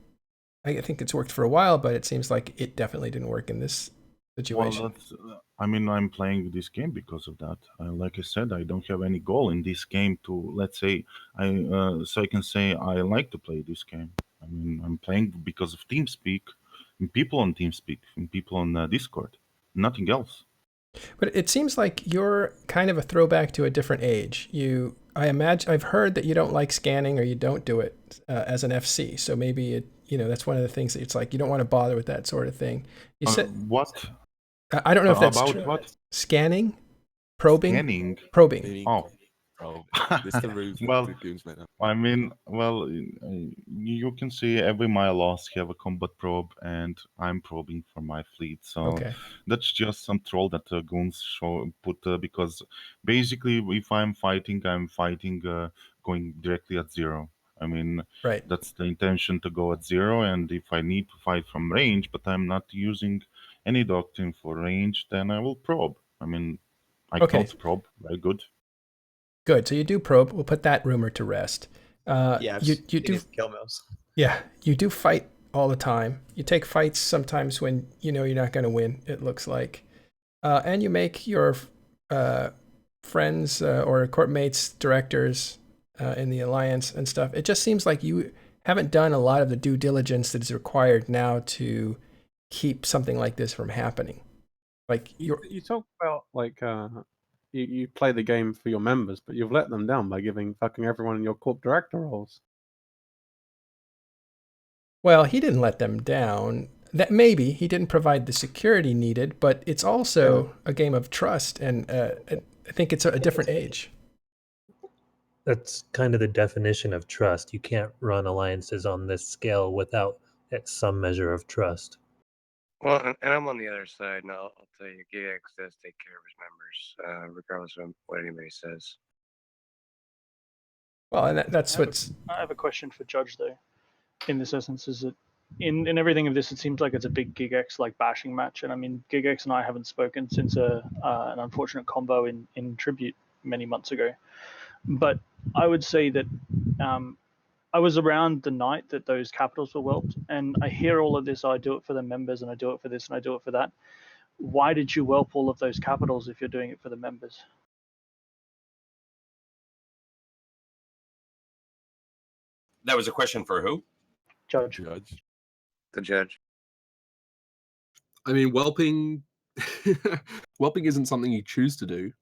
I think it's worked for a while, but it seems like it definitely didn't work in this situation. well, that's. I mean, I'm playing this game because of that. Like I said, I don't have any goal in this game to, let's say, so I can say I like to play this game. I mean, I'm playing because of TeamSpeak, and people on TeamSpeak, and people on Discord. Nothing else. But it seems like you're kind of a throwback to a different age. I imagine, I've heard that you don't like scanning or you don't do it as an FC. So maybe that's one of the things that it's like you don't want to bother with that sort of thing. You said what? I don't know if that's about true. what? Scanning, probing, Scanning. probing. Oh, This the rules well, the goons made up. I mean, well, you can see every mile lost have a combat probe, and I'm probing for my fleet. So Okay. that's just some troll that goons put because basically, if I'm fighting going directly at zero. I mean, right. That's the intention to go at zero, and if I need to fight from range, but I'm not using any doctrine for range, then I will probe. I mean, I Okay. know to probe. Very good. Good. So you do probe. We'll put that rumor to rest. Yeah, you do kill mills. Yeah, you do fight all the time. You take fights sometimes when you know you're not going to win. It looks like, and you make your friends or court mates directors in the alliance and stuff. It just seems like you haven't done a lot of the due diligence that is required now to keep something like this from happening. Like you talk about like You play the game for your members, but you've let them down by giving fucking everyone in your corp director roles. Well, he didn't let them down. That maybe he didn't provide the security needed, but it's also a game of trust, and I think it's a different age. That's kind of the definition of trust. You can't run alliances on this scale without some measure of trust. Well, and I'm on the other side, and I'll tell you, Gigx does take care of his members, regardless of what anybody says. Well, and that's what's. I have a question for Judge, though. In this essence, is that in everything of this, it seems like it's a big Gigx like bashing match, and I mean, Gigx and I haven't spoken since an unfortunate combo in Tribute many months ago. But I would say that I was around the night that those capitals were whelped, and I hear all of this. I do it for the members, and I do it for this, and I do it for that. Why did you whelp all of those capitals if you're doing it for the members? That was a question for who? Judge. The judge. I mean, whelping isn't something you choose to do.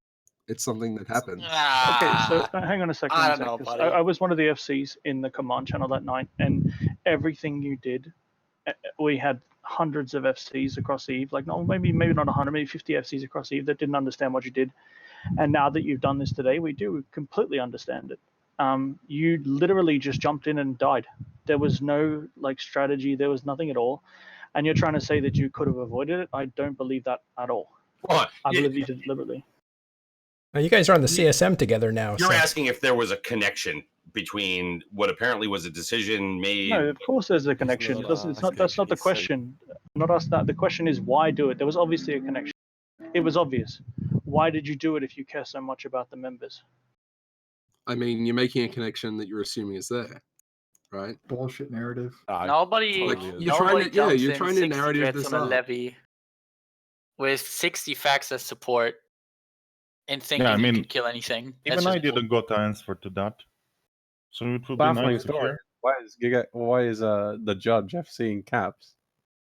It's something that happens. Okay, so hang on a second. I don't know, buddy. I was one of the FCs in the command channel that night, and everything you did, we had hundreds of FCs across Eve, like no, maybe not 100, maybe 50 FCs across Eve that didn't understand what you did. And now that you've done this today, we do completely understand it. You literally just jumped in and died. There was no like strategy. There was nothing at all. And you're trying to say that you could have avoided it. I don't believe that at all. Well, I believe you did deliberately. Now, you guys are on the CSM together now. You're so. asking if there was a connection between what apparently was a decision made. No, of course there's a connection. That's not the question. Not us. That the question is why do it? There was obviously a connection. It was obvious. Why did you do it if you care so much about the members? I mean, you're making a connection that you're assuming is there, right? Bullshit narrative. Nobody, Like, you're nobody trying to, jumps in trying to 60 narrative threats this on a up. levy with 60 facts as support and thinking Yeah, I you mean, can kill anything. That's even I just bull- didn't got the answer to that. So it would be Baffling nice to story. hear. Why is the judge FC in caps?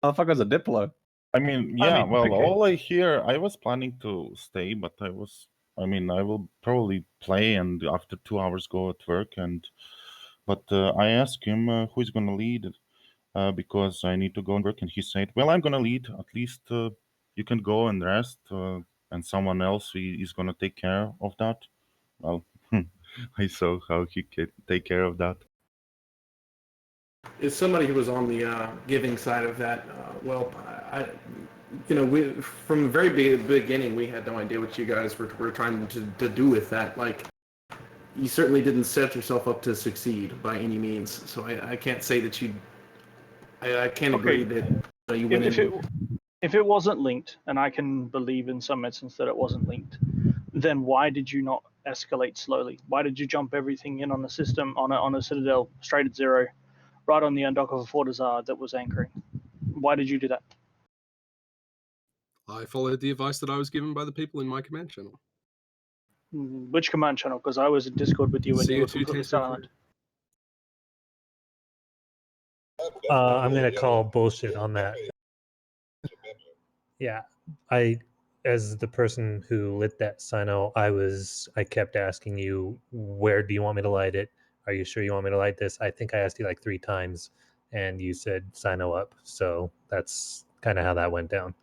Motherfucker's a Diplo. I mean, yeah, mean, well, okay. all I hear, I was planning to stay, but I will probably play and after 2 hours go at work. But I asked him who's going to lead because I need to go and work. And he said, well, I'm going to lead. At least you can go and rest and someone else is going to take care of that. Well, I saw how he could take care of that. As somebody who was on the giving side of that, we from the very beginning we had no idea what you guys were trying to do with that. Like, you certainly didn't set yourself up to succeed by any means. So I can't say that you. I can't agree that you went in. If it wasn't linked, and I can believe in some instance that it wasn't linked, then why did you not escalate slowly? Why did you jump everything in on the system on a Citadel straight at 0, right on the undock of a Fortizar that was anchoring? Why did you do that? I followed the advice that I was given by the people in my command channel. Which command channel? Because I was in Discord with you and you were completely silent. I'm gonna call bullshit on that. Yeah, as the person who lit that Sino, I kept asking you, where do you want me to light it? Are you sure you want me to light this? I think I asked you like 3 times, and you said Sino up. So that's kind of how that went down.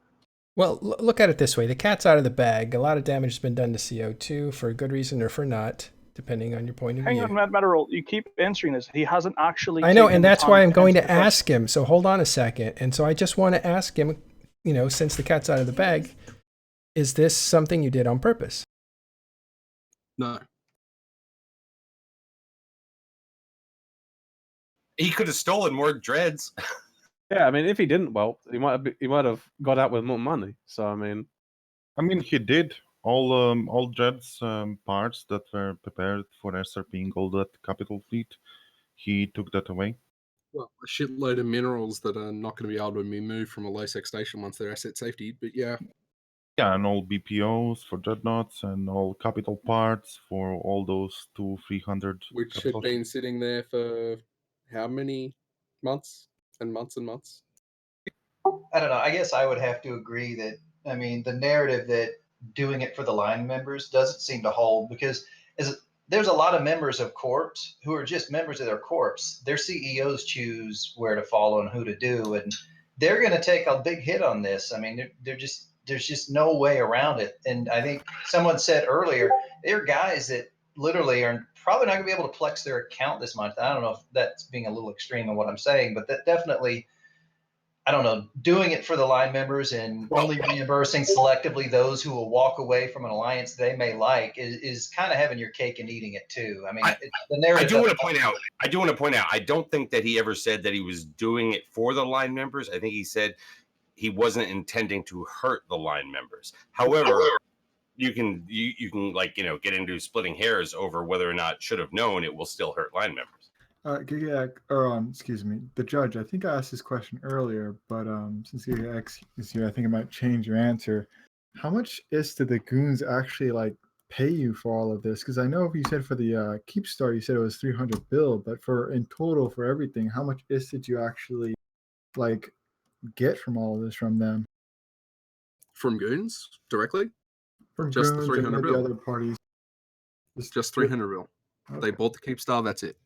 Well, look at it this way. The cat's out of the bag. A lot of damage has been done to CO2 for a good reason or for not, depending on your point of view. Hang on, Matterall, you keep answering this. He hasn't actually. I know, taken and the that's time why I'm going answer to the question. ask him. So hold on a second. And so I just want to ask him, since the cat's out of the bag, is this something you did on purpose? No. He could have stolen more dreads. Yeah, I mean, if he didn't, well, he might have got out with more money. So I mean, he did all Jed's parts that were prepared for SRPing all that capital fleet. He took that away. Well, a shitload of minerals that are not going to be able to be moved from a low-sec station once they're asset safety. But yeah. Yeah, and all BPOs for Dreadnoughts and all capital parts for all those 200-300. Which had been sitting there for how many months and months and months? I don't know. I guess I would have to agree that, the narrative that doing it for the line members doesn't seem to hold, because there's a lot of members of corps who are just members of their corps. Their CEOs choose where to follow and who to do, and they're going to take a big hit on this. I mean, there's just no way around it. And I think someone said earlier, there are guys that literally are probably not going to be able to flex their account this month. I don't know if that's being a little extreme in what I'm saying, but that definitely, I don't know, doing it for the line members and only reimbursing selectively those who will walk away from an alliance they may like is kind of having your cake and eating it too. I mean, the narrative. I do want to point out. I don't think that he ever said that he was doing it for the line members. I think he said he wasn't intending to hurt the line members. However, you can like, get into splitting hairs over whether or not should have known it will still hurt line members. Excuse me, the judge. I think I asked this question earlier, but since Gigx is here, I think it might change your answer. How much did the goons actually like pay you for all of this? Because I know you said for the Keepstar, you said it was 300 bill, but for in total for everything, how much did you actually like get from all of this from them? From goons directly? From just goons the 300 and bill. the other parties. Just 300 bill. Okay. They bought the Keepstar. That's it.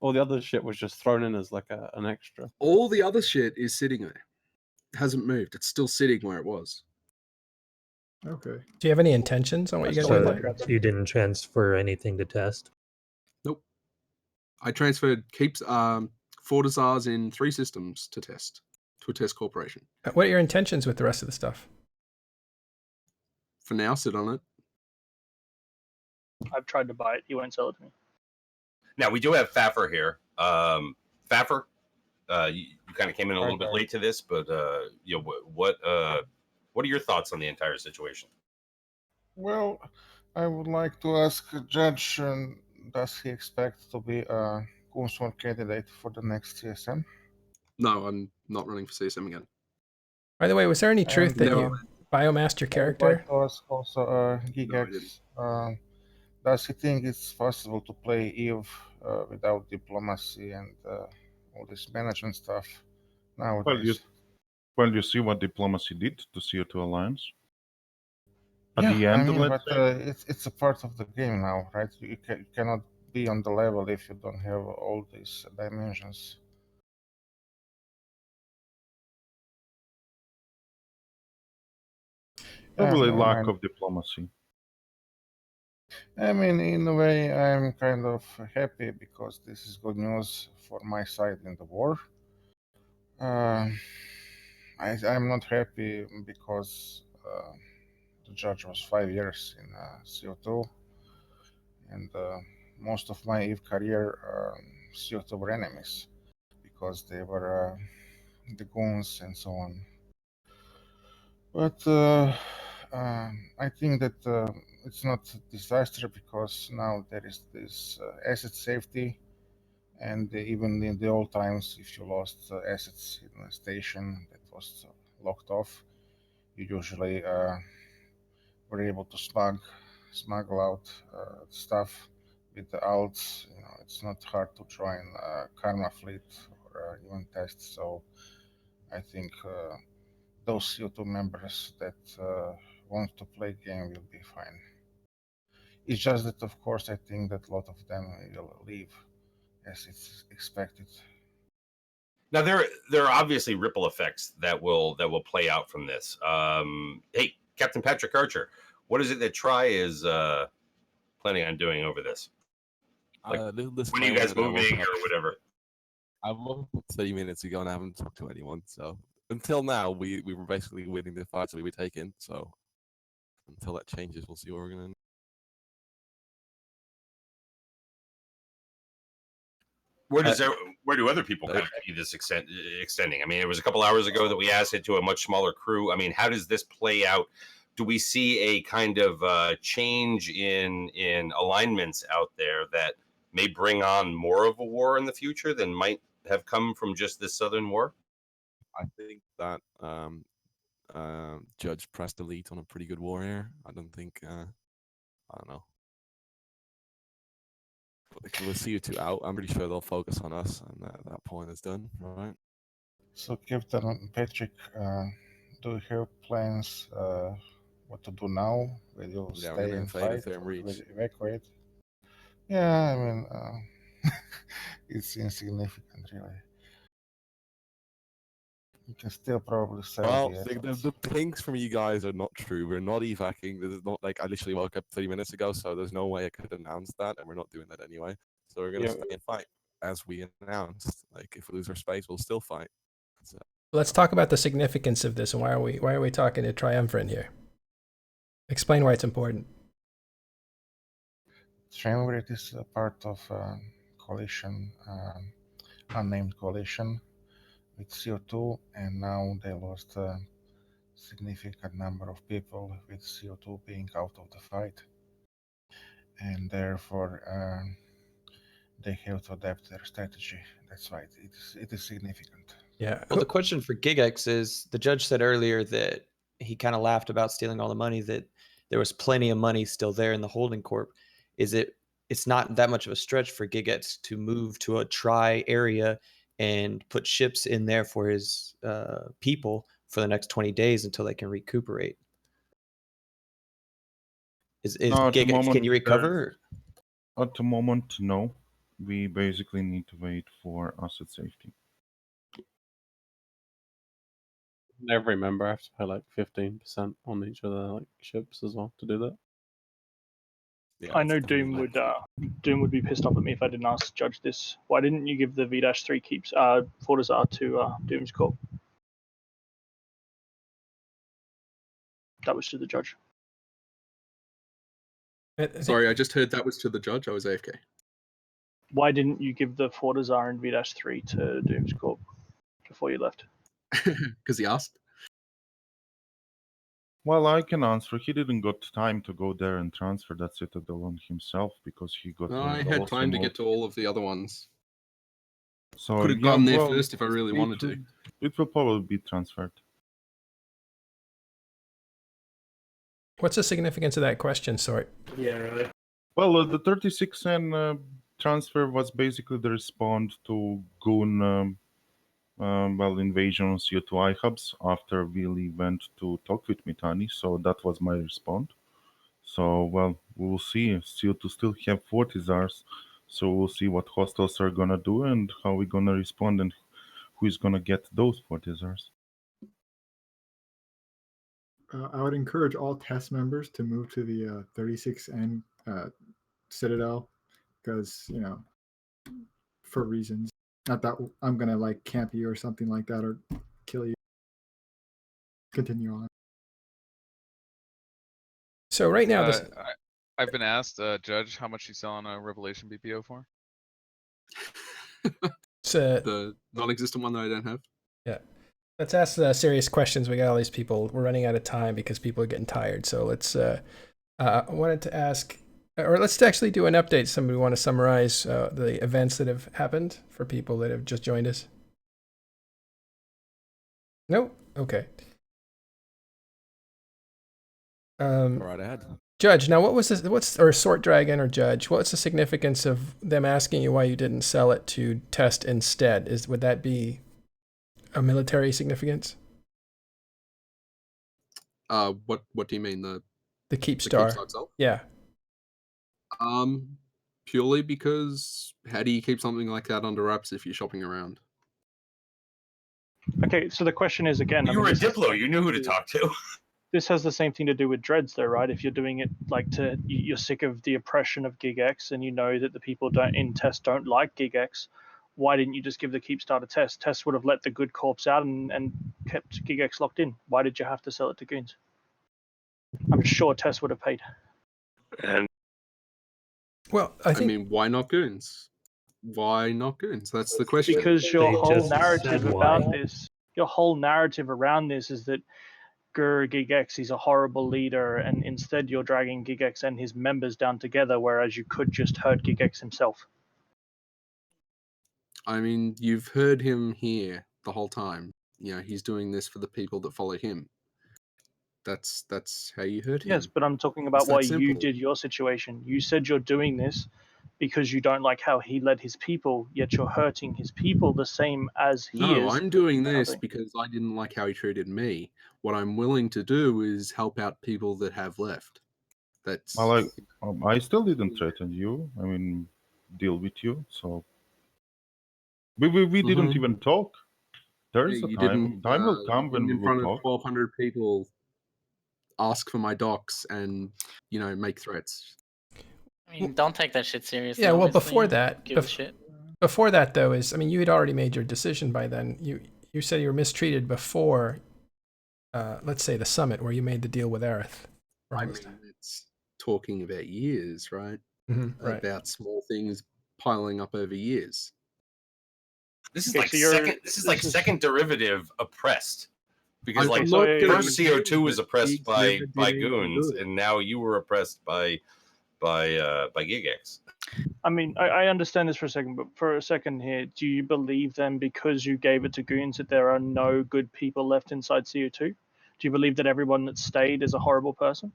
All the other shit was just thrown in as like an extra. All the other shit is sitting there. It hasn't moved. It's still sitting where it was. Okay. Do you have any intentions on what you're going to do with that? You didn't transfer anything to test? Nope. I transferred 4 Desires in 3 systems to test, to a test corporation. What are your intentions with the rest of the stuff? For now, sit on it. I've tried to buy it. He won't sell it to me. Now, we do have Faffer here. Faffer, you kind of came in a little bit late to this, but what are your thoughts on the entire situation? Well, I would like to ask Judge, does he expect to be a Goonsworth candidate for the next CSM? No, I'm not running for CSM again. By the way, was there any truth that you biomassed your character? I would like to ask also Gigx, does he think it's possible to play Eve without diplomacy and all this management stuff nowadays? Well, you see what diplomacy did to CO2 Alliance. At Yeah, the end, but it's a part of the game now, right? You cannot be on the level if you don't have all these dimensions. Probably lack of diplomacy. I mean, in a way, I'm kind of happy because this is good news for my side in the war. I'm not happy because the judge was 5 years in CO2, and most of my EVE career, CO2 were enemies because they were the goons and so on. But I think that it's not a disaster because now there is this asset safety, and even in the old times, if you lost assets in a station that was locked off, you usually were able to smuggle out stuff with the alts. It's not hard to join Karma Fleet or even Test, so I think those CO2 members that want to play game will be fine. It's just that, of course, I think that a lot of them will leave, as it's expected. Now, there are obviously ripple effects that will play out from this. Hey, Captain Patrick Archer, what is it that Try is planning on doing over this? Like, when are you guys moving or whatever? I woke up 30 minutes ago and I haven't talked to anyone. So until now, we were basically winning the fights that we were taking. So until that changes, we'll see what we're going to. Where do other people kind of see this extending? I mean, it was a couple hours ago that we asked it to a much smaller crew. I mean, how does this play out? Do we see a kind of change in alignments out there that may bring on more of a war in the future than might have come from just this Southern War? I think that Judge pressed delete on a pretty good war here. I don't think, I don't know. We'll see you two out. I'm pretty sure they'll focus on us, and that point is done, right? So, Captain Patrick, do you have plans what to do now? Will you Yeah, we're stay gonna and invade fight the third or will reach. you evacuate? Yeah, I mean, it's insignificant, really. You can still probably sell Well, the the, assets. the pings from you guys are not true. We're not evacing. This is not like I literally woke up 30 minutes ago, so there's no way I could announce that, and we're not doing that anyway. So we're gonna Yeah. stay and fight as we announced. Like if we lose our space, we'll still fight. So, Let's talk about the significance of this and why are we talking to Triumvirate here? Explain why it's important. Triumvirate is a part of a coalition, unnamed coalition with CO2, and now they lost a significant number of people with CO2 being out of the fight, and therefore they have to adapt their strategy. That's why it is significant. Yeah. Well, the question for Gigx is, the judge said earlier that he kind of laughed about stealing all the money, that there was plenty of money still there in the holding corp. It's not that much of a stretch for Gigx to move to a tri area and put ships in there for his people for the next 20 days until they can recuperate. Is No, at the Gigx, can moment, you recover? At the moment, no. We basically need to wait for asset safety. Every member have to pay like 15% on each of their like ships as well to do that. yeah, I it's know definitely Doom would be pissed off at me if I didn't ask Judge this. Why didn't you give the V-3 keeps Fortizar to Doom's Corp? That was to the judge. Sorry, I just heard that was to the judge. I was AFK. Why didn't you give the Fortizar and V-3 to Doom's Corp before you left? Because he asked. Well, I can answer. He didn't got time to go there and transfer that citadel on himself because he got. No, I had time to get to all of the other ones. So Could have yeah, gone there well, first if I really wanted to. It will probably be transferred. What's the significance of that question, Sort? Yeah, really. Well, the 36N transfer was basically the response to Goon invasion on CO2 iHubs after Willy went to talk with Mitani, so that was my response. So, well, we'll see. CO2 still have 40 ZARs, so we'll see what hostiles are gonna do and how we're gonna respond and who is gonna get those 40 ZARs. I would encourage all test members to move to the 36N Citadel because, you know, for reasons. Not that I'm going to like camp you or something like that or kill you. Continue on. So right now, I've been asked, Judge, how much you selling a Revelation BPO for? The non-existent one that I don't have. Yeah. Let's ask serious questions. We got all these people. We're running out of time because people are getting tired. So let's. I wanted to ask, or let's actually do an update. Somebody want to summarize the events that have happened for people that have just joined us? No. Okay. right ahead. Judge, now what was this? Or Sort Dragon or Judge? What's the significance of them asking you why you didn't sell it to Test instead? Would that be a military significance? What do you mean the Keepstar? Itself? Yeah. Purely because how do you keep something like that under wraps if you're shopping around? Okay, so the question is again. You were a Diplo. You knew who to talk to. This has the same thing to do with Dreads, though, right? If you're doing it like you're sick of the oppression of Gigx, and you know that the people in Test don't like Gigx, why didn't you just give the Keepstar to Test? Test would have let the good corpse out and kept Gigx locked in. Why did you have to sell it to Goons? I'm sure Test would have paid. And well, I mean, why not Goons? Why not Goons? That's the question. Because your whole narrative about this, your whole narrative around this is that Gigx, he's a horrible leader, and instead you're dragging Gigx and his members down together, whereas you could just hurt Gigx himself. I mean, you've heard him here the whole time. You know, he's doing this for the people that follow him. That's how you heard him. Yes, but I'm talking about why you did your situation. You said you're doing this because you don't like how he led his people, yet you're hurting his people the same as he No, is. I'm doing this Nothing. because I didn't like how he treated me. What I'm willing to do is help out people that have left. That's Well, I still didn't threaten you. I mean, deal with you. So we didn't even talk. There is a you time. didn't. Time will come when we in will front of talk. 1,200 people, ask for my docs and make threats. I mean, don't take that shit seriously. Yeah, well, honestly. before that, Give a shit. before that though, is, I mean, you had already made your decision by then. You said you were mistreated before, let's say the summit where you made the deal with Aerith. I mean, it's talking about years, right? Right. About small things piling up over years. This is Okay, like so you're- second. This is like second derivative oppressed, because I'm like not gonna first CO2 was that oppressed Giggs by never did anything goons, good. and now you were oppressed by Gigx. I mean, I understand this for a second, but for a second here, do you believe then because you gave it to goons that there are no good people left inside CO2? Do you believe that everyone that stayed is a horrible person?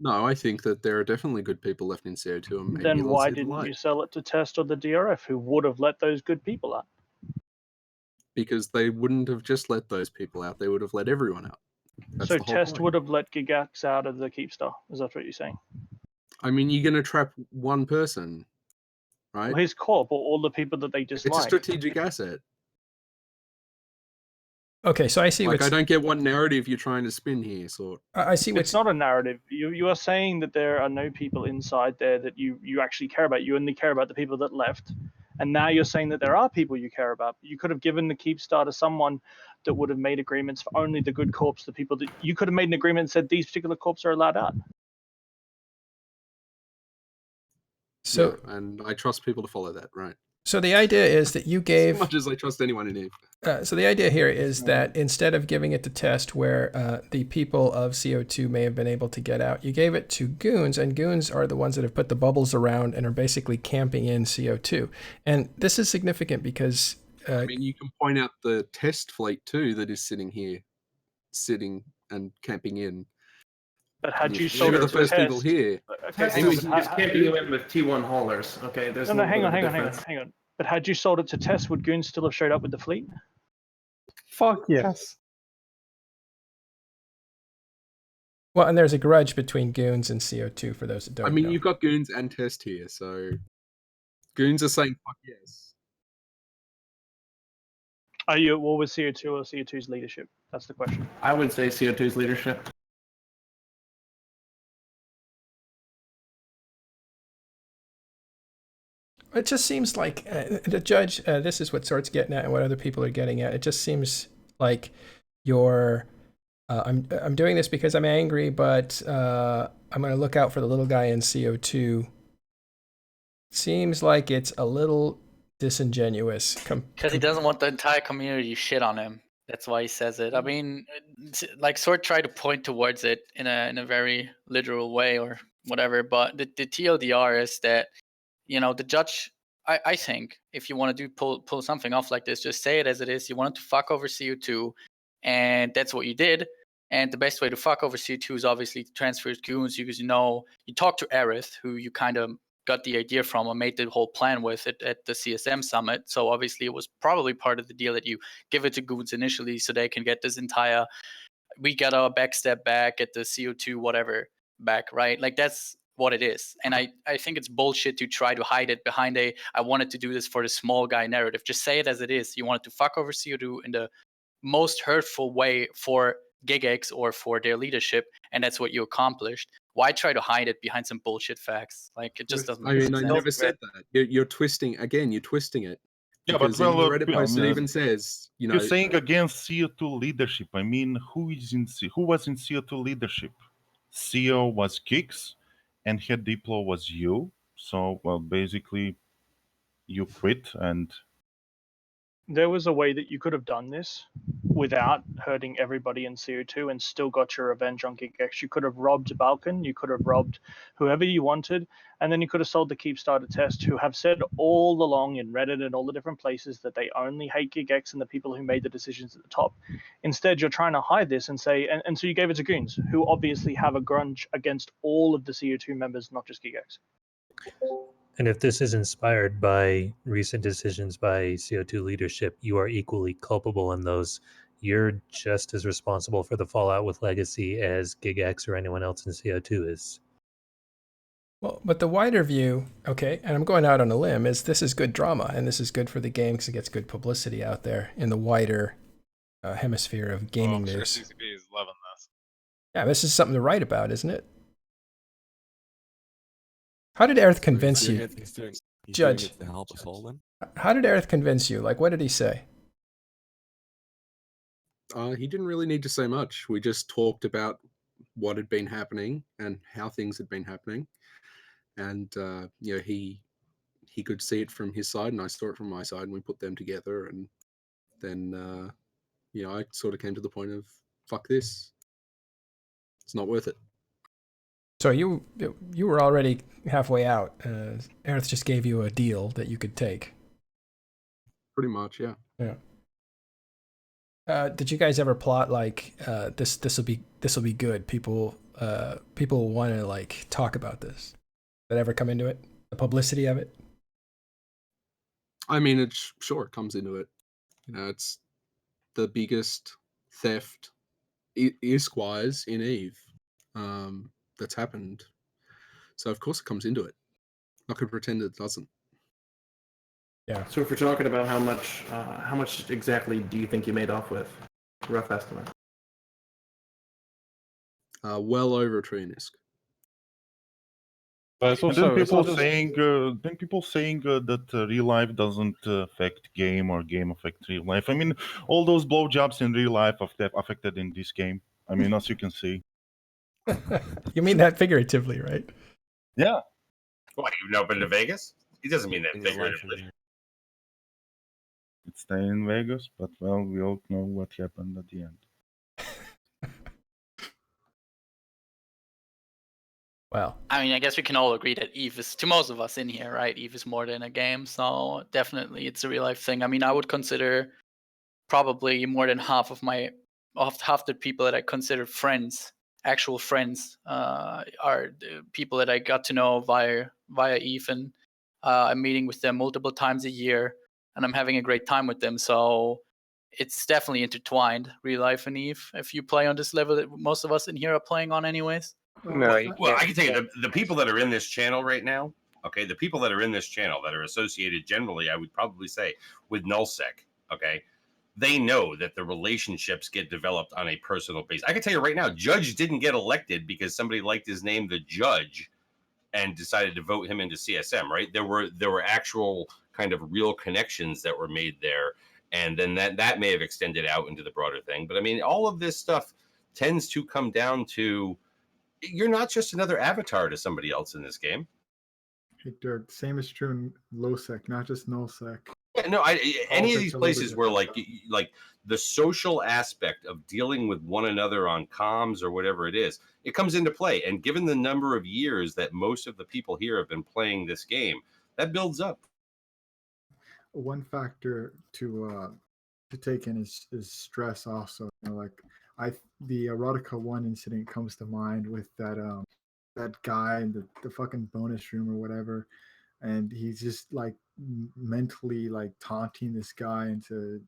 No, I think that there are definitely good people left in CO2, and maybe Then they'll why see the didn't light. you sell it to Test or the DRF, who would have let those good people out? Because they wouldn't have just let those people out; they would have let everyone out. That's So the whole Test point. would have let Gigx out of the Keepstar. Is that what you're saying? I mean, you're going to trap one person, right? Well, his corp or all the people that they It's a dislike. strategic asset. Okay, so I see Like, what's. I don't get what narrative you're trying to spin here. So I see what's. It's not a narrative. You are saying that there are no people inside there that you actually care about. You only care about the people that left. And now you're saying that there are people you care about. You could have given the Keepstar to someone that would have made agreements for only the good corps, the people that you could have made an agreement and said these particular corps are allowed out. So, yeah, and I trust people to follow that, right? So the idea is that you gave. As much as I trust anyone in Eve. So the idea here is that instead of giving it to Test, where the people of CO2 may have been able to get out, you gave it to goons, and goons are the ones that have put the bubbles around and are basically camping in CO2. And this is significant because I mean, you can point out the test fleet too that is sitting here, sitting and camping in. But had you They sold were it the to first Test, people here. okay, He was camping you in with T1 haulers. Okay, there's no, a hang little on, bit of hang on. difference. But had you sold it to Test, would goons still have showed up with the fleet? Fuck yes. Well, and there's a grudge between goons and CO2 for those that don't I mean, know. you've got goons and test here, so goons are saying fuck yes. Are you at war with CO2 or CO2's leadership? That's the question. I would say CO2's leadership. It just seems like the judge, this is what Sort's getting at and what other people are getting at. It just seems like you're, I'm doing this because I'm angry, but I'm going to look out for the little guy in CO2. Seems like it's a little disingenuous. Because he doesn't want the entire community to shit on him. That's why he says it. I mean, like Sort tried to point towards it in a very literal way or whatever, but the TLDR is that, the judge, I think if you want to pull something off like this, just say it as it is. You wanted to fuck over CO2, and that's what you did. And the best way to fuck over CO2 is obviously to transfer goons, because you talked to Aerith, who you kind of got the idea from or made the whole plan with it at the CSM summit. So obviously it was probably part of the deal that you give it to goons initially so they can get this entire, we got our backstep back at the CO2 whatever back, right? Like that's what it is. And I think it's bullshit to try to hide it behind I wanted to do this for the small guy narrative. Just say it as it is. You wanted to fuck over CO2 in the most hurtful way for Gigx or for their leadership, and that's what you accomplished. Why try to hide it behind some bullshit facts? Like, it just doesn't make sense. I never said that. You're twisting you're twisting it. Yeah, but Because in the Reddit post it I mean, even says, you're saying against CO2 leadership. I mean, who was in CO2 leadership? CEO was Gigx, and head diplo was you. So, well, basically, you quit, and There was a way that you could have done this without hurting everybody in CO2 and still got your revenge on Gigx. You could have robbed Balkan, you could have robbed whoever you wanted, and then you could have sold the Keepstar to Test, who have said all along in Reddit and all the different places that they only hate Gigx and the people who made the decisions at the top. Instead, you're trying to hide this and say, and so you gave it to Goons, who obviously have a grudge against all of the CO2 members, not just Gigx. And if this is inspired by recent decisions by CO2 leadership, you are equally culpable in those. You're just as responsible for the fallout with Legacy as Gigx or anyone else in CO2 is. Well, but the wider view, okay, and I'm going out on a limb, is this is good drama, and this is good for the game because it gets good publicity out there in the wider hemisphere of gaming I'm news. sure CCP is loving this. Yeah, this is something to write about, isn't it? How did Aerith convince you, Judge? To help us all, then? How did Aerith convince you? Like, what did he say? He didn't really need to say much. We just talked about what had been happening and how things had been happening, and you know, he could see it from his side, and I saw it from my side, and we put them together, and then you know, I sort of came to the point of fuck this. It's not worth it. So you were already halfway out. Aerith just gave you a deal that you could take. Pretty much, yeah. Yeah. Did you guys ever plot like this will be good? People want to like talk about this. Did that ever come into it? The publicity of it? I mean, it's sure it comes into it. You know, it's the biggest theft, ISK-wise, in EVE that's happened. So of course it comes into it. I could pretend it doesn't. Yeah. So if we're talking about how much exactly do you think you made off with? Rough estimate. Well over a trillion ISK. But it's also, then people saying that real life doesn't affect game or game affect real life. I mean, all those blowjobs in real life affected in this game. I mean, as you can see. You mean that figuratively, right? Yeah. What, you've not been to Vegas? He doesn't mean that figuratively. It's staying in Vegas, but well, we all know what happened at the end. Well, I mean, I guess we can all agree that EVE is, to most of us in here, right? EVE is more than a game, so definitely it's a real life thing. I mean, I would consider probably more than half the people that I consider friends, actual friends, are the people that I got to know via EVE, and I'm meeting with them multiple times a year, and I'm having a great time with them. So it's definitely intertwined, real life and EVE. If you play on this level that most of us in here are playing on, anyways. Well, I can tell you the people that are in this channel right now. Okay, the people that are in this channel that are associated generally, I would probably say, with nullsec. Okay, they know that the relationships get developed on a personal basis. I can tell you right now, Judge didn't get elected because somebody liked his name, The Judge, and decided to vote him into CSM. Right? There were actual kind of real connections that were made there, and then that may have extended out into the broader thing. But I mean, all of this stuff tends to come down to, you're not just another avatar to somebody else in this game. Hey, Dirk, same is true in low sec, not just null sec. Yeah, no, any of these places where like the social aspect of dealing with one another on comms or whatever it is, it comes into play. And given the number of years that most of the people here have been playing this game, that builds up. One factor to take in is stress also. You know, like the Erotica 1 incident comes to mind with that guy in the fucking bonus room or whatever, and he's just like mentally like taunting this guy into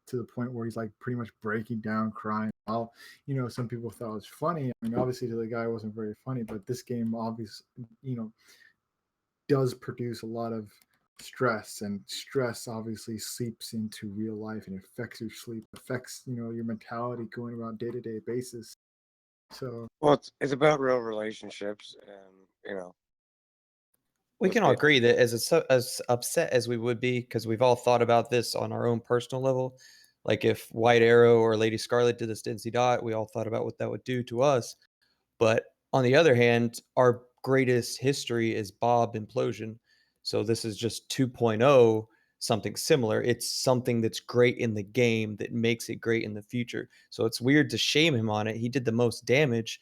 to the point where he's like pretty much breaking down, crying. Well, you know, some people thought it was funny. I mean, obviously to the guy it wasn't very funny, but this game obviously, you know, does produce a lot of stress, and stress obviously seeps into real life and affects your sleep, affects, you know, your mentality going about day-to-day basis. So well, it's about real relationships, and you know, We can all agree that as upset as we would be, because we've all thought about this on our own personal level, like if White Arrow or Lady Scarlet did this to NCDot, we all thought about what that would do to us. But on the other hand, our greatest history is Bob implosion. So this is just 2.0, something similar. It's something that's great in the game that makes it great in the future. So it's weird to shame him on it. He did the most damage,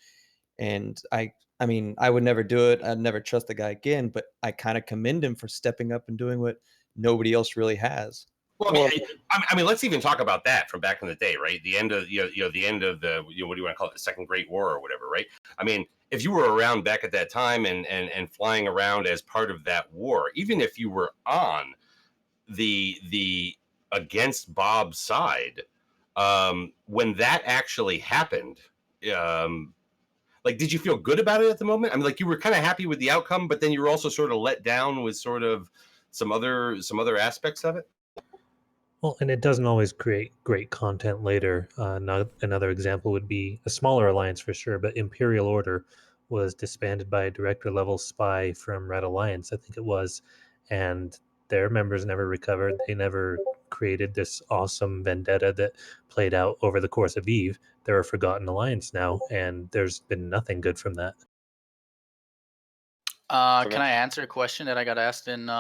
and I mean, I would never do it. I'd never trust the guy again, but I kind of commend him for stepping up and doing what nobody else really has. Well, I mean, let's even talk about that from back in the day, right? The end of the end of the what do you want to call it, the Second Great War or whatever, right? I mean, if you were around back at that time and flying around as part of that war, even if you were on the against Bob's side, when that actually happened, like, did you feel good about it at the moment? I mean, like, you were kind of happy with the outcome, but then you were also sort of let down with sort of some other aspects of it. Well, and it doesn't always create great content later. Another example would be a smaller alliance for sure, but Imperial Order was disbanded by a director-level spy from Red Alliance, I think it was, and their members never recovered. They never created this awesome vendetta that played out over the course of Eve. They're a forgotten alliance now, and there's been nothing good from that. Can I answer a question that I got asked in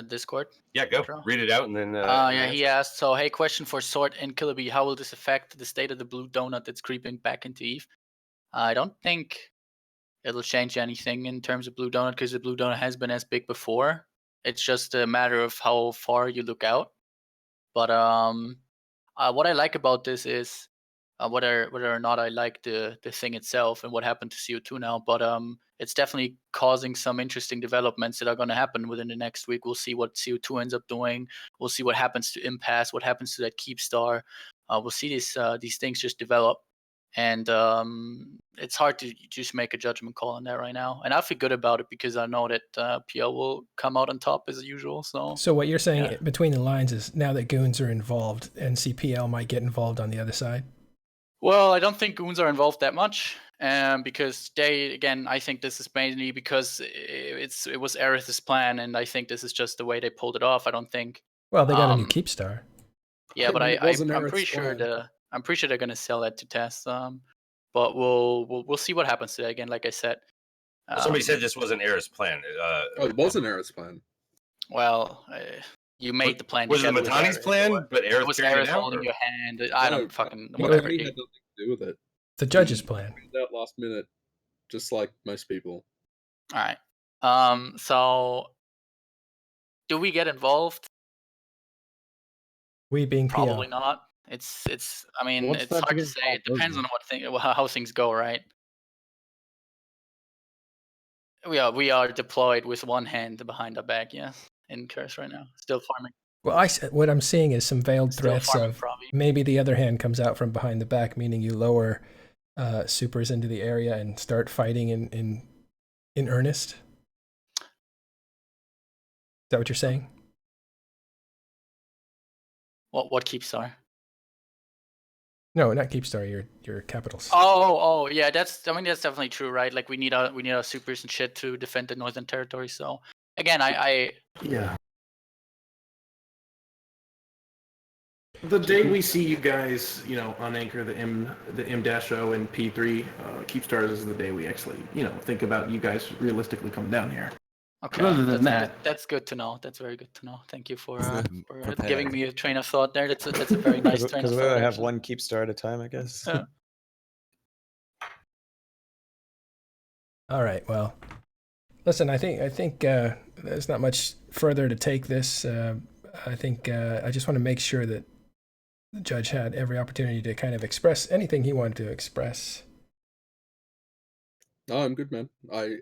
Discord? Yeah, go read it out and then. Yeah, he asked. So, hey, question for Sword and Killer Bee: how will this affect the state of the blue donut that's creeping back into Eve? I don't think it'll change anything in terms of blue donut because the blue donut has been as big before. It's just a matter of how far you look out. But what I like about this is whether or not I like the thing itself and what happened to CO2 now, but it's definitely causing some interesting developments that are going to happen within the next week. We'll see what CO2 ends up doing. We'll see what happens to Impasse, what happens to that Keepstar. We'll see these things just develop, and it's hard to just make a judgment call on that right now. And I feel good about it because I know that PL will come out on top as usual. So what you're saying between the lines is now that goons are involved, NCPL might get involved on the other side? Well, I don't think goons are involved that much, because I think this is mainly because it was Aerith's plan, and I think this is just the way they pulled it off. I don't think. Well, they got a new Keepstar. Yeah, but I'm pretty sure they're gonna sell that to test. But we'll see what happens today. Again, like I said. Somebody said this wasn't Aerith's plan. It wasn't Aerith's plan. Well, you made the plan. Was it Matani's plan? But Aerith it was carried Aerith it out, holding or? your hand. I don't fucking He whatever. had nothing to do with it. The judge's plan. He out last minute, just like most people. All right. So, do we get involved? We being Probably PL. not. It's. I mean, What's it's that hard to big say. It depends on involved, how things go, right? We are deployed with one hand behind our back, yeah, in Curse right now, still farming. Well, what I'm seeing is some veiled Still threats farming of probably. maybe the other hand comes out from behind the back, meaning you lower supers into the area and start fighting in earnest. Is that what you're saying? What Keepstar? No, not Keepstar. Your capitals. Oh, yeah. That's definitely true, right? Like we need our supers and shit to defend the Northern Territory. So again, yeah. The day we see you guys, on Anchor, the M-O and P3 Keepstars is the day we actually, think about you guys realistically come down here. Okay. But other than that's good to know. That's very good to know. Thank you for Prepared. giving me a train of thought there. That's a very nice train of Because we thought. only have actually. one Keepstar at a time, I guess. Yeah. All right. Well, listen. I think there's not much further to take this. I think I just want to make sure that the judge had every opportunity to kind of express anything he wanted to express. No, I'm good, man.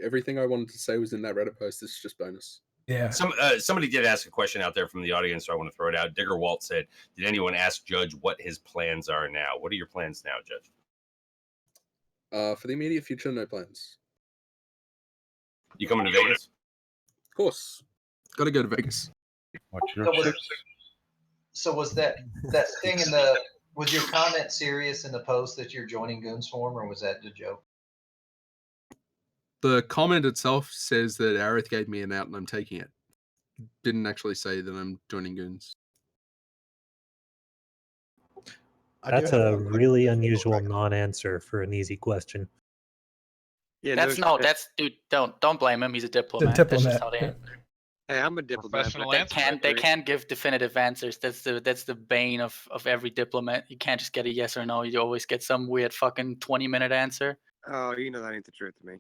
Everything I wanted to say was in that Reddit post. It's just bonus. Yeah. Somebody did ask a question out there from the audience, so I want to throw it out. Digger Walt said, "Did anyone ask Judge what his plans are now? What are your plans now, Judge?" For the immediate future, no plans. You coming to Vegas? Of course. Got to go to Vegas. Watch your So chips. So was that thing was your comment serious in the post that you're joining Goonsform, or was that a joke? The comment itself says that Aerith gave me an out and I'm taking it. Didn't actually say that I'm joining Goons. That's a really unusual non-answer for an easy question. Yeah, that's dude. Don't blame him. He's a diplomat. The That's just diplomat. how they. Hey, I'm a diplomat. Professional but answer. They can't give definitive answers. That's the bane of every diplomat. You can't just get a yes or no. You always get some weird fucking 20-minute answer. Oh, you know that ain't the truth to me.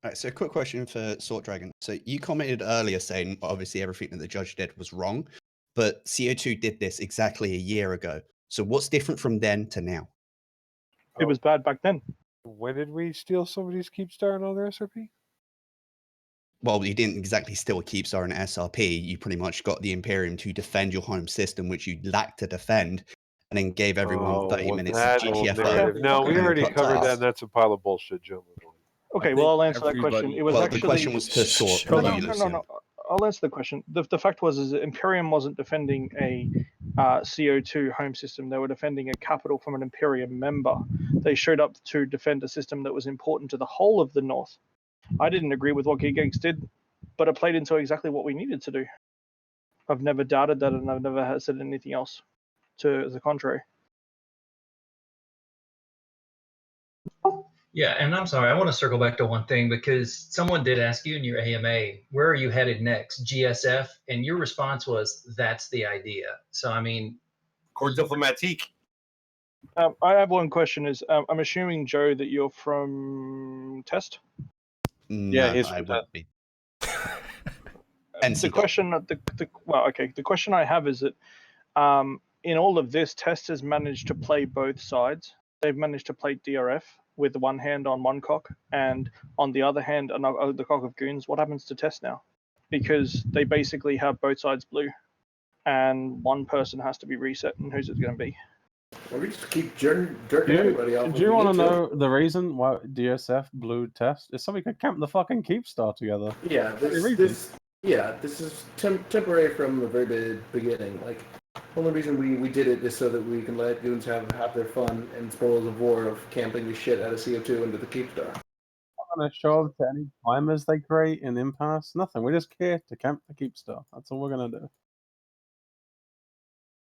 All right, so a quick question for Sword Dragon. So you commented earlier saying obviously everything that the judge did was wrong, but CO2 did this exactly a year ago. So what's different from then to now? It was bad back then. When did we steal somebody's Keepstar and all their SRP? Well, you didn't exactly steal a Keepstar and SRP. You pretty much got the Imperium to defend your home system, which you lacked to defend, and then gave everyone 30 minutes of that old GTFO. narrative. No, we and then already cut covered that, tasks. and that's a pile of bullshit, gentlemen. Okay, well, I'll answer that question. It was Well, actually the question was to sort no, for no, you, no, no, Lucian. no. I'll answer the question. The fact was is that Imperium wasn't defending a CO2 home system. They were defending a capital from an Imperium member. They showed up to defend a system that was important to the whole of the North. I didn't agree with what Gigx did, but it played into exactly what we needed to do. I've never doubted that, and I've never said anything else to the contrary. Yeah, and I'm sorry, I want to circle back to one thing because someone did ask you in your AMA, where are you headed next? GSF? And your response was, that's the idea. So, I mean... Corps diplomatique. I have one question. I'm assuming, Joe, that you're from Test? Yeah, No, he's I from would be. The question, the question I have is that in all of this, Test has managed to play both sides. They've managed to play DRF with one hand on one cock and on the other hand the cock of goons. What happens to Test now? Because they basically have both sides blue, and one person has to be reset, and who's it going to be? Well, we just keep jerking everybody off. Do you want to know the reason why DSF blew Test? Is so we could camp the fucking Keepstar together. Yeah, this is temporary from the very beginning. Like, the only reason we did it is so that we can let goons have their fun and spoils of war of camping the shit out of CO2 into the Keepstar. I'm going to show up to any timers they create in Impasse. Nothing. We just care to camp the Keepstar. That's all we're going to do.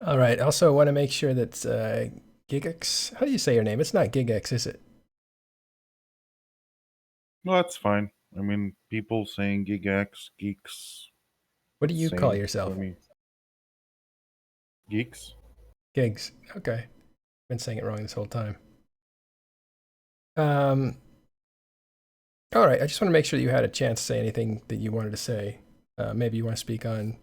All right. Also, want to make sure that Gigx. How do you say your name? It's not Gigx, is it? No, that's fine. I mean, people saying Gigx, geeks. What do you same call yourself? for me. Geeks. Gigs. Okay. Been saying it wrong this whole time. All right. I just want to make sure that you had a chance to say anything that you wanted to say. Maybe you want to speak on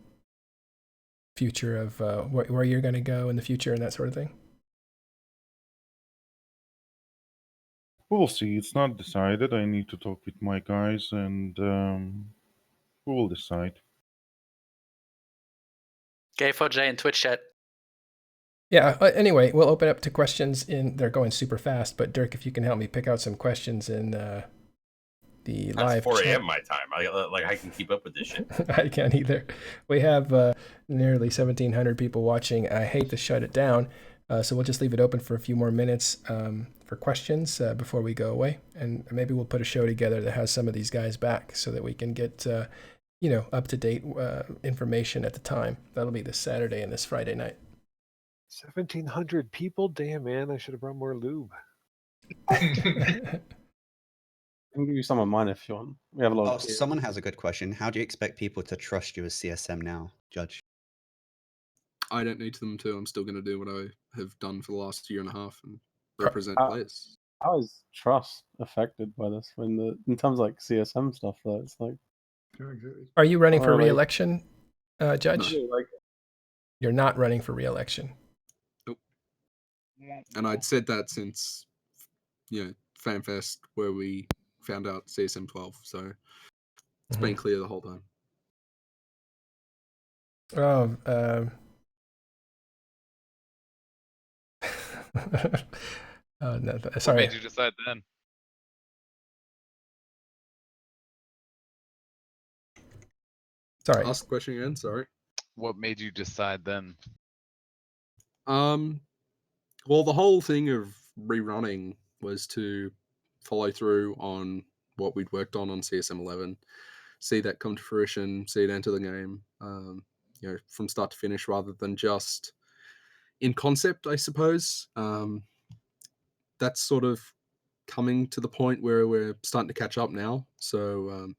future of where you're going to go in the future and that sort of thing. We'll see. It's not decided. I need to talk with my guys, and we will decide. Okay, for Jay in Twitch chat. Yeah. Anyway, we'll open up to questions. They're going super fast, but Dirk, if you can help me pick out some questions in the live. That's 4 chat. a.m. my time. I can keep up with this shit. I can't either. We have nearly 1,700 people watching. I hate to shut it down, so we'll just leave it open for a few more minutes for questions before we go away, and maybe we'll put a show together that has some of these guys back so that we can get up to date information at the time. That'll be this Saturday and this Friday night. 1,700 people? Damn, man, I should have brought more lube. I can give you some of mine if you want. We have a lot. Someone has a good question. How do you expect people to trust you as CSM now, Judge? I don't need them to. I'm still going to do what I have done for the last year and a half and represent players. How is trust affected by this? In terms of like CSM stuff, though, it's like. Are you running for re-election, Judge? No. You're not running for re-election. Nope. And I'd said that since, FanFest, where we found out CSM 12. So it's been clear the whole time. Oh, no, What sorry. made you decide then? Sorry. Ask the question again. Sorry. What made you decide then? Well, the whole thing of rerunning was to follow through on what we'd worked on CSM 11, see that come to fruition, see it enter the game, from start to finish, rather than just in concept, I suppose. That's sort of coming to the point where we're starting to catch up now. So,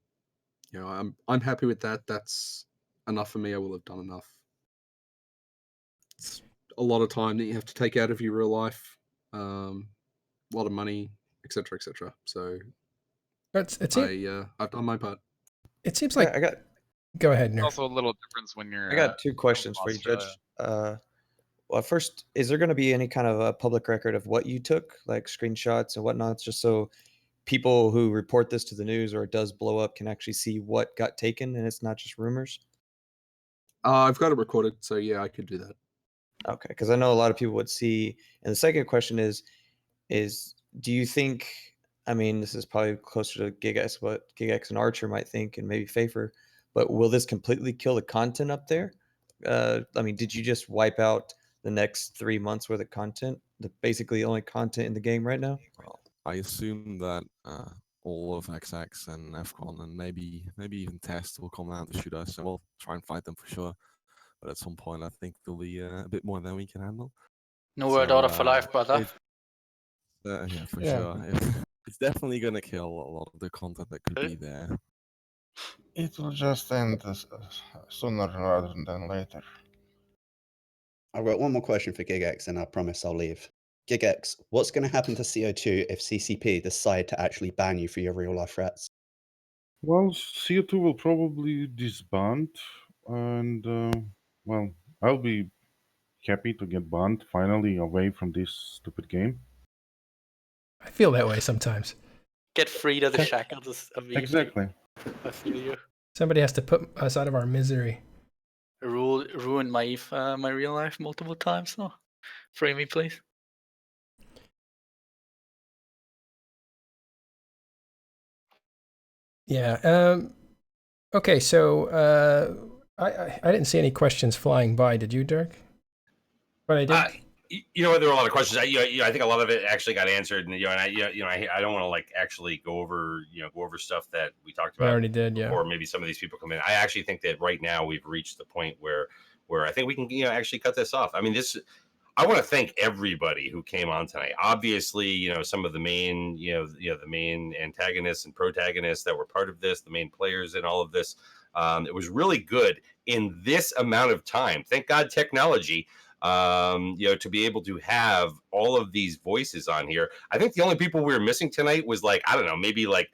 I'm happy with that. That's enough for me. I will have done enough. It's a lot of time that you have to take out of your real life, a lot of money, etc., etc. So, I've done my part. It seems like I got. Go ahead, Nerd. Also, a little difference when you're. I got two questions for you, Judge. Well, first, is there going to be any kind of a public record of what you took, like screenshots and whatnot, just so people who report this to the news or it does blow up can actually see what got taken and it's not just rumors? I've got it recorded, so yeah, I could do that. Okay, because I know a lot of people would see. And the second question is do you think? I mean, this is probably closer to Gigx, what Gigx and Archer might think, and maybe Fafer. But will this completely kill the content up there? I mean, did you just wipe out the next 3 months worth of content? The basically only content in the game right now? Well, I assume that all of XX and FCON and maybe even Test will come out to shoot us, and we'll try and fight them for sure. But at some point, I think there'll be a bit more than we can handle. No word order for life, brother. Yeah, for Yeah. sure. It's definitely going to kill a lot of the content that could be there. It will just end sooner rather than later. I've got one more question for Gigx, and I promise I'll leave. Gigx, what's going to happen to CO2 if CCP decide to actually ban you for your real life threats? Well, CO2 will probably disband, and well, I'll be happy to get banned finally away from this stupid game. I feel that way sometimes. Get freed of the shackles of me. Exactly. I feel you. Somebody has to put us out of our misery. Ruined my my real life multiple times. So, free me, please. Yeah. Okay. So I didn't see any questions flying by. Did you, Dirk? But I did. You know what? There were a lot of questions. I think a lot of it actually got answered, and I don't want to like actually go over stuff that we talked about. I already did, yeah. Or maybe some of these people come in. I actually think that right now we've reached the point where I think we can actually cut this off. I mean, I want to thank everybody who came on tonight. Obviously, some of the main the main antagonists and protagonists that were part of this, the main players in all of this. It was really good in this amount of time. Thank God, technology. To be able to have all of these voices on here. I think the only people we were missing tonight was like, I don't know, maybe like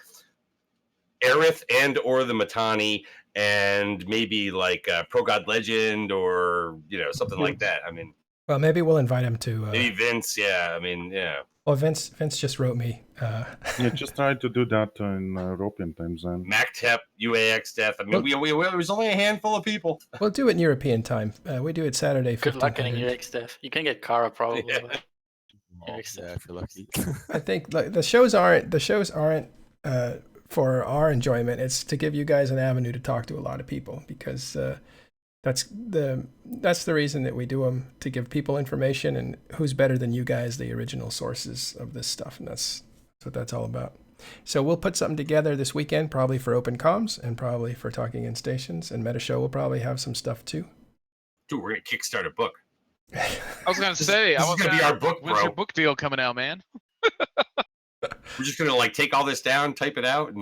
Aerith and or the Matani, and maybe like Pro God Legend or something like that. I mean, well, maybe we'll invite him to. Maybe Vince. Yeah, I mean, yeah. Well, Vince just wrote me. Yeah, just try to do that in European time zone. MacTep, UAX Death. I mean, we there was only a handful of people. We'll do it in European time. We do it Saturday. Good luck getting UAX Death. You can get Kara probably. Yeah. Yeah, if you're lucky. I think the shows aren't for our enjoyment. It's to give you guys an avenue to talk to a lot of people, because that's the reason that we do them, to give people information, and who's better than you guys, the original sources of this stuff, and that's what that's all about. So we'll put something together this weekend, probably for Open Comms and probably for Talking in Stations, and Meta Show will probably have some stuff too. Dude, we're gonna kickstart a book. I was gonna say, this is gonna be our book, when's bro. your book deal coming out, man? We're just gonna like take all this down, type it out, and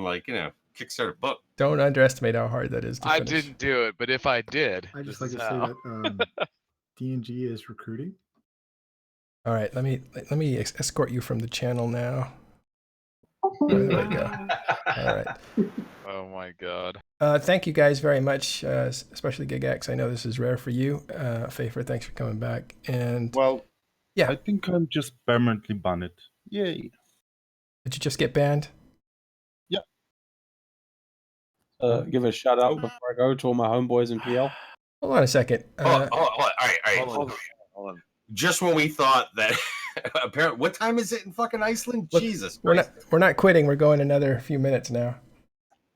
kickstart a book. Don't underestimate how hard that is to I finish. didn't do it, but if I did, I just this like is to say how. that D&G is recruiting. All right, let me escort you from the channel now. There we go. All right. Oh my god. Thank you guys very much, especially Gigx. I know this is rare for you. Fafer, thanks for coming back. And well, yeah, I think I'm just permanently banned. Yay! Did you just get banned? Yeah. Give a shout out before I go to all my homeboys in PL. Hold on a second. Hold on. Just when we thought that, apparently, what time is it in fucking Iceland? Look, Jesus we're Christ. not quitting. We're going another few minutes now.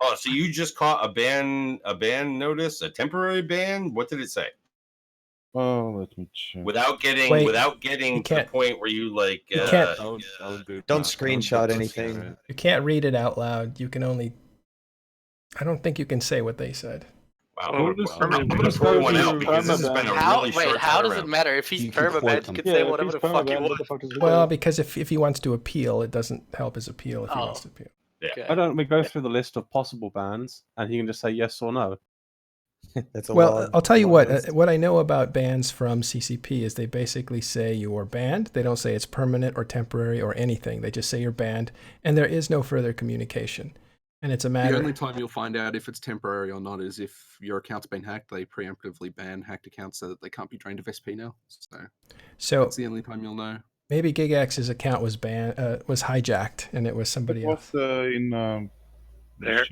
Oh, so you just caught a ban notice, a temporary ban? What did it say? Oh, let me check. Without getting to the point where you like You can't. Don't screenshot anything. You can't read it out loud. You can only. I don't think you can say what they said. Wow, I'm gonna throw one out because this has been a really short how does turnaround. it matter if he's perma-banned? He can say whatever the fuck he wants. Well, because if he wants to appeal, it doesn't help his appeal if he wants to appeal. Yeah. Why don't we go through the list of possible bans, and he can just say yes or no? Well, I'll tell you what I know about bans from CCP is they basically say you are banned. They don't say it's permanent or temporary or anything. They just say you're banned, and there is no further communication. And it's a The matter. only time you'll find out if it's temporary or not is if your account's been hacked. They preemptively ban hacked accounts so that they can't be drained of SP now. So that's the only time you'll know. Maybe Gigx's account was was hijacked, and it was somebody else. In There.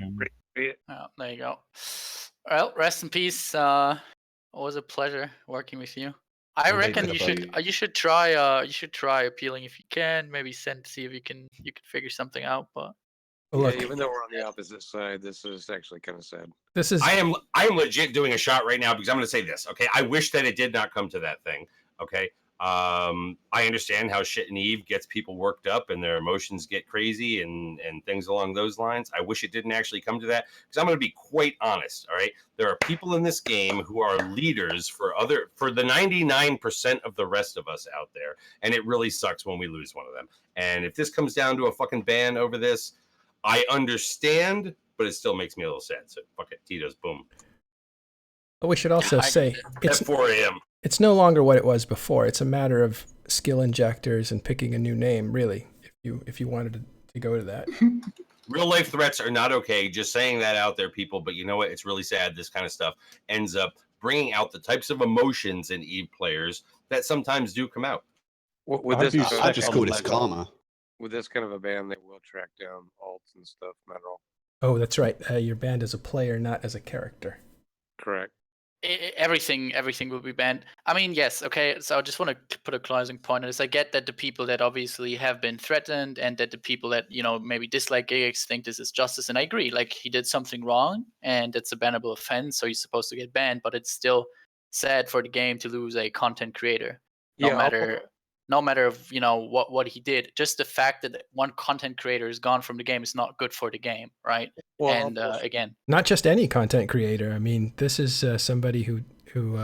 Oh, there you go. Well, rest in peace. Always a pleasure working with you. I reckon you should try appealing if you can. Maybe see if you can figure something out. But yeah, even though we're on the opposite side, this is actually kind of sad. I am legit doing a shot right now because I'm going to say this. Okay, I wish that it did not come to that thing. Okay, I understand how shit and Eve gets people worked up and their emotions get crazy and things along those lines. I wish it didn't actually come to that because I'm going to be quite honest. All right, there are people in this game who are leaders for the 99% of the rest of us out there, and it really sucks when we lose one of them. And if this comes down to a fucking ban over this, I understand, but it still makes me a little sad. So fuck it, Tito's, boom. But we should also say it's 4 a.m. It's no longer what it was before. It's a matter of skill injectors and picking a new name, really, if you wanted to go to that. Real life threats are not okay. Just saying that out there, people. But you know what? It's really sad. This kind of stuff ends up bringing out the types of emotions in Eve players that sometimes do come out. With this, I just call this karma. With this kind of a ban, they will track down alts and stuff, Matterall. Oh, that's right. You're banned as a player, not as a character. Correct. Everything will be banned. I mean, yes, okay. So I just want to put a closing point on this. I get that the people that obviously have been threatened and that the people that, maybe dislike Gigx think this is justice. And I agree, like he did something wrong and it's a bannable offense, so he's supposed to get banned, but it's still sad for the game to lose a content creator. No matter of what he did. Just the fact that one content creator is gone from the game is not good for the game, right? Well, and again, not just any content creator. I mean, this is somebody who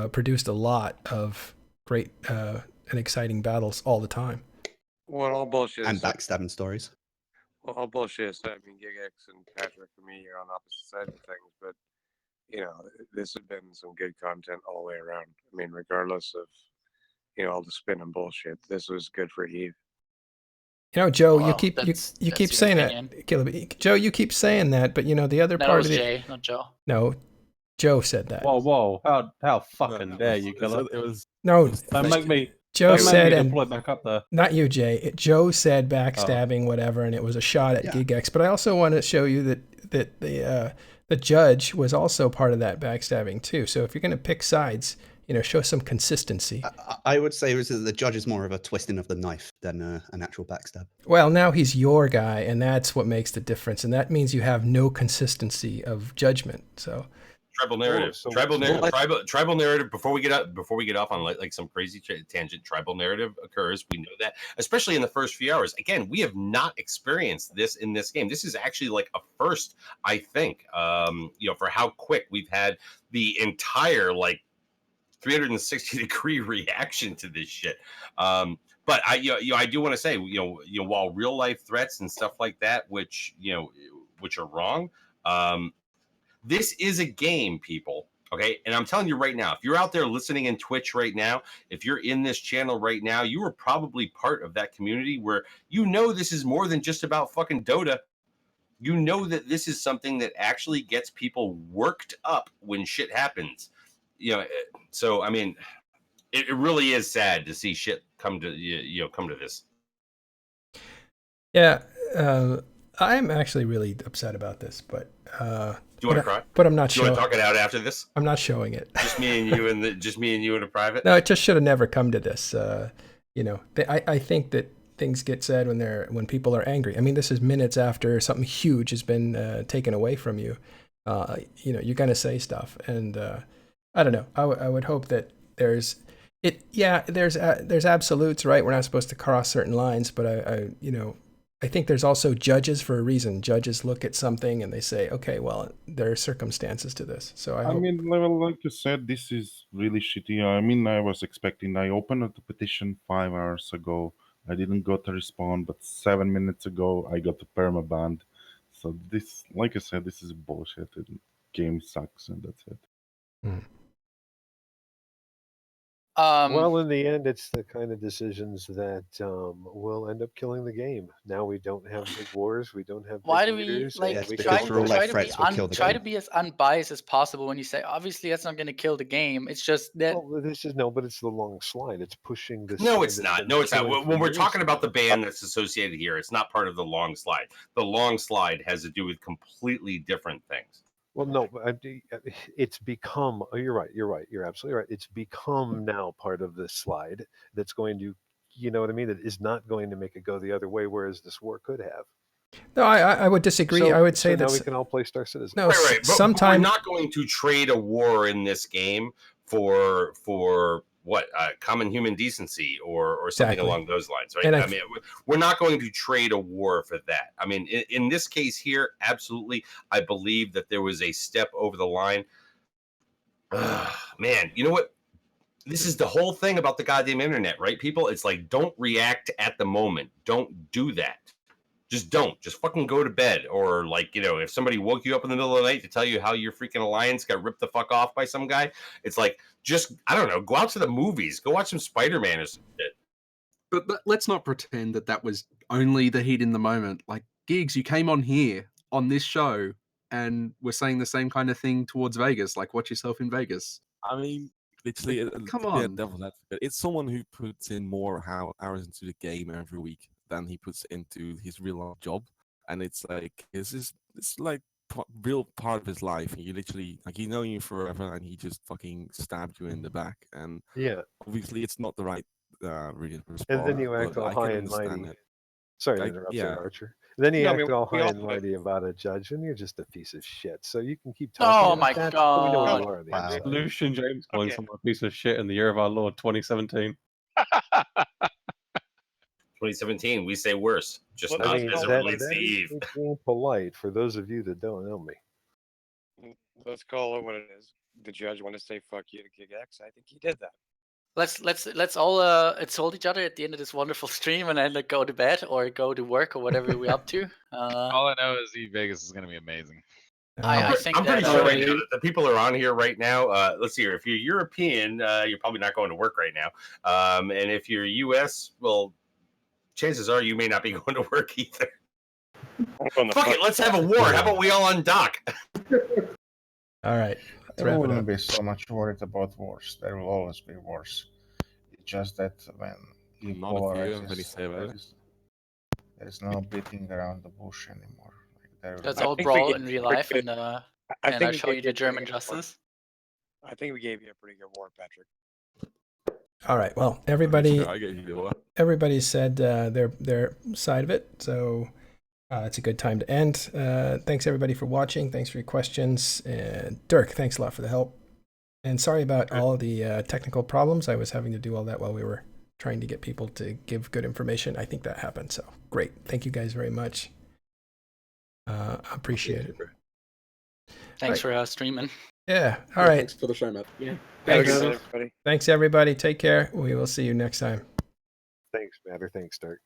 produced a lot of great and exciting battles all the time. Well, all bullshit. And backstabbing stories. Well, all bullshit aside, I mean, Gigx and Patrick and me are on opposite sides of things, but this has been some good content all the way around. I mean, regardless of all the spin and bullshit, this was good for Eve. Joe, you keep saying that. Joe, you keep saying that, but the other part was of it. Jay, not Joe. No, Joe said that. Whoa! How fucking dare you, killer? It was no. Don't make me. Joe said, and deploy back up there. Not you, Jay. Joe said backstabbing, whatever, and it was a shot at Gigx. But I also want to show you that the judge was also part of that backstabbing too. So if you're going to pick sides, show some consistency. I would say the judge is more of a twisting of the knife than an actual backstab. Well, now he's your guy, and that's what makes the difference. And that means you have no consistency of judgment. So tribal narrative, tribal narrative. Before we get off on like some crazy tangent, tribal narrative occurs. We know that, especially in the first few hours. Again, we have not experienced this in this game. This is actually like a first, I think. For how quick we've had the entire 360-degree reaction to this shit. But I do want to say, while real life threats and stuff like that, which are wrong, this is a game, people. Okay. And I'm telling you right now, if you're out there listening in Twitch right now, if you're in this channel right now, you are probably part of that community where this is more than just about fucking Dota. That this is something that actually gets people worked up when shit happens. So I mean, it really is sad to see shit come to this. Yeah, I'm actually really upset about this, but do you want to cry? But I'm not showing. You want to talk it out after this? I'm not showing it. Just me and you in a private. No, it just should have never come to this. I think that things get said when people are angry. I mean, this is minutes after something huge has been taken away from you. You're gonna say stuff, and I don't know. I would hope that there's absolutes, right? We're not supposed to cross certain lines, but I think there's also judges for a reason. Judges look at something and they say, okay, well, there are circumstances to this. So I mean, like you said, this is really shitty. I mean, I opened the petition 5 hours ago. I didn't got a response, but 7 minutes ago, I got the perma-ban. So this, like I said, this is bullshit. The game sucks, and that's it. Well, in the end, it's the kind of decisions that will end up killing the game. Now we don't have big wars. We don't have why big do we leaders. like and we try, can try to be as unbiased as possible when you say obviously that's not going to kill the game. It's just that. Well, this is no, but it's the long slide. It's pushing this. No, thing it's that's not. been No, it's not. killing When for we're years talking about now. the ban that's associated here, it's not part of the long slide. The long slide has to do with completely different things. Well, no, it's become. Oh, you're right. You're right. You're absolutely right. It's become now part of this slide that's going to, you know what I mean? That is not going to make it go the other way, whereas this war could have. No, I would disagree. So, I would say so that now we can all play Star Citizen. No, Right. But we're sometime not going to trade a war in this game for what common human decency or something Exactly. along those lines, right? And I mean, we're not going to trade a war for that. I mean, in this case here, absolutely, I believe that there was a step over the line. Man, you know what? This is the whole thing about the goddamn internet, right, people? It's like, don't react at the moment. Don't do that. Just don't. Just fucking go to bed. Or, like, you know, if somebody woke you up in the middle of the night to tell you how your freaking alliance got ripped the fuck off by some guy, it's like, just, I don't know, go out to the movies. Go watch some Spider-Man or some shit. But let's not pretend that that was only the heat in the moment. Like, Giggs, you came on here, on this show, and we're saying the same kind of thing towards Vegas. Like, watch yourself in Vegas. I mean, literally, come to be a on. devil's advocate, it's someone who puts in more hours into the game every week than he puts into his real life job, and it's like it's like real part of his life. You literally, like, you know you forever, and he just fucking stabbed you in the back, and yeah, obviously it's not the right response. And then you act but all I can high and understand mighty. it. Sorry to Like, interrupt, yeah. Archer. And then you No, I act mean, all we high all and do it. mighty about a judge, and you're just a piece of shit. So you can keep Oh talking. my about that, but we know what God. you are on the Wow. inside. Lucian James calling someone a piece of shit in the year of our Lord 2017. 2017, we say worse. Just I not mean, as it that relates to is Eve. me being polite for those of you that don't know me. Let's call it what it is. The judge want to say fuck you to Gigx. I think he did that. Let's all insult each other at the end of this wonderful stream and then like, go to bed or go to work or whatever we're up to. All I know is Vegas is going to be amazing. I think I'm pretty that, sure right now that the people are on here right now. Let's see here. If you're European, you're probably not going to work right now. And if you're US, well, chances are you may not be going to work either. Fuck it, let's have a war. How about we all undock? All right. There wouldn't be so much worried about wars. There will always be wars. It's just that when you Not if you have any polarize, say about it. there's no beating around the bush anymore. Let's all brawl in real life and I'll show you the German justice. I think we gave you a pretty good war, Patrick. All right. Well, everybody I get you. everybody said their side of it, so it's a good time to end. Thanks everybody for watching. Thanks for your questions. Dirk, thanks a lot for the help. And sorry about all the technical problems. I was having to do all that while we were trying to get people to give good information. I think that happened. So great. Thank you guys very much. Appreciate it. Thanks for streaming. Yeah. All right. Thanks for the show, Matt. Yeah. Thanks, everybody. Thanks everybody. Take care. We will see you next time. Thanks, Matter. Thanks, Dirk.